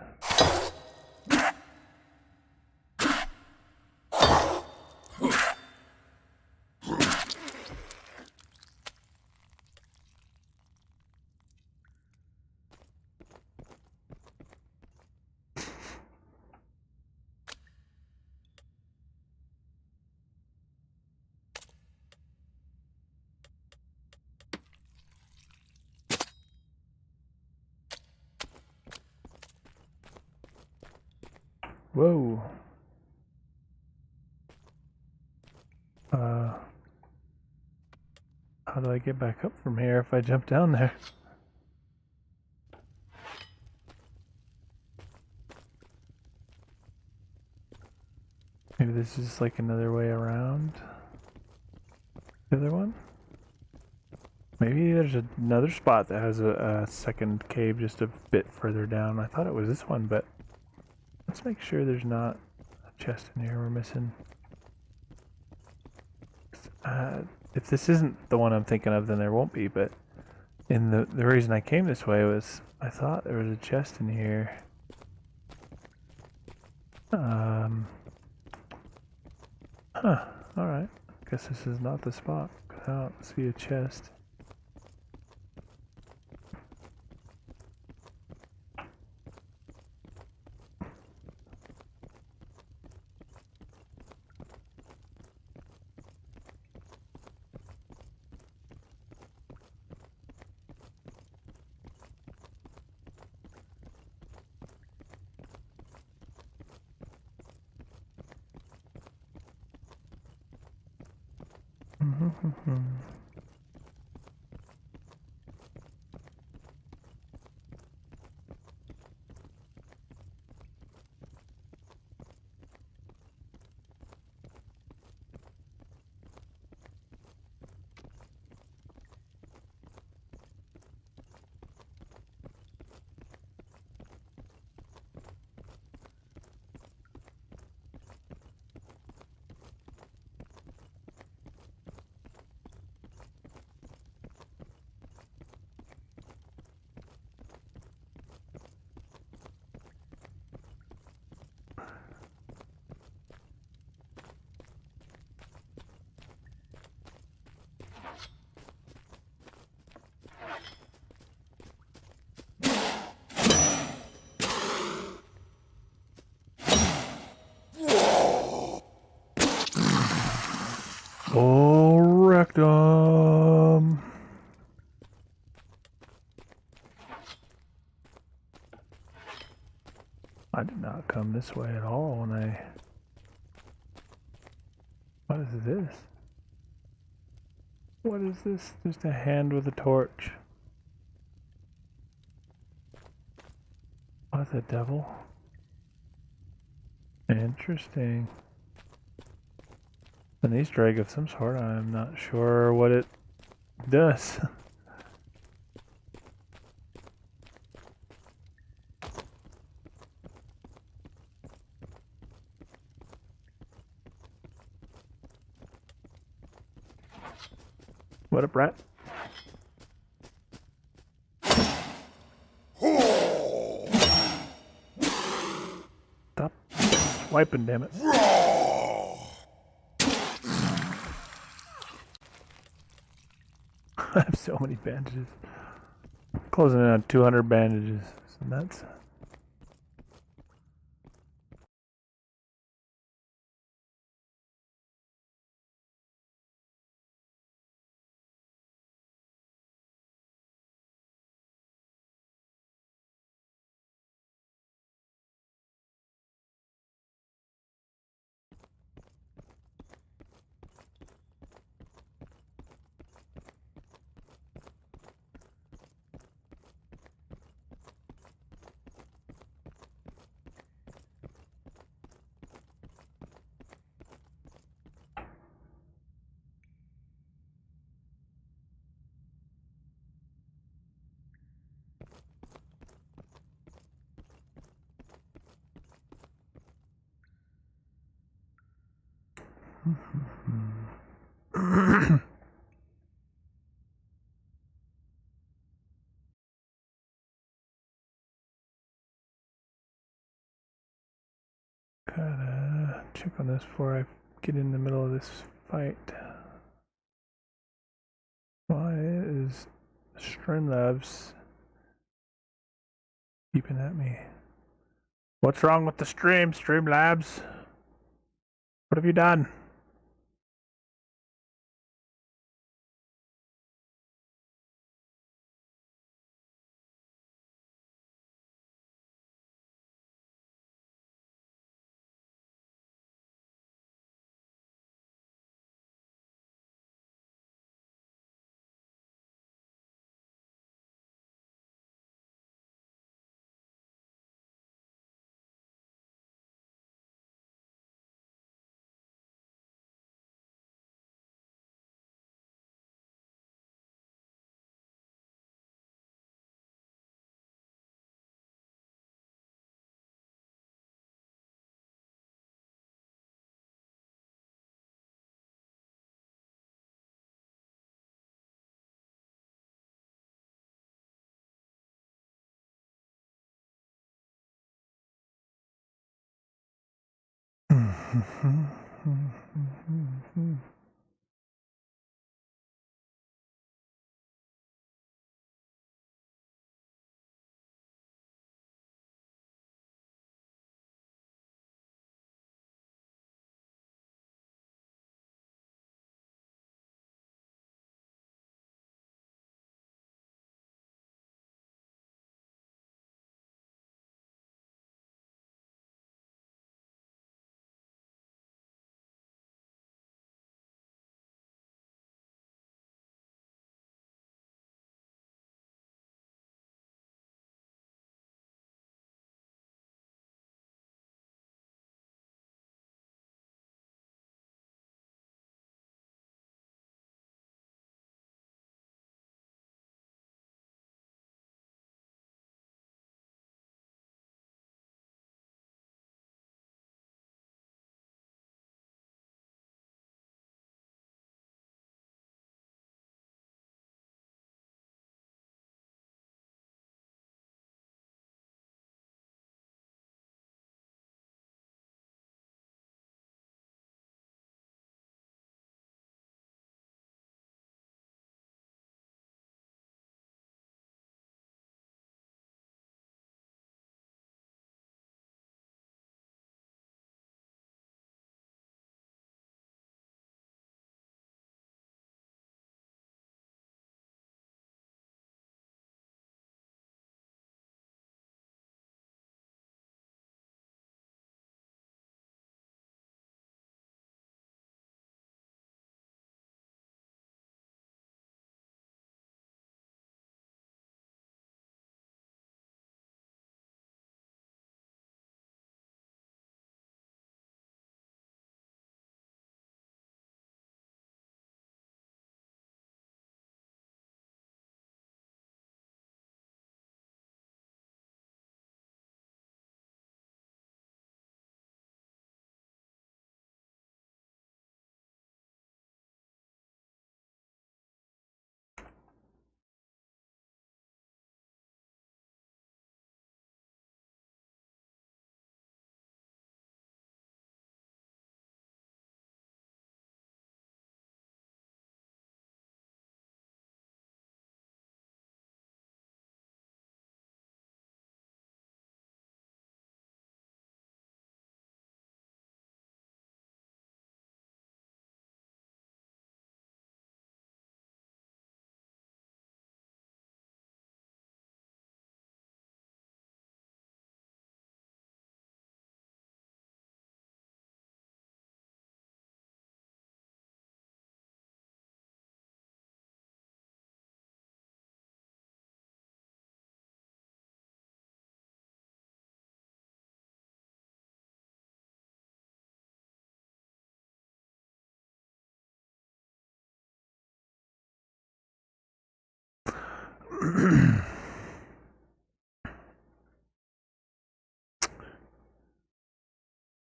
Whoa. How do I get back up from here if I jump down there? Maybe this is like another way around the other one? Maybe there's another spot that has a second cave just a bit further down. I thought it was this one, but let's make sure there's not a chest in here we're missing. If this isn't the one I'm thinking of, then there won't be, but the reason I came this way was I thought there was a chest in here. Huh, alright. Guess this is not the spot, 'cause I don't see a chest. Oh, rectum. I did not come this way at all when I... What is this? What is this? Just a hand with a torch. What, the devil? Interesting. An Easter egg of some sort. I'm not sure what it does. What up, rat? Stop swiping, damn it. I have so many bandages. Closing in on 200 bandages. It's nuts. Gotta check on this before I get in the middle of this fight. Why is Streamlabs keeping at me? What's wrong with the stream, Streamlabs? What have you done?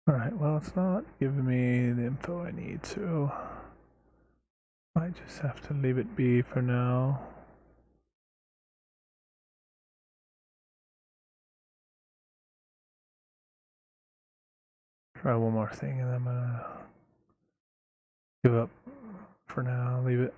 Alright, well, it's not giving me the info I need, so might just have to leave it be for now. Try one more thing and then I'm gonna give up for now, leave it.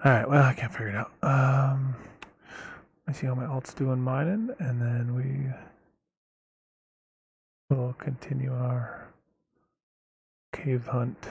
Alright, well, I can't figure it out. Let me see how my ALTS do in mining, and then we will continue our cave hunt.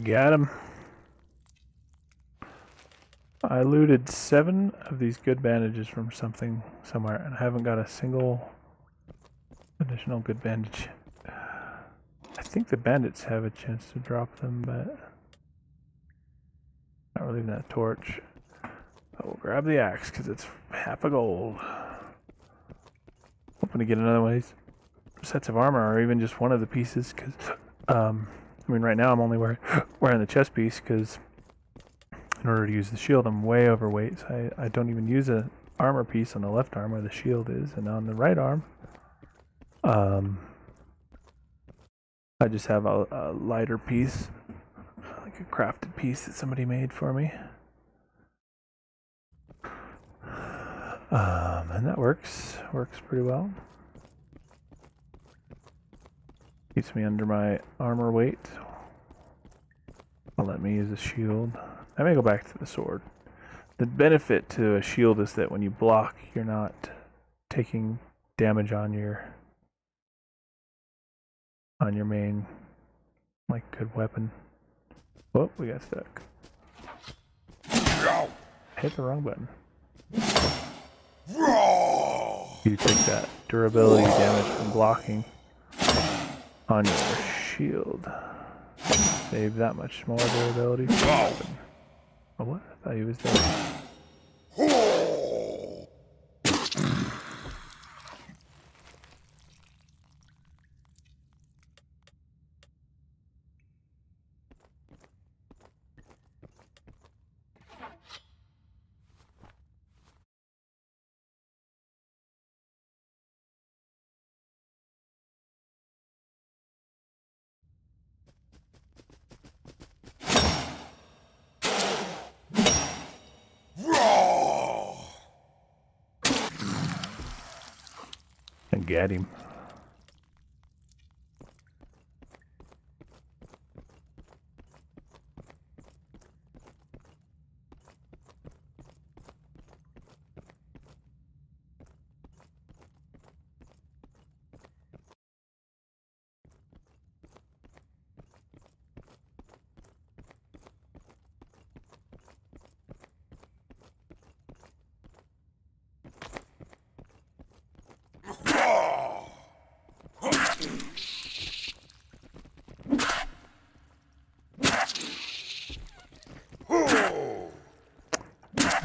Got him. I looted 7 of these good bandages from somewhere, and I haven't got a single additional good bandage. I think the bandits have a chance to drop them, but not really that torch. I will grab the axe because it's half a gold. Hoping to get another one of these sets of armor, or even just one of the pieces, because I mean, right now I'm only wearing the chest piece because in order to use the shield, I'm way overweight. So I don't even use a armor piece on the left arm where the shield is, and on the right arm, I just have a lighter piece, like a crafted piece that somebody made for me. And that works pretty well. Keeps me under my armor weight. I'll let me use a shield. I may go back to the sword. The benefit to a shield is that when you block, you're not taking damage on your main, like, good weapon. Whoop, we got stuck. Hit the wrong button. You take that durability damage from blocking on your shield. Save that much more durability for the weapon. Oh, what? I thought he was there. And get him.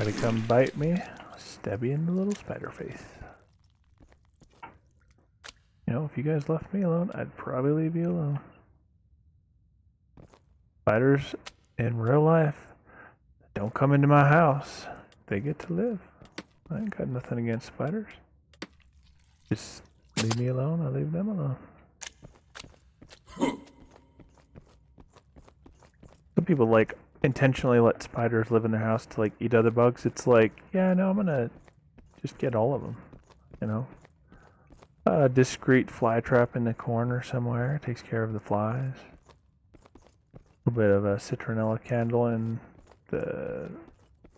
Try to come bite me, stab you in the little spider face. You know, if you guys left me alone, I'd probably leave you alone. Spiders in real life don't come into my house. They get to live. I ain't got nothing against spiders. Just leave me alone, I leave them alone. Some people like intentionally let spiders live in their house to like eat other bugs. It's like, yeah, no, I'm gonna just get all of them, you know. A discreet fly trap in the corner somewhere takes care of the flies. A little bit of a citronella candle in the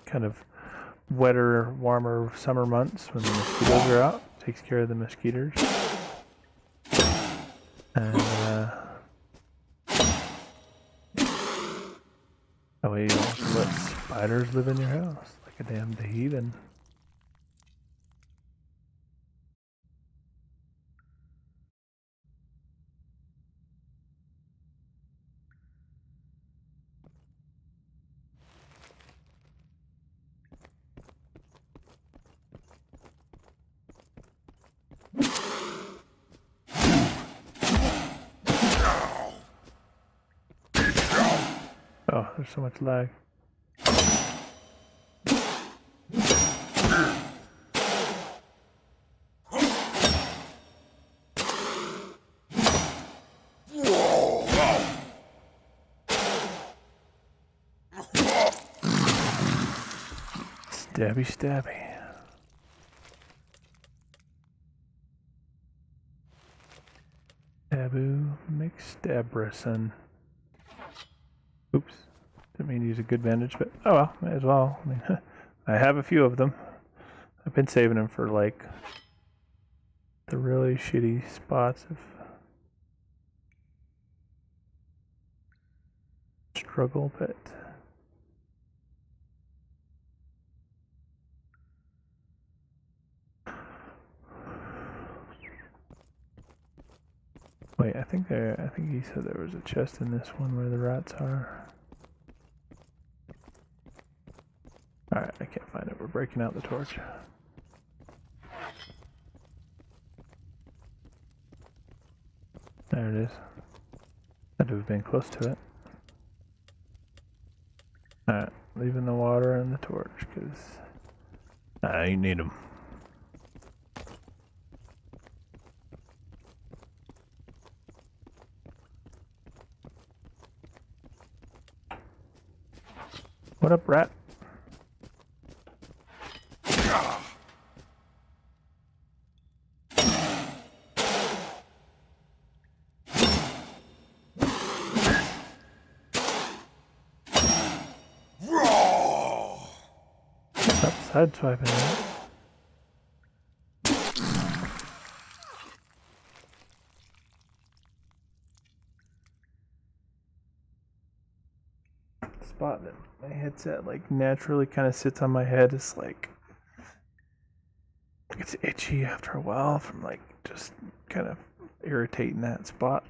kind of wetter, warmer summer months when the mosquitoes are out takes care of the mosquitoes. And that way you don't let spiders live in your house like a damn heathen. Oh, there's so much lag. Stabby, stabby. Taboo McStabberson. Oops. Didn't mean to use a good bandage, but oh well, may as well. I mean, I have a few of them. I've been saving them for like the really shitty spots of struggle, but wait, I think he said there was a chest in this one where the rats are. Alright, I can't find it. We're breaking out the torch. There it is. Had to have been close to it. Alright, leaving the water and the torch, because you need them. What up, rat? Sideswiping that. Spot that my headset like naturally kind of sits on my head is like it's itchy after a while from like just kind of irritating that spot.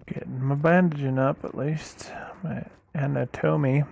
Getting my bandaging up at least. My anatomy.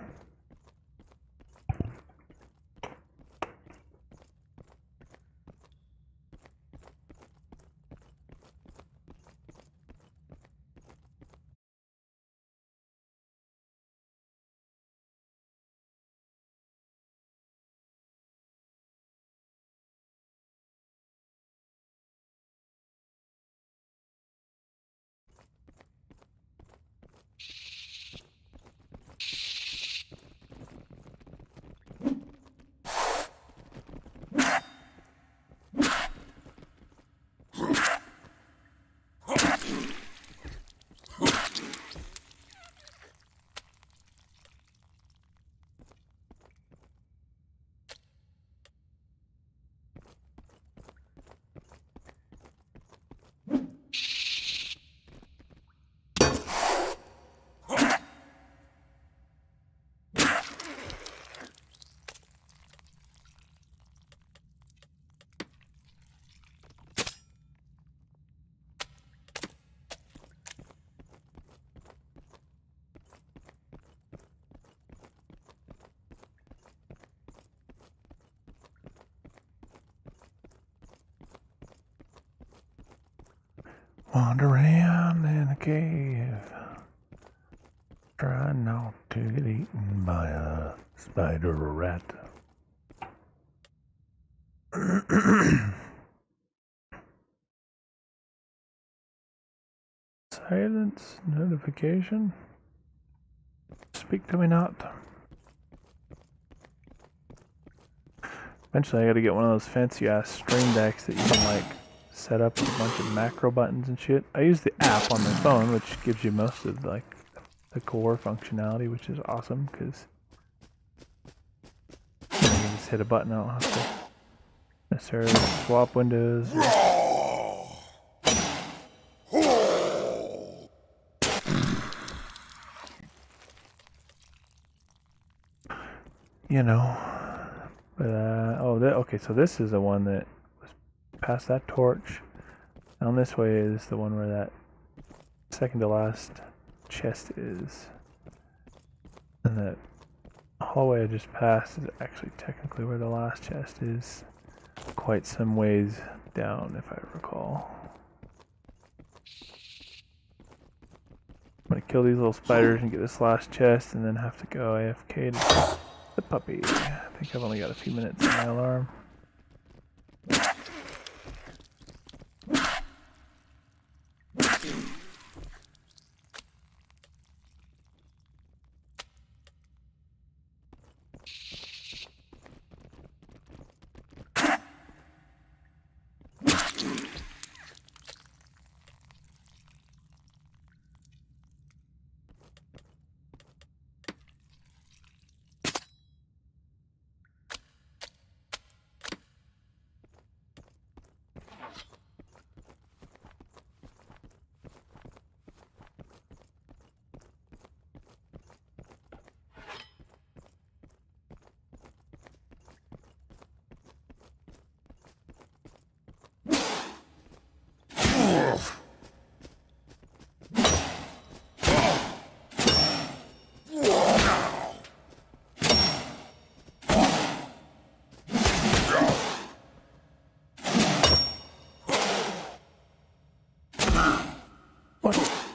Wander around in a cave, trying not to get eaten by a spider or rat. Silence notification. Speak to me not. Eventually I gotta get one of those fancy ass stream decks that you can like set up with a bunch of macro buttons and shit. I use the app on my phone, which gives you most of like the core functionality, which is awesome because you can just hit a button. I don't have to necessarily swap windows. You know, but okay. So this is the one that was past that torch. Down this way is the one where that second to last chest is, and that hallway I just passed is actually technically where the last chest is. Quite some ways down, if I recall. I'm gonna kill these little spiders and get this last chest, and then have to go AFK to the puppy. I think I've only got a few minutes on my alarm.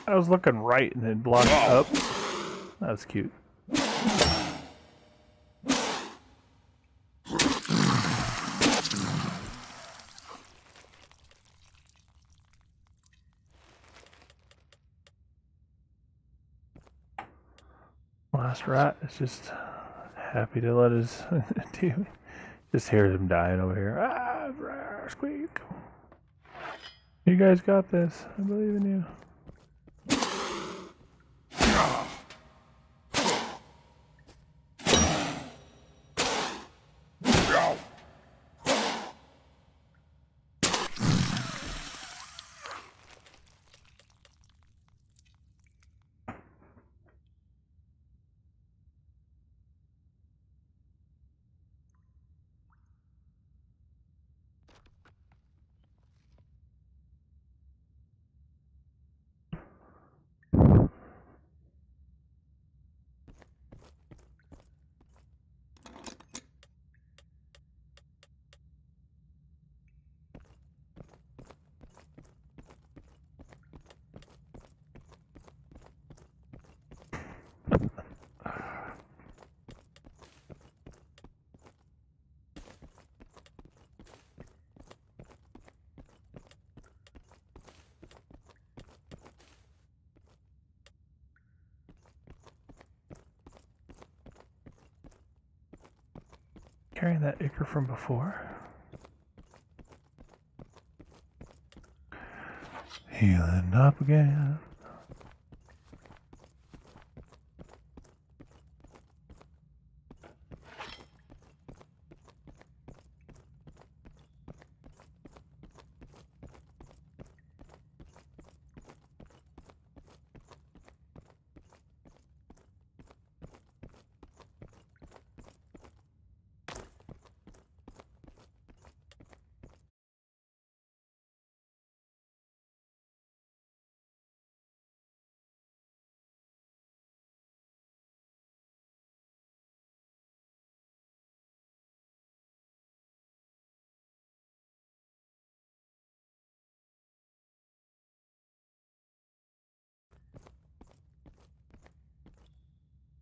I was looking right and it blocked up. That was cute. Last rat is just happy to let his dude. Just hears him dying over here. Ah, squeak. You guys got this. I believe in you. Carrying that ichor from before. Healing up again.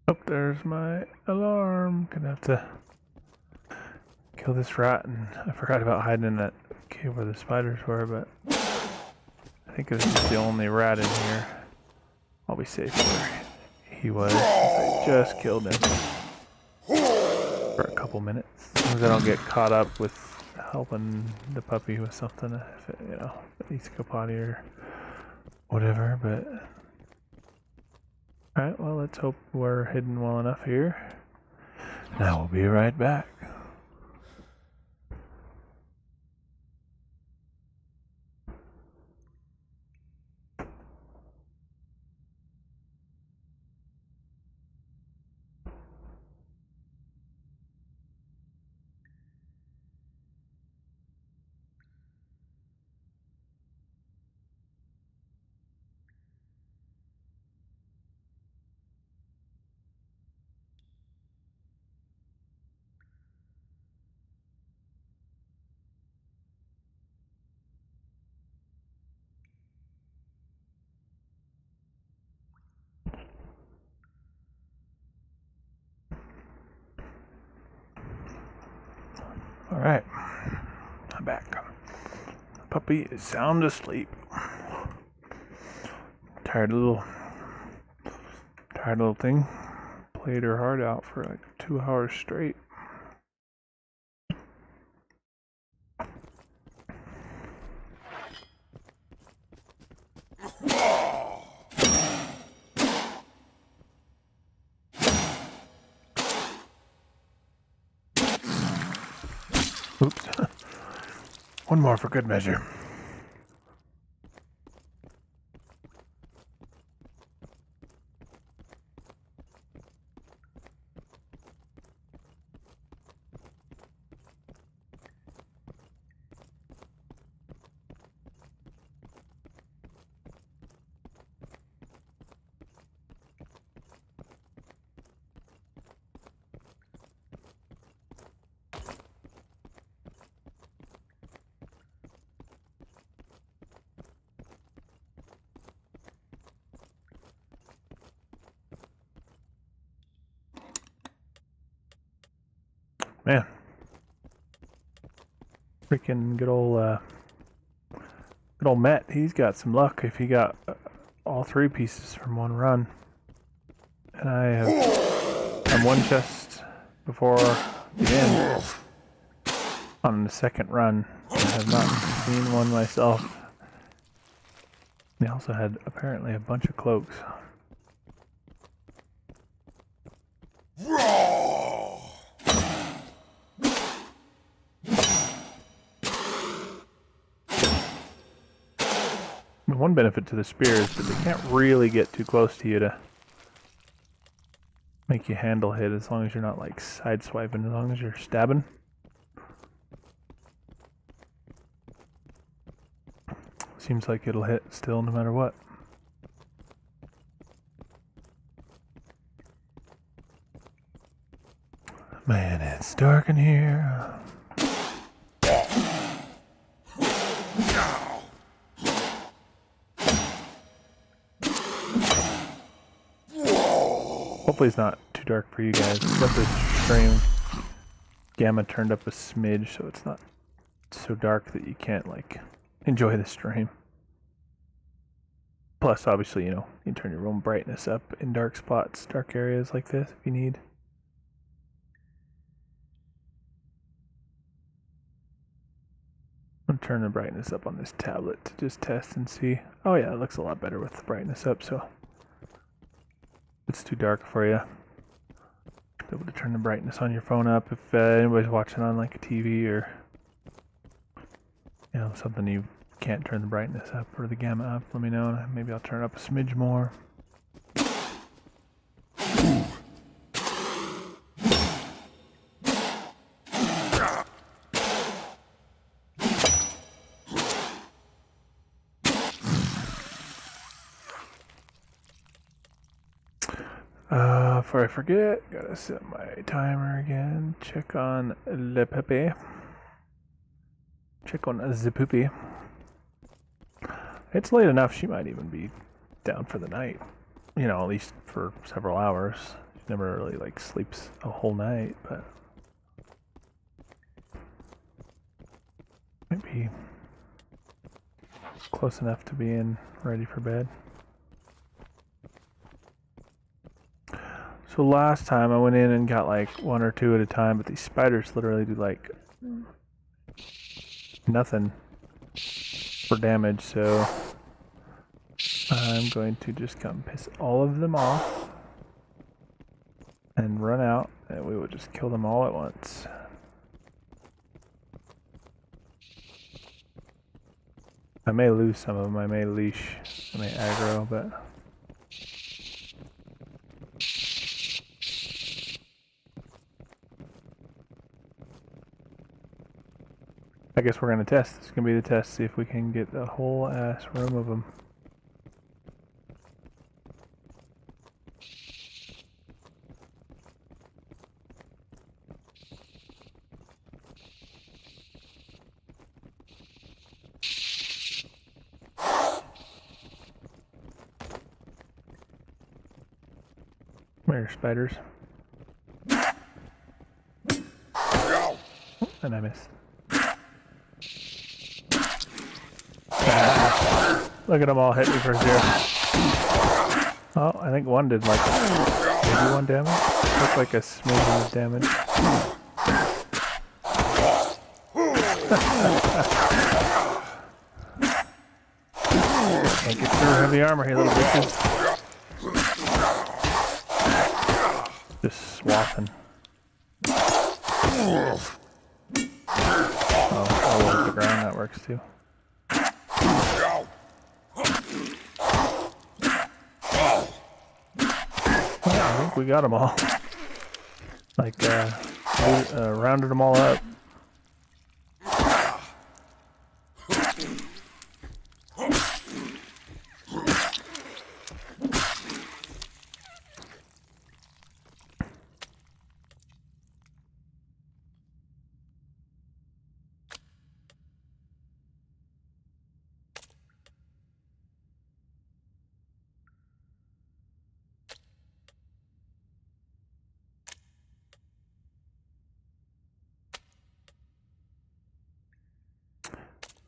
Oh, there's my alarm. Gonna have to kill this rat, and I forgot about hiding in that cave where the spiders were, but I think this is the only rat in here. I'll be safe where he was. I just killed him for a couple minutes. As long as I don't get caught up with helping the puppy with something, if it, you know, it needs to go potty or whatever, but... Alright, well, let's hope we're hidden well enough here. Now we'll be right back. Alright, I'm back. The puppy is sound asleep. Tired little thing. Played her heart out for like 2 hours straight. Oops. One more for good measure. Man, freaking good old Matt. He's got some luck if he got all 3 pieces from one run. And I'm 1 chest before the end on the 2nd run. I have not seen one myself. They also had apparently a bunch of cloaks. One benefit to the spear is that they can't really get too close to you to make you handle hit, as long as you're not like sideswiping, as long as you're stabbing. Seems like it'll hit still no matter what. Man, it's dark in here. Hopefully it's not too dark for you guys. I've got this stream gamma turned up a smidge so it's not so dark that you can't like enjoy the stream. Plus, obviously, you know, you can turn your room brightness up in dark spots, dark areas like this if you need. I'm gonna turn the brightness up on this tablet to just test and see. Oh yeah, it looks a lot better with the brightness up, so it's too dark for you. Be able to turn the brightness on your phone up if anybody's watching on like a TV or, you know, something you can't turn the brightness up or the gamma up. Let me know. Maybe I'll turn it up a smidge more. Before I forget, gotta set my timer again. Check on Le Pepe. Check on the poopy. It's late enough, she might even be down for the night. You know, at least for several hours. never really like sleeps a whole night, but might be close enough to being ready for bed. So last time I went in and got like 1 or 2 at a time, but these spiders literally do like nothing for damage, so I'm going to just come piss all of them off and run out, and we will just kill them all at once. I may lose some of them, I may leash, I may aggro, but I guess we're gonna test. It's gonna be the test, see if we can get a whole ass room of them. Come here, spiders. Oh, and I missed. Look at them all hit me for 0. Oh, I think one did like maybe 1 damage. Looked like a smooth damage. Can't get through heavy armor here, little bitches. Just swathing. Oh, I'll hit the ground, that works too. I think we got them all. Like, rounded them all up.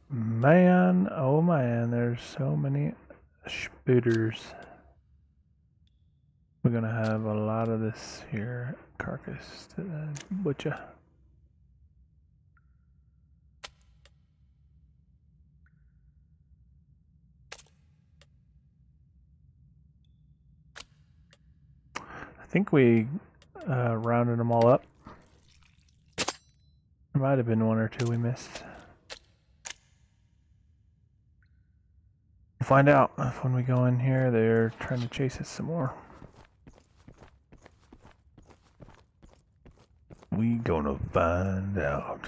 Man, oh man, there's so many spooters. We're gonna have a lot of this here carcass to butcher. I think we rounded them all up. There might have been 1 or 2 we missed. We'll find out if when we go in here they're trying to chase us some more. We gonna find out.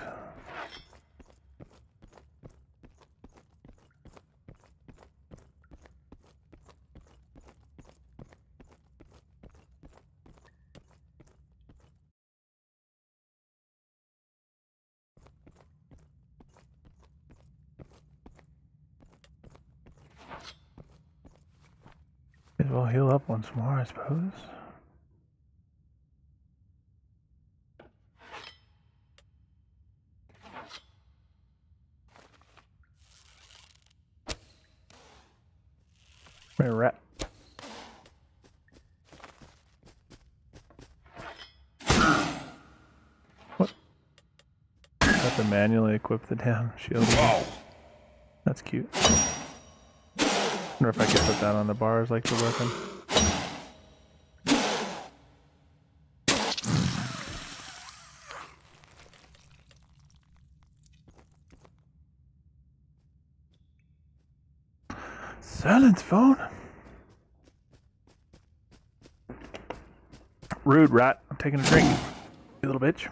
May as well heal up once more, I suppose. Come here, rat. What? I have to manually equip the damn shield. That's cute. Wonder if I could put that on the bars like the weapon. Silence, phone. Rude, rat. I'm taking a drink. You little bitch.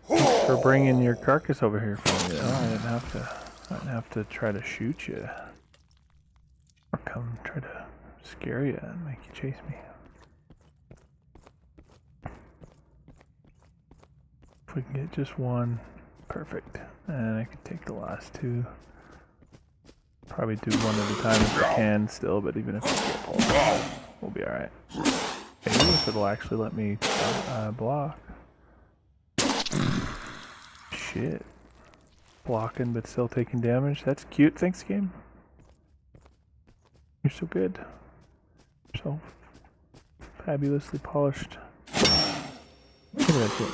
Thanks for bringing your carcass over here for me. Oh, I didn't have to try to shoot you. Or come try to scare you and make you chase me. If we can get just one, perfect. And I can take the last two. Probably do one at a time if we can still, but even if we get both, we'll be alright. Maybe if it'll actually let me block. Shit. Blocking but still taking damage. That's cute. Thanks, game. You're so good. So fabulously polished. Look at that shit.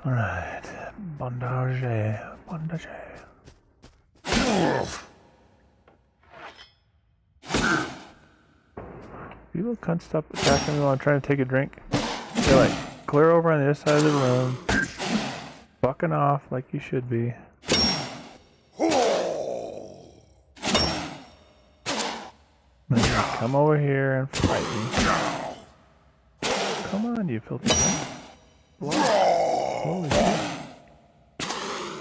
Alright. Bondage. Bondage. You little cunt, stop attacking me while I'm trying to take a drink. You're like, clear over on the other side of the room. Fucking off like you should be. Then you come over here and fight me. Come on, you filthy cunt. Holy shit.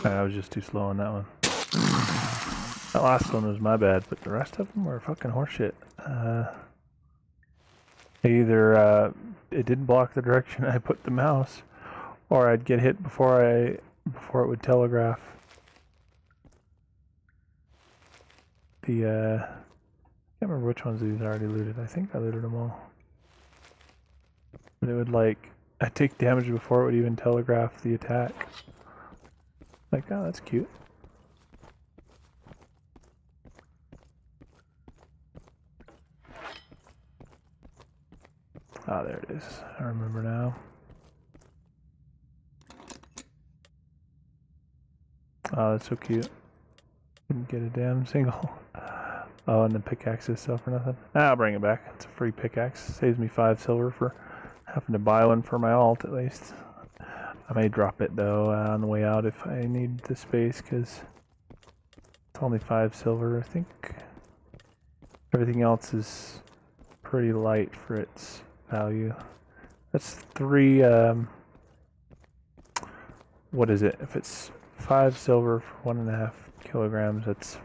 I was just too slow on that one. That last one was my bad, but the rest of them were fucking horseshit. Either it didn't block the direction I put the mouse, or I'd get hit before it would telegraph. The I can't remember which ones these I already looted. I think I looted them all. But it would like I'd take damage before it would even telegraph the attack. Like, oh, that's cute. Ah, there it is. I remember now. Oh, that's so cute. Didn't get a damn single. Oh, and the pickaxe is still for nothing. I'll bring it back. It's a free pickaxe. Saves me 5 silver for having to buy one for my alt, at least. I may drop it, though, on the way out if I need the space, because it's only 5 silver. I think everything else is pretty light for its value. That's 3, what is it? If it's 5 silver for 1.5 kilograms, that's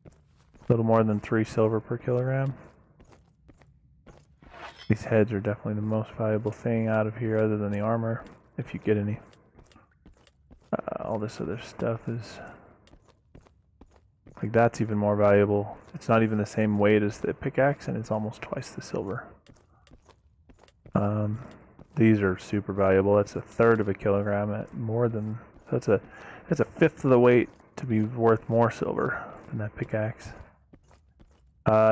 a little more than 3 silver per kilogram. These heads are definitely the most valuable thing out of here other than the armor, if you get any. All this other stuff is... like, that's even more valuable. It's not even the same weight as the pickaxe, and it's almost twice the silver. These are super valuable. That's 1/3 of a kilogram at more than... that's a 1/5 of the weight to be worth more silver than that pickaxe.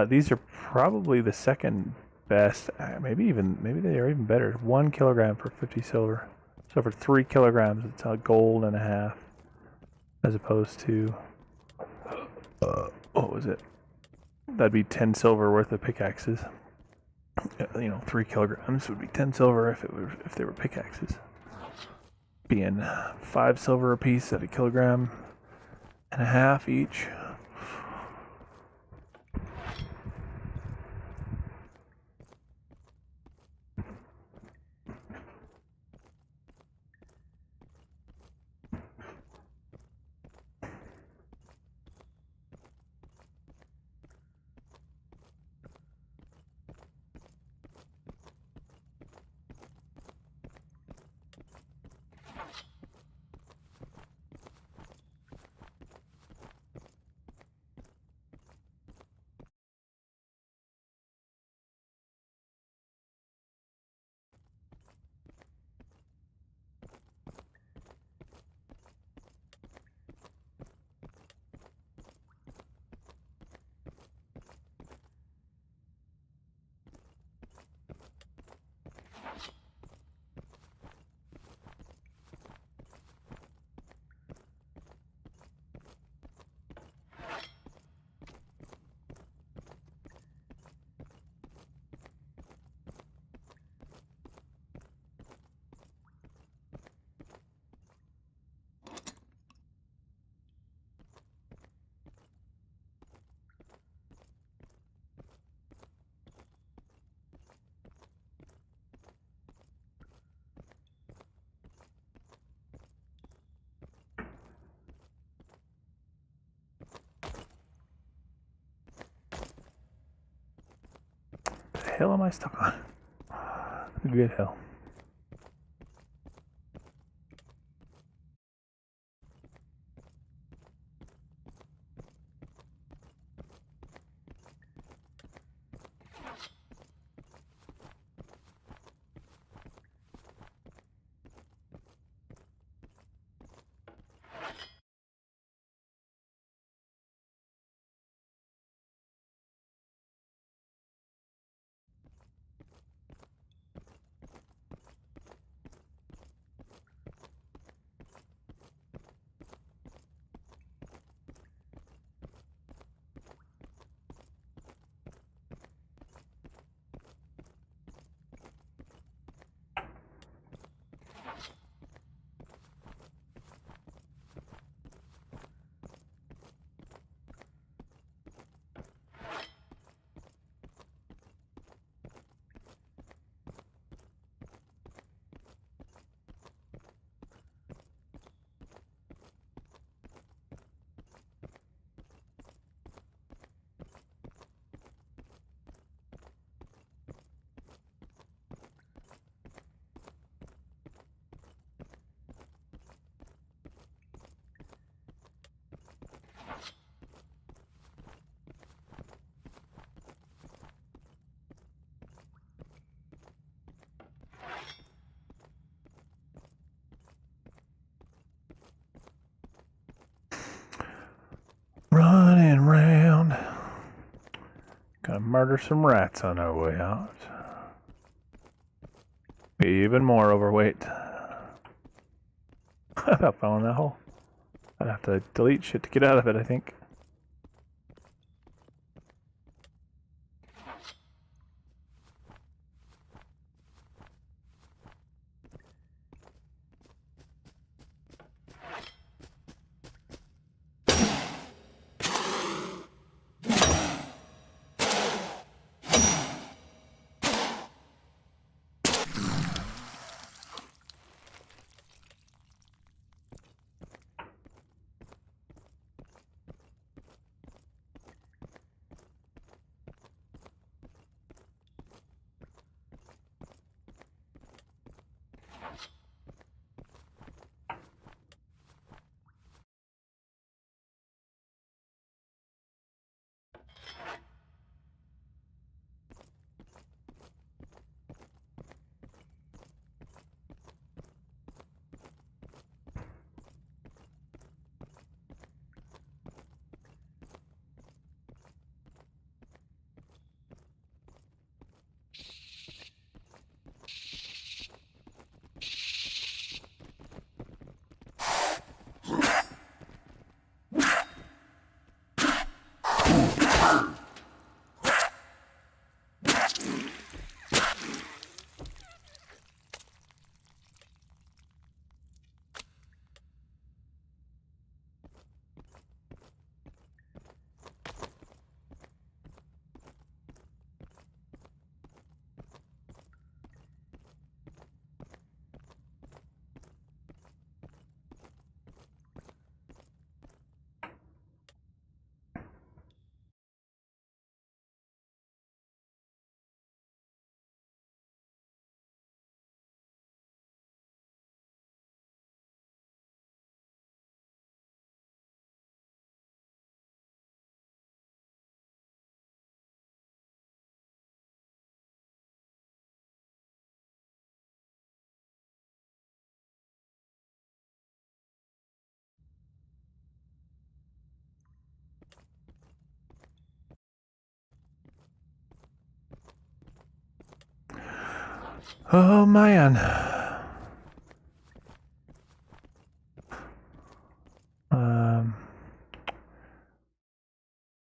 These are probably the second best. Maybe they are even better. 1 kilogram for 50 silver. So for 3 kilograms, it's a gold and a half, as opposed to what was it? That'd be 10 silver worth of pickaxes. You know, 3 kilograms would be 10 silver if they were pickaxes. Being 5 silver a piece at 1.5 kilograms each. hell am I stuck on? A good hill. Running round. Gonna murder some rats on our way out. Be even more overweight. I about fell in that hole. I'd have to delete shit to get out of it, I think. Oh man.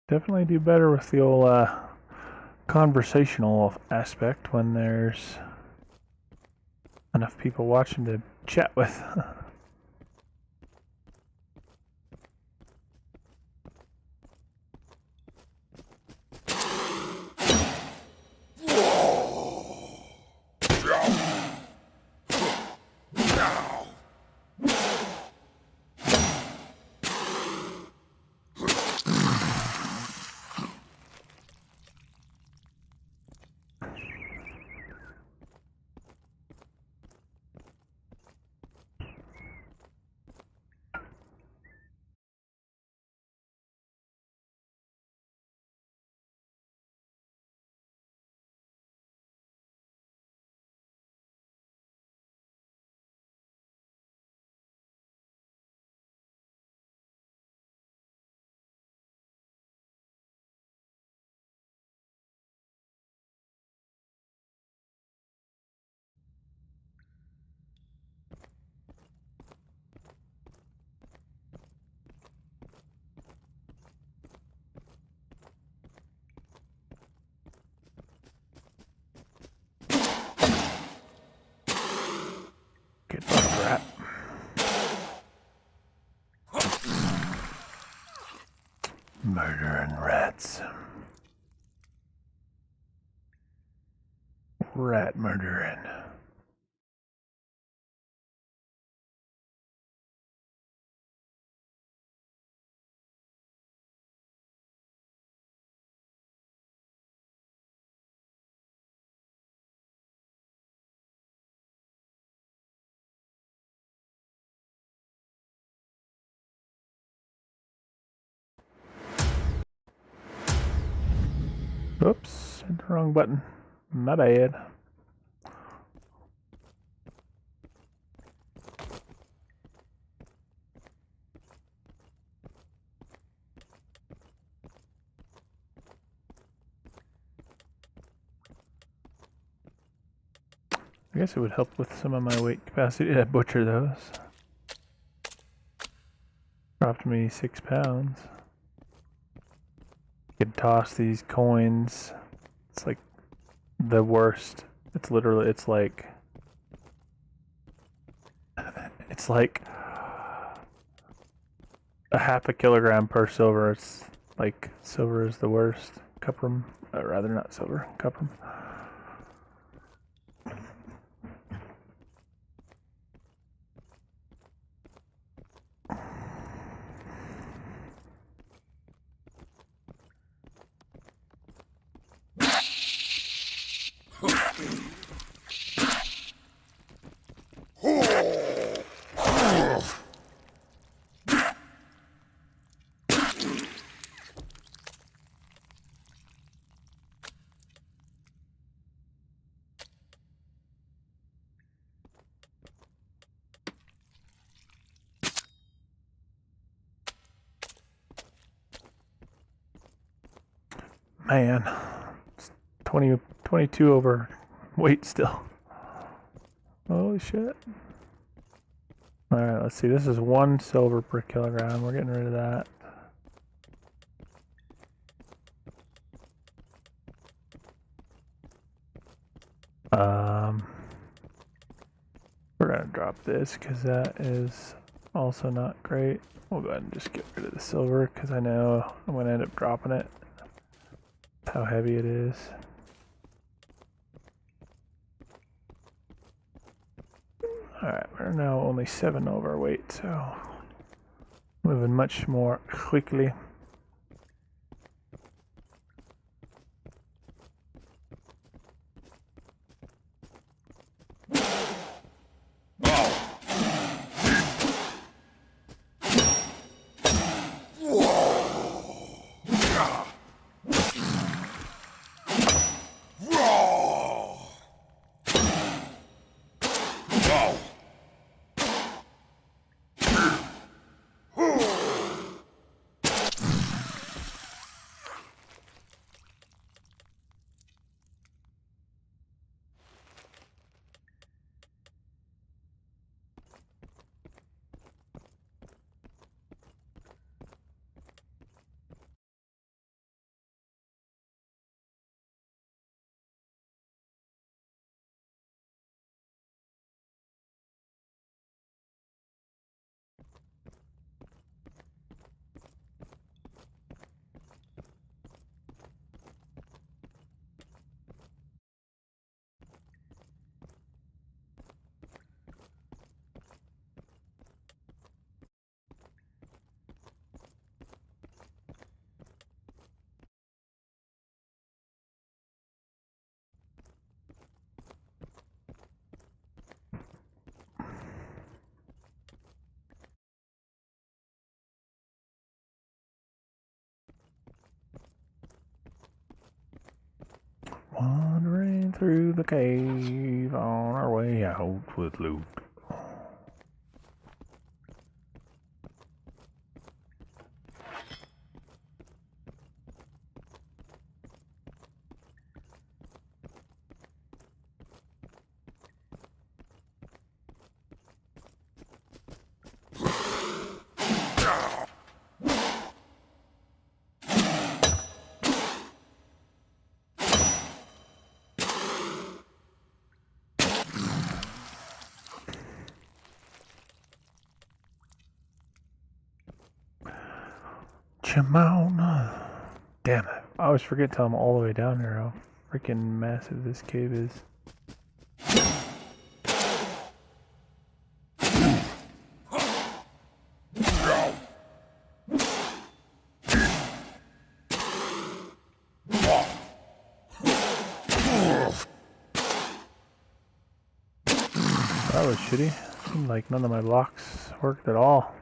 Definitely do better with the old conversational aspect when there's enough people watching to chat with. Murdering rats. Rat murdering. Oops, hit the wrong button. My bad. I guess it would help with some of my weight capacity to butcher those. Dropped me 6 pounds. Could toss these coins. It's like the worst. It's literally, it's like a half a kilogram per silver. It's like silver is the worst. Cuprum, rather not silver, cuprum. Man, it's 22 over weight still. Holy shit. Alright, let's see. This is 1 silver per kilogram. We're getting rid of that. We're gonna drop this because that is also not great. We'll go ahead and just get rid of the silver because I know I'm gonna end up dropping it. That's how heavy it is. Alright, we're now only 7 overweight, so moving much more quickly. Wandering through the cave on our way out with loot. Come on. Damn it. I always forget till I'm all the way down here how freaking massive this cave is. That was shitty. Seemed like none of my blocks worked at all.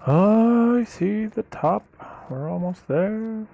Oh, I see the top. We're almost there.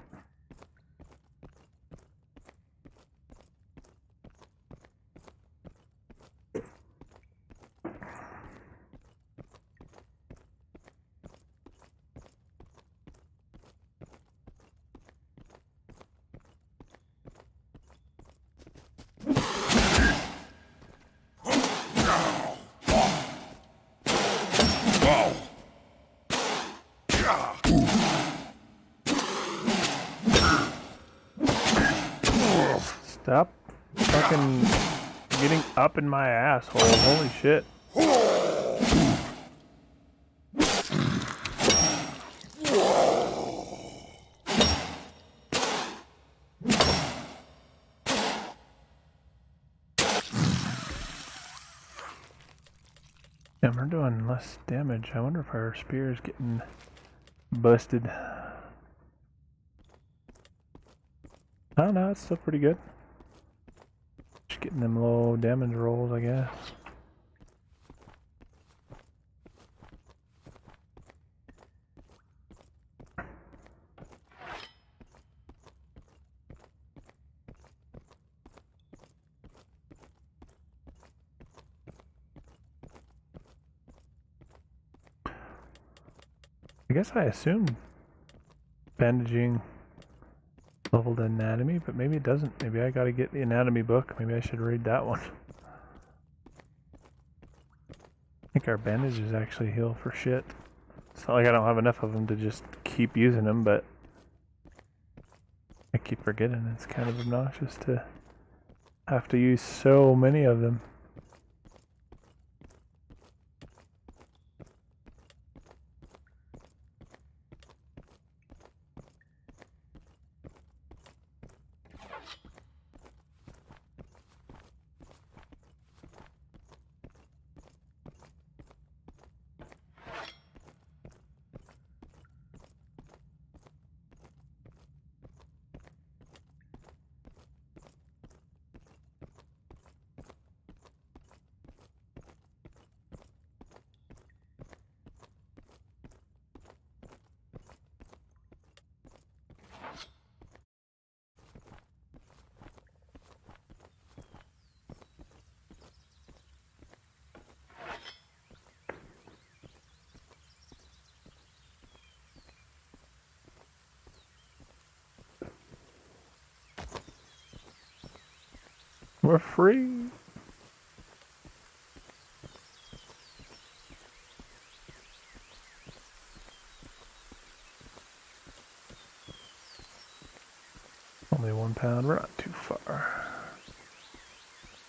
Stop fucking getting up in my asshole. Holy shit. Yeah, we're doing less damage. I wonder if our spear is getting busted. Oh no, it's still pretty good. Just getting them low damage rolls, I guess. I guess I assumed bandaging leveled anatomy, but maybe it doesn't. Maybe I gotta get the anatomy book. Maybe I should read that one. I think our bandages actually heal for shit. It's not like I don't have enough of them to just keep using them, but I keep forgetting. It's kind of obnoxious to have to use so many of them. We're free. Only 1 pound, we're not too far.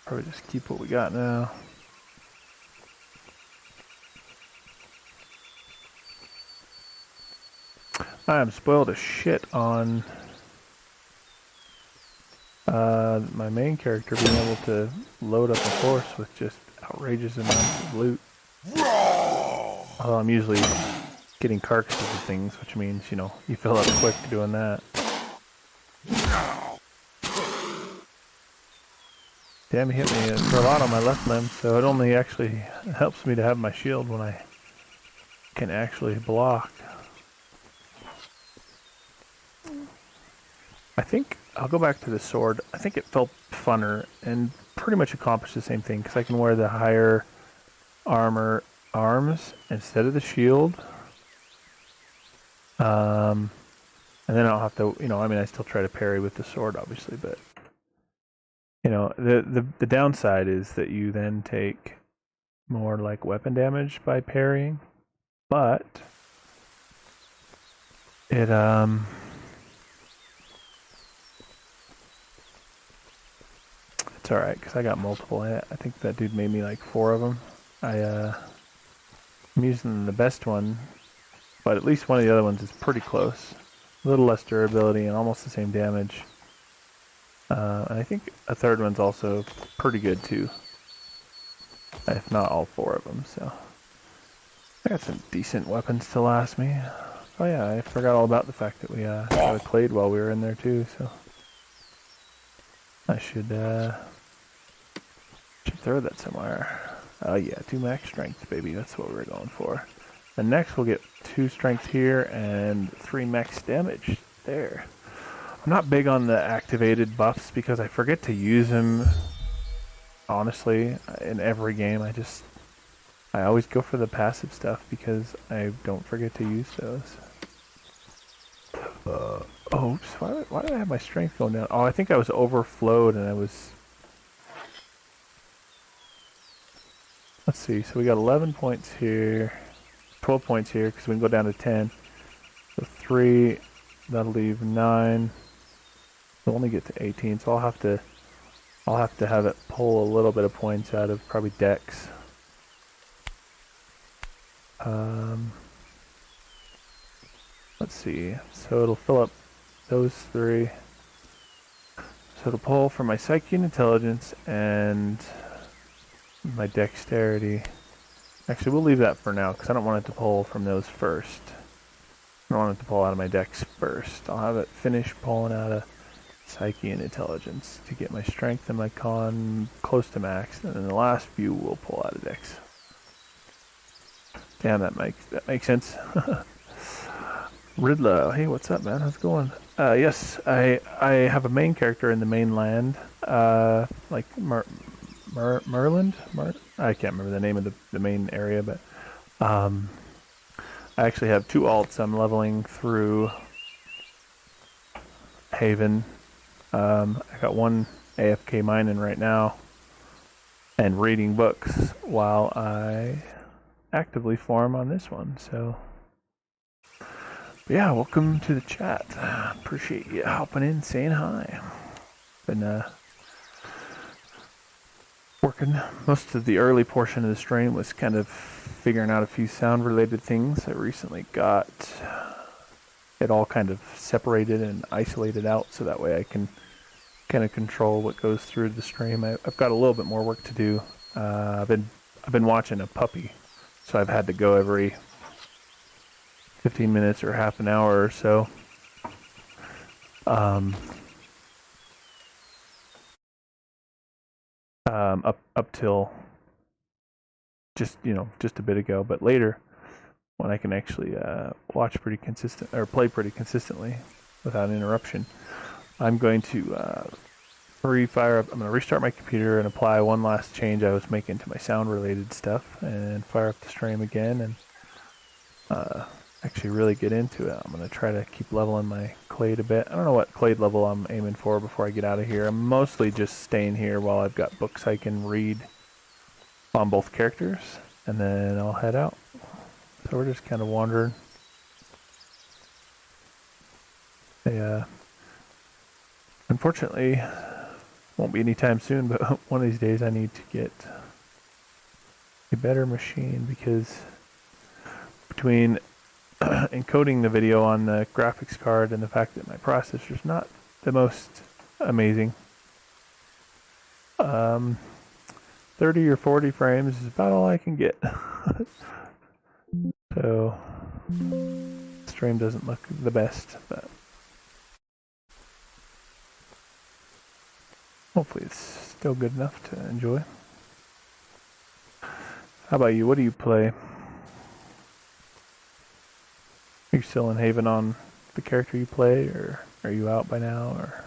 Probably just keep what we got now. I am spoiled as shit on my main character being able to load up a horse with just outrageous amounts of loot. Well, I'm usually getting carcasses of things, which means, you know, you fill up quick doing that. Damn, he hit me for a lot on my left limb, so it only actually helps me to have my shield when I can actually block. I think I'll go back to the sword. I think it felt funner and pretty much accomplished the same thing because I can wear the higher armor arms instead of the shield. And then I don't have to, you know, I mean, I still try to parry with the sword, obviously, but you know, the downside is that you then take more like weapon damage by parrying, but it it's all right because I got multiple. I think that dude made me like 4 of them. I'm using the best one, but at least one of the other ones is pretty close. A little less durability and almost the same damage. And I think a third one's also pretty good too. If not all 4 of them, so. I got some decent weapons to last me. Oh yeah, I forgot all about the fact that we got a clade while we were in there too, so. I should throw that somewhere. Oh yeah, 2 max strength, baby, that's what we're going for. And next we'll get 2 strength here and 3 max damage there. I'm not big on the activated buffs because I forget to use them, honestly, in every game. I always go for the passive stuff because I don't forget to use those. Oops, why did I have my strength going down? Oh, I think I was overflowed and I was... Let's see, so we got 11 points here, 12 points here because we can go down to 10. So 3, that'll leave 9. We'll only get to 18, so I'll have to have it pull a little bit of points out of probably Dex. Let's see. So it'll fill up those 3. So it'll pull from my Psyche and Intelligence and my Dexterity. Actually, we'll leave that for now because I don't want it to pull from those first. I don't want it to pull out of my Dex first. I'll have it finish pulling out of Psyche and Intelligence to get my Strength and my Con close to max, and then the last few will pull out of Dex. Damn, that makes sense. Riddler, hey, what's up, man? How's it going? Yes, I have a main character in the mainland, like Merland? I can't remember the name of the main area, but I actually have 2 alts I'm leveling through Haven. I got 1 AFK mining right now and reading books while I actively farm on this one, so yeah, welcome to the chat. Appreciate you hopping in, saying hi. Been working most of the early portion of the stream was kind of figuring out a few sound related things. I recently got it all kind of separated and isolated out so that way I can kind of control what goes through the stream. I've got a little bit more work to do. I've been watching a puppy, so I've had to go every 15 minutes or half an hour or so. Up till just a bit ago, but later when I can actually watch pretty consistent or play pretty consistently without interruption, I'm going to refire up. I'm going to restart my computer and apply one last change I was making to my sound related stuff and fire up the stream again and actually really get into it. I'm going to try to keep leveling my clade a bit. I don't know what clade level I'm aiming for before I get out of here. I'm mostly just staying here while I've got books I can read on both characters, and then I'll head out. So we're just kind of wandering. Unfortunately, won't be anytime soon, but one of these days I need to get a better machine because between encoding the video on the graphics card and the fact that my processor's not the most amazing, 30 or 40 frames is about all I can get. Stream doesn't look the best, but hopefully it's still good enough to enjoy. How about you? What do you play? Are you still in Haven on the character you play, or are you out by now, or?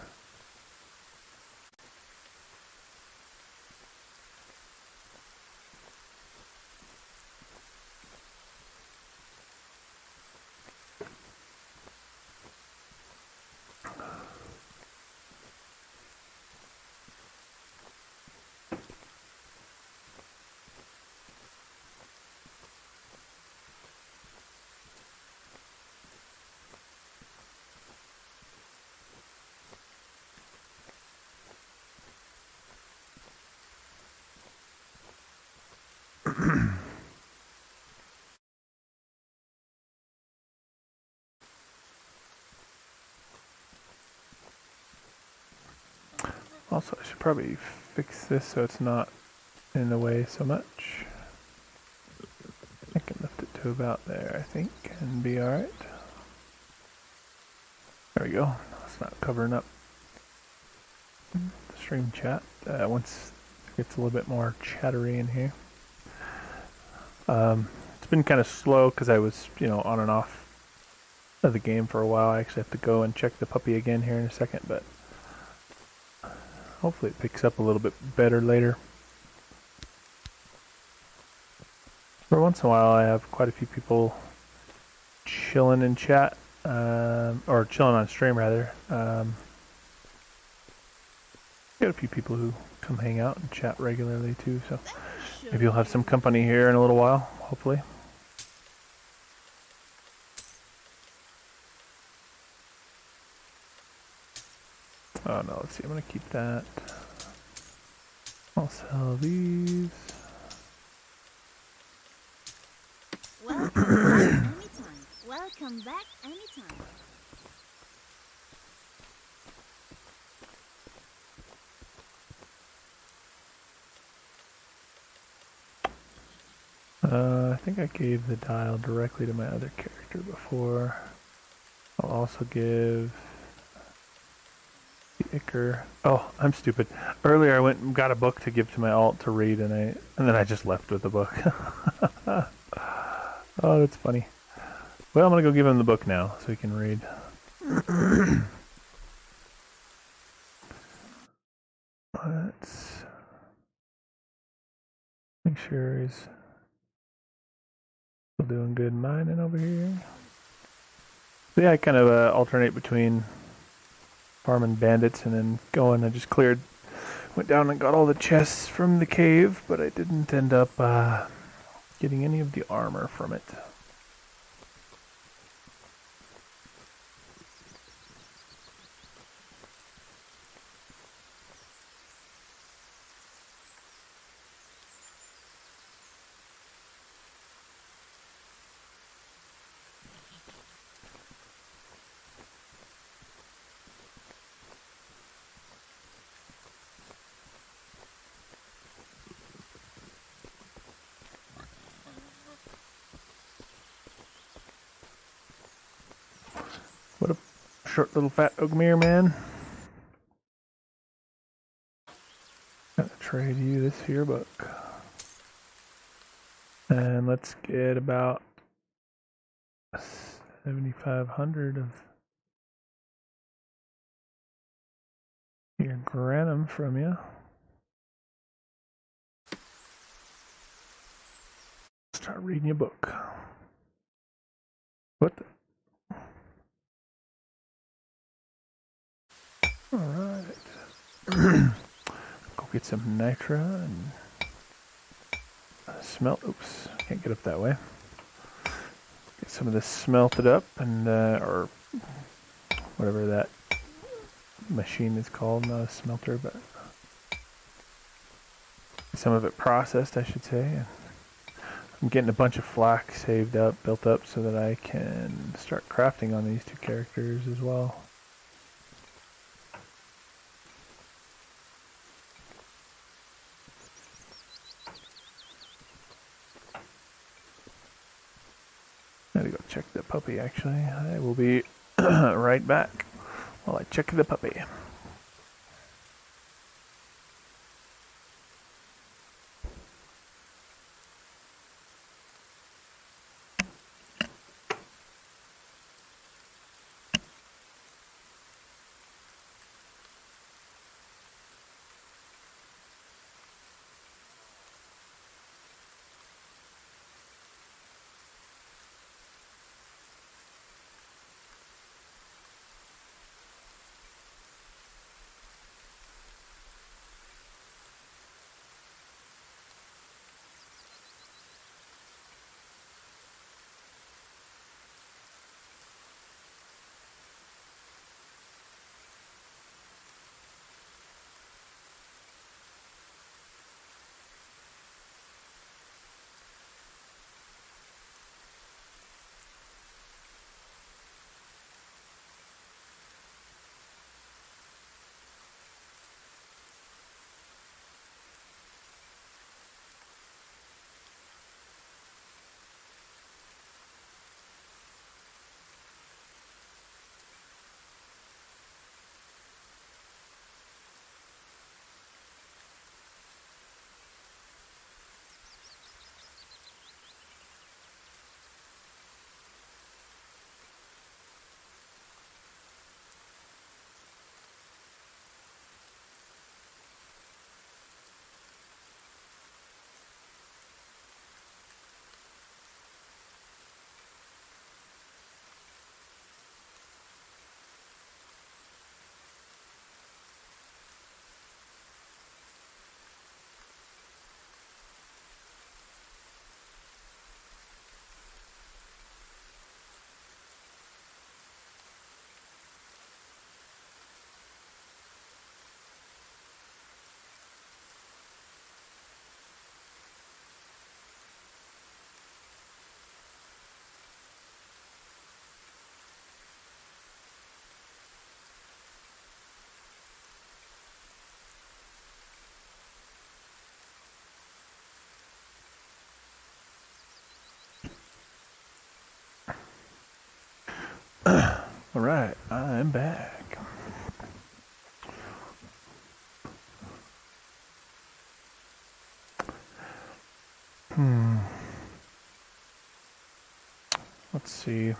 Also, I should probably fix this so it's not in the way so much. I can lift it to about there, I think, and be alright. There we go. Now it's not covering up the stream chat. Once it gets a little bit more chattery in here. It's been kind of slow because I was, on and off of the game for a while. I actually have to go and check the puppy again here in a second, but hopefully it picks up a little bit better later. For once in a while I have quite a few people chilling in chat, or chilling on stream rather. Got a few people who come hang out and chat regularly too, so maybe you'll have some company here in a little while, hopefully. Oh no, let's see, I'm gonna keep that. I'll sell these.
Welcome back anytime. Welcome back anytime.
I think I gave the dial directly to my other character before. I'll also give the Icar. Oh, I'm stupid. Earlier I went and got a book to give to my alt to read, and then I just left with the book. Oh, that's funny. Well, I'm gonna go give him the book now so he can read. Let's make sure he's still doing good mining over here. So yeah, I kind of alternate between farming bandits and then going. I just went down and got all the chests from the cave, but I didn't end up getting any of the armor from it. What a short little fat Ogmere man. Gonna trade you this here book. And let's get about 7,500 of your granum from you. Start reading your book. What the? Alright. Go get some nitra and smelt. Oops, can't get up that way. Get some of this smelted up and, or whatever that machine is called, not a smelter, but some of it processed, I should say. I'm getting a bunch of flax built up so that I can start crafting on these two characters as well. Gotta go check the puppy, actually. I will be right back while I check the puppy. Alright, I'm back. Let's see.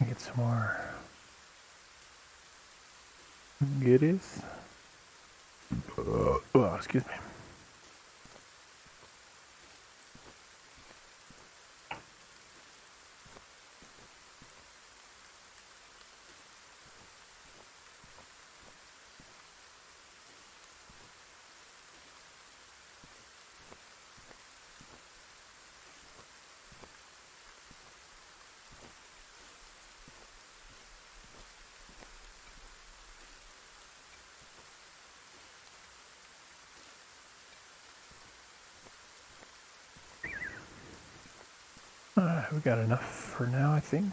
Get some more goodies. Oh, excuse me. We got enough for now, I think.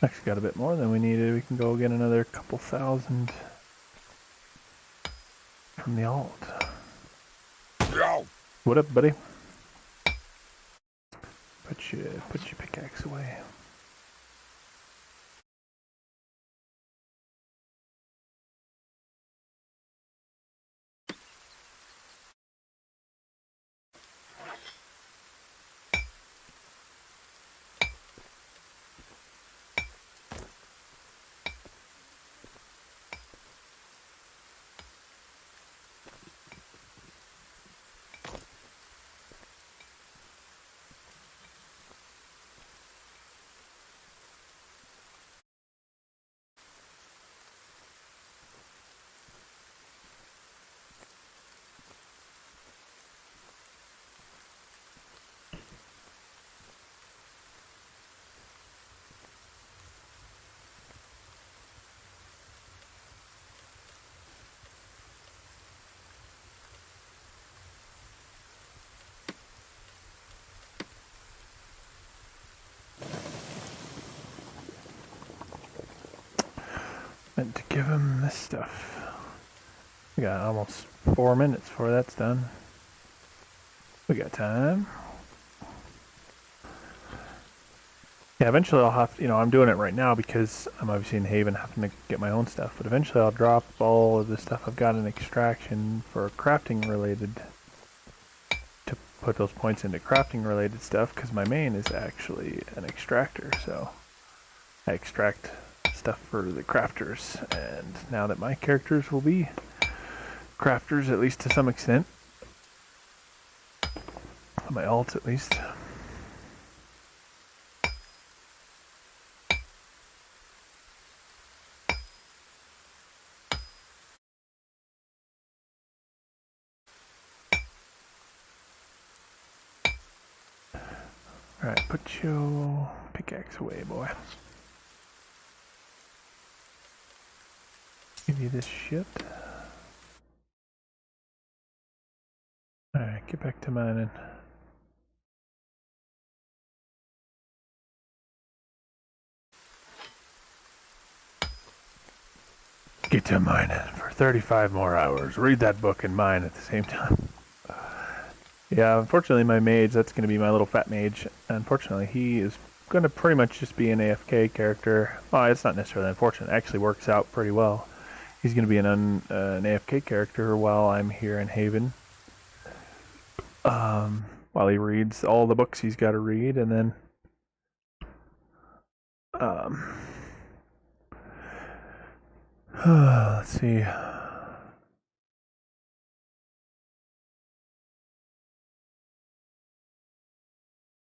Actually got a bit more than we needed. We can go get another couple thousand from the alt. What up, buddy? Put your pickaxe away. Meant to give him this stuff. We got almost 4 minutes before that's done. We got time. Yeah, eventually I'll have, I'm doing it right now because I'm obviously in Haven having to get my own stuff, but eventually I'll drop all of the stuff I've got in extraction for crafting related, to put those points into crafting related stuff, because my main is actually an extractor, so I extract stuff for the crafters, and now that my characters will be crafters, at least to some extent, my ALTS at least. Alright, put your pickaxe away, boy. Give you this shit. Alright, get back to mining. Get to mining for 35 more hours. Read that book and mine at the same time. Yeah, unfortunately my mage, that's going to be my little fat mage. Unfortunately, he is going to pretty much just be an AFK character. Well, it's not necessarily unfortunate. It actually works out pretty well. He's going to be an AFK character while I'm here in Haven. While he reads all the books he's got to read, and then let's see.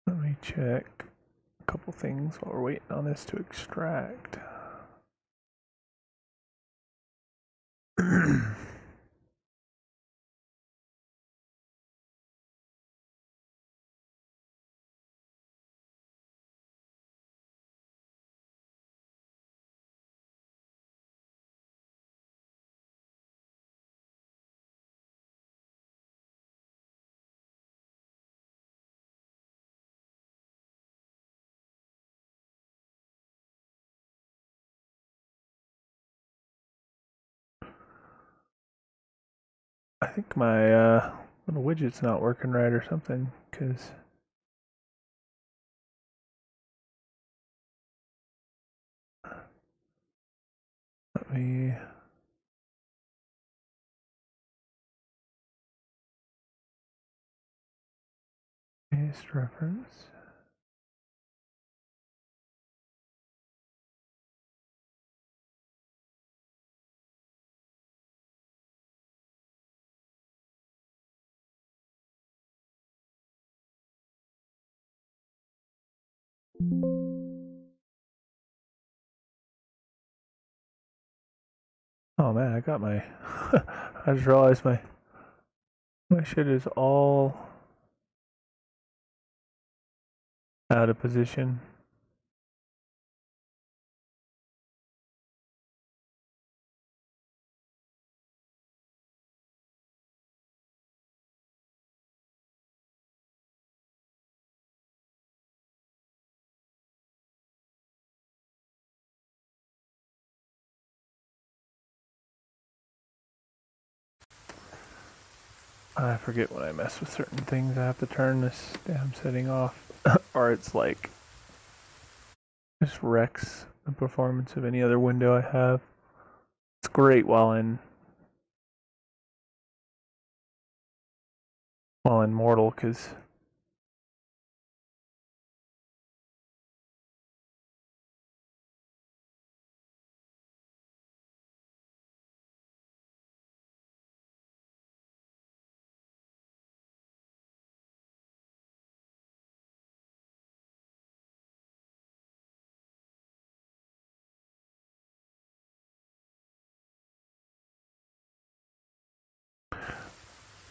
Let me check a couple things while we're waiting on this to extract. I think my little widget's not working right or something, because let me paste reference. Oh man, I got my I just realized my shit is all out of position. I forget when I mess with certain things, I have to turn this damn setting off, or it's like just wrecks the performance of any other window I have. It's great while in Mortal, because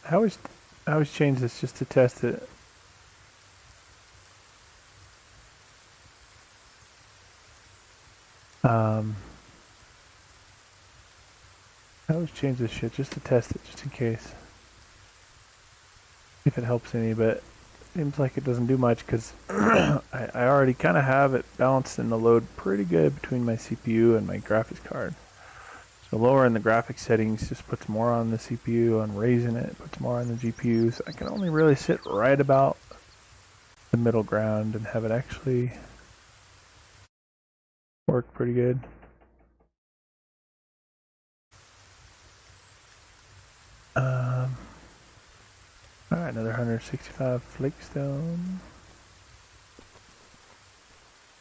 I always change this just to test it. I always change this shit just to test it, just in case. If it helps any, but it seems like it doesn't do much because I already kind of have it balanced in the load pretty good between my CPU and my graphics card. So lowering the graphics settings just puts more on the CPU, and raising it puts more on the GPU. So I can only really sit right about the middle ground and have it actually Worked pretty good. Alright, another 165 flakestone.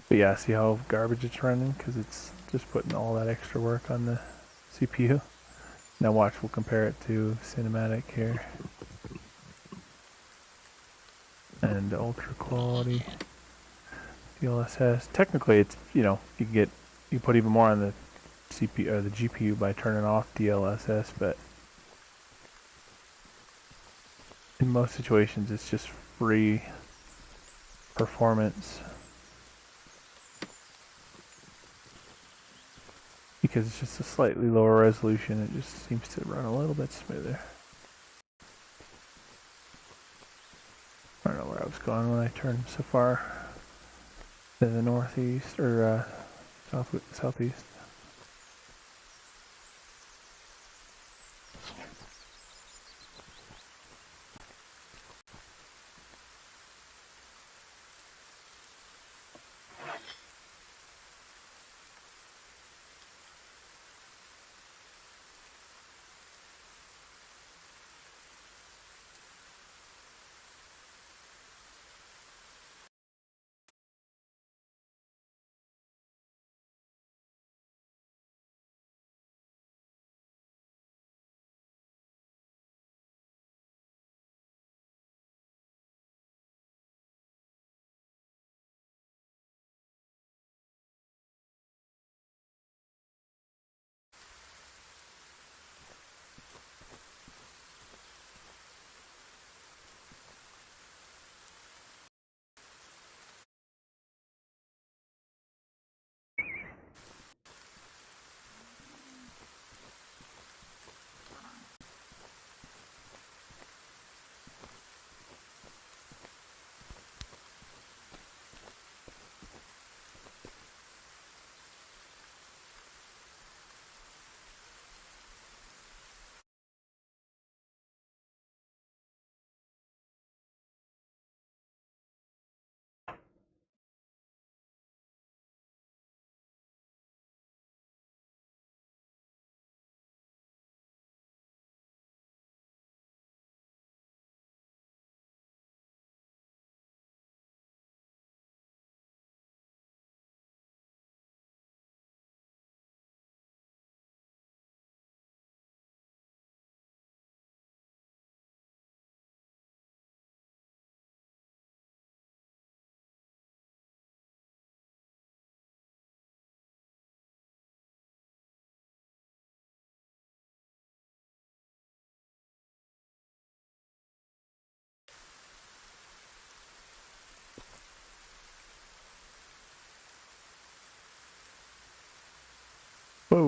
But yeah, see how garbage it's running? Because it's just putting all that extra work on the CPU. Now watch, we'll compare it to cinematic here. And ultra quality. DLSS. Technically it's, you know, you put even more on the CPU or the GPU by turning off DLSS, but in most situations it's just free performance. Because it's just a slightly lower resolution, it just seems to run a little bit smoother. I don't know where I was going when I turned so far to the northeast or southeast.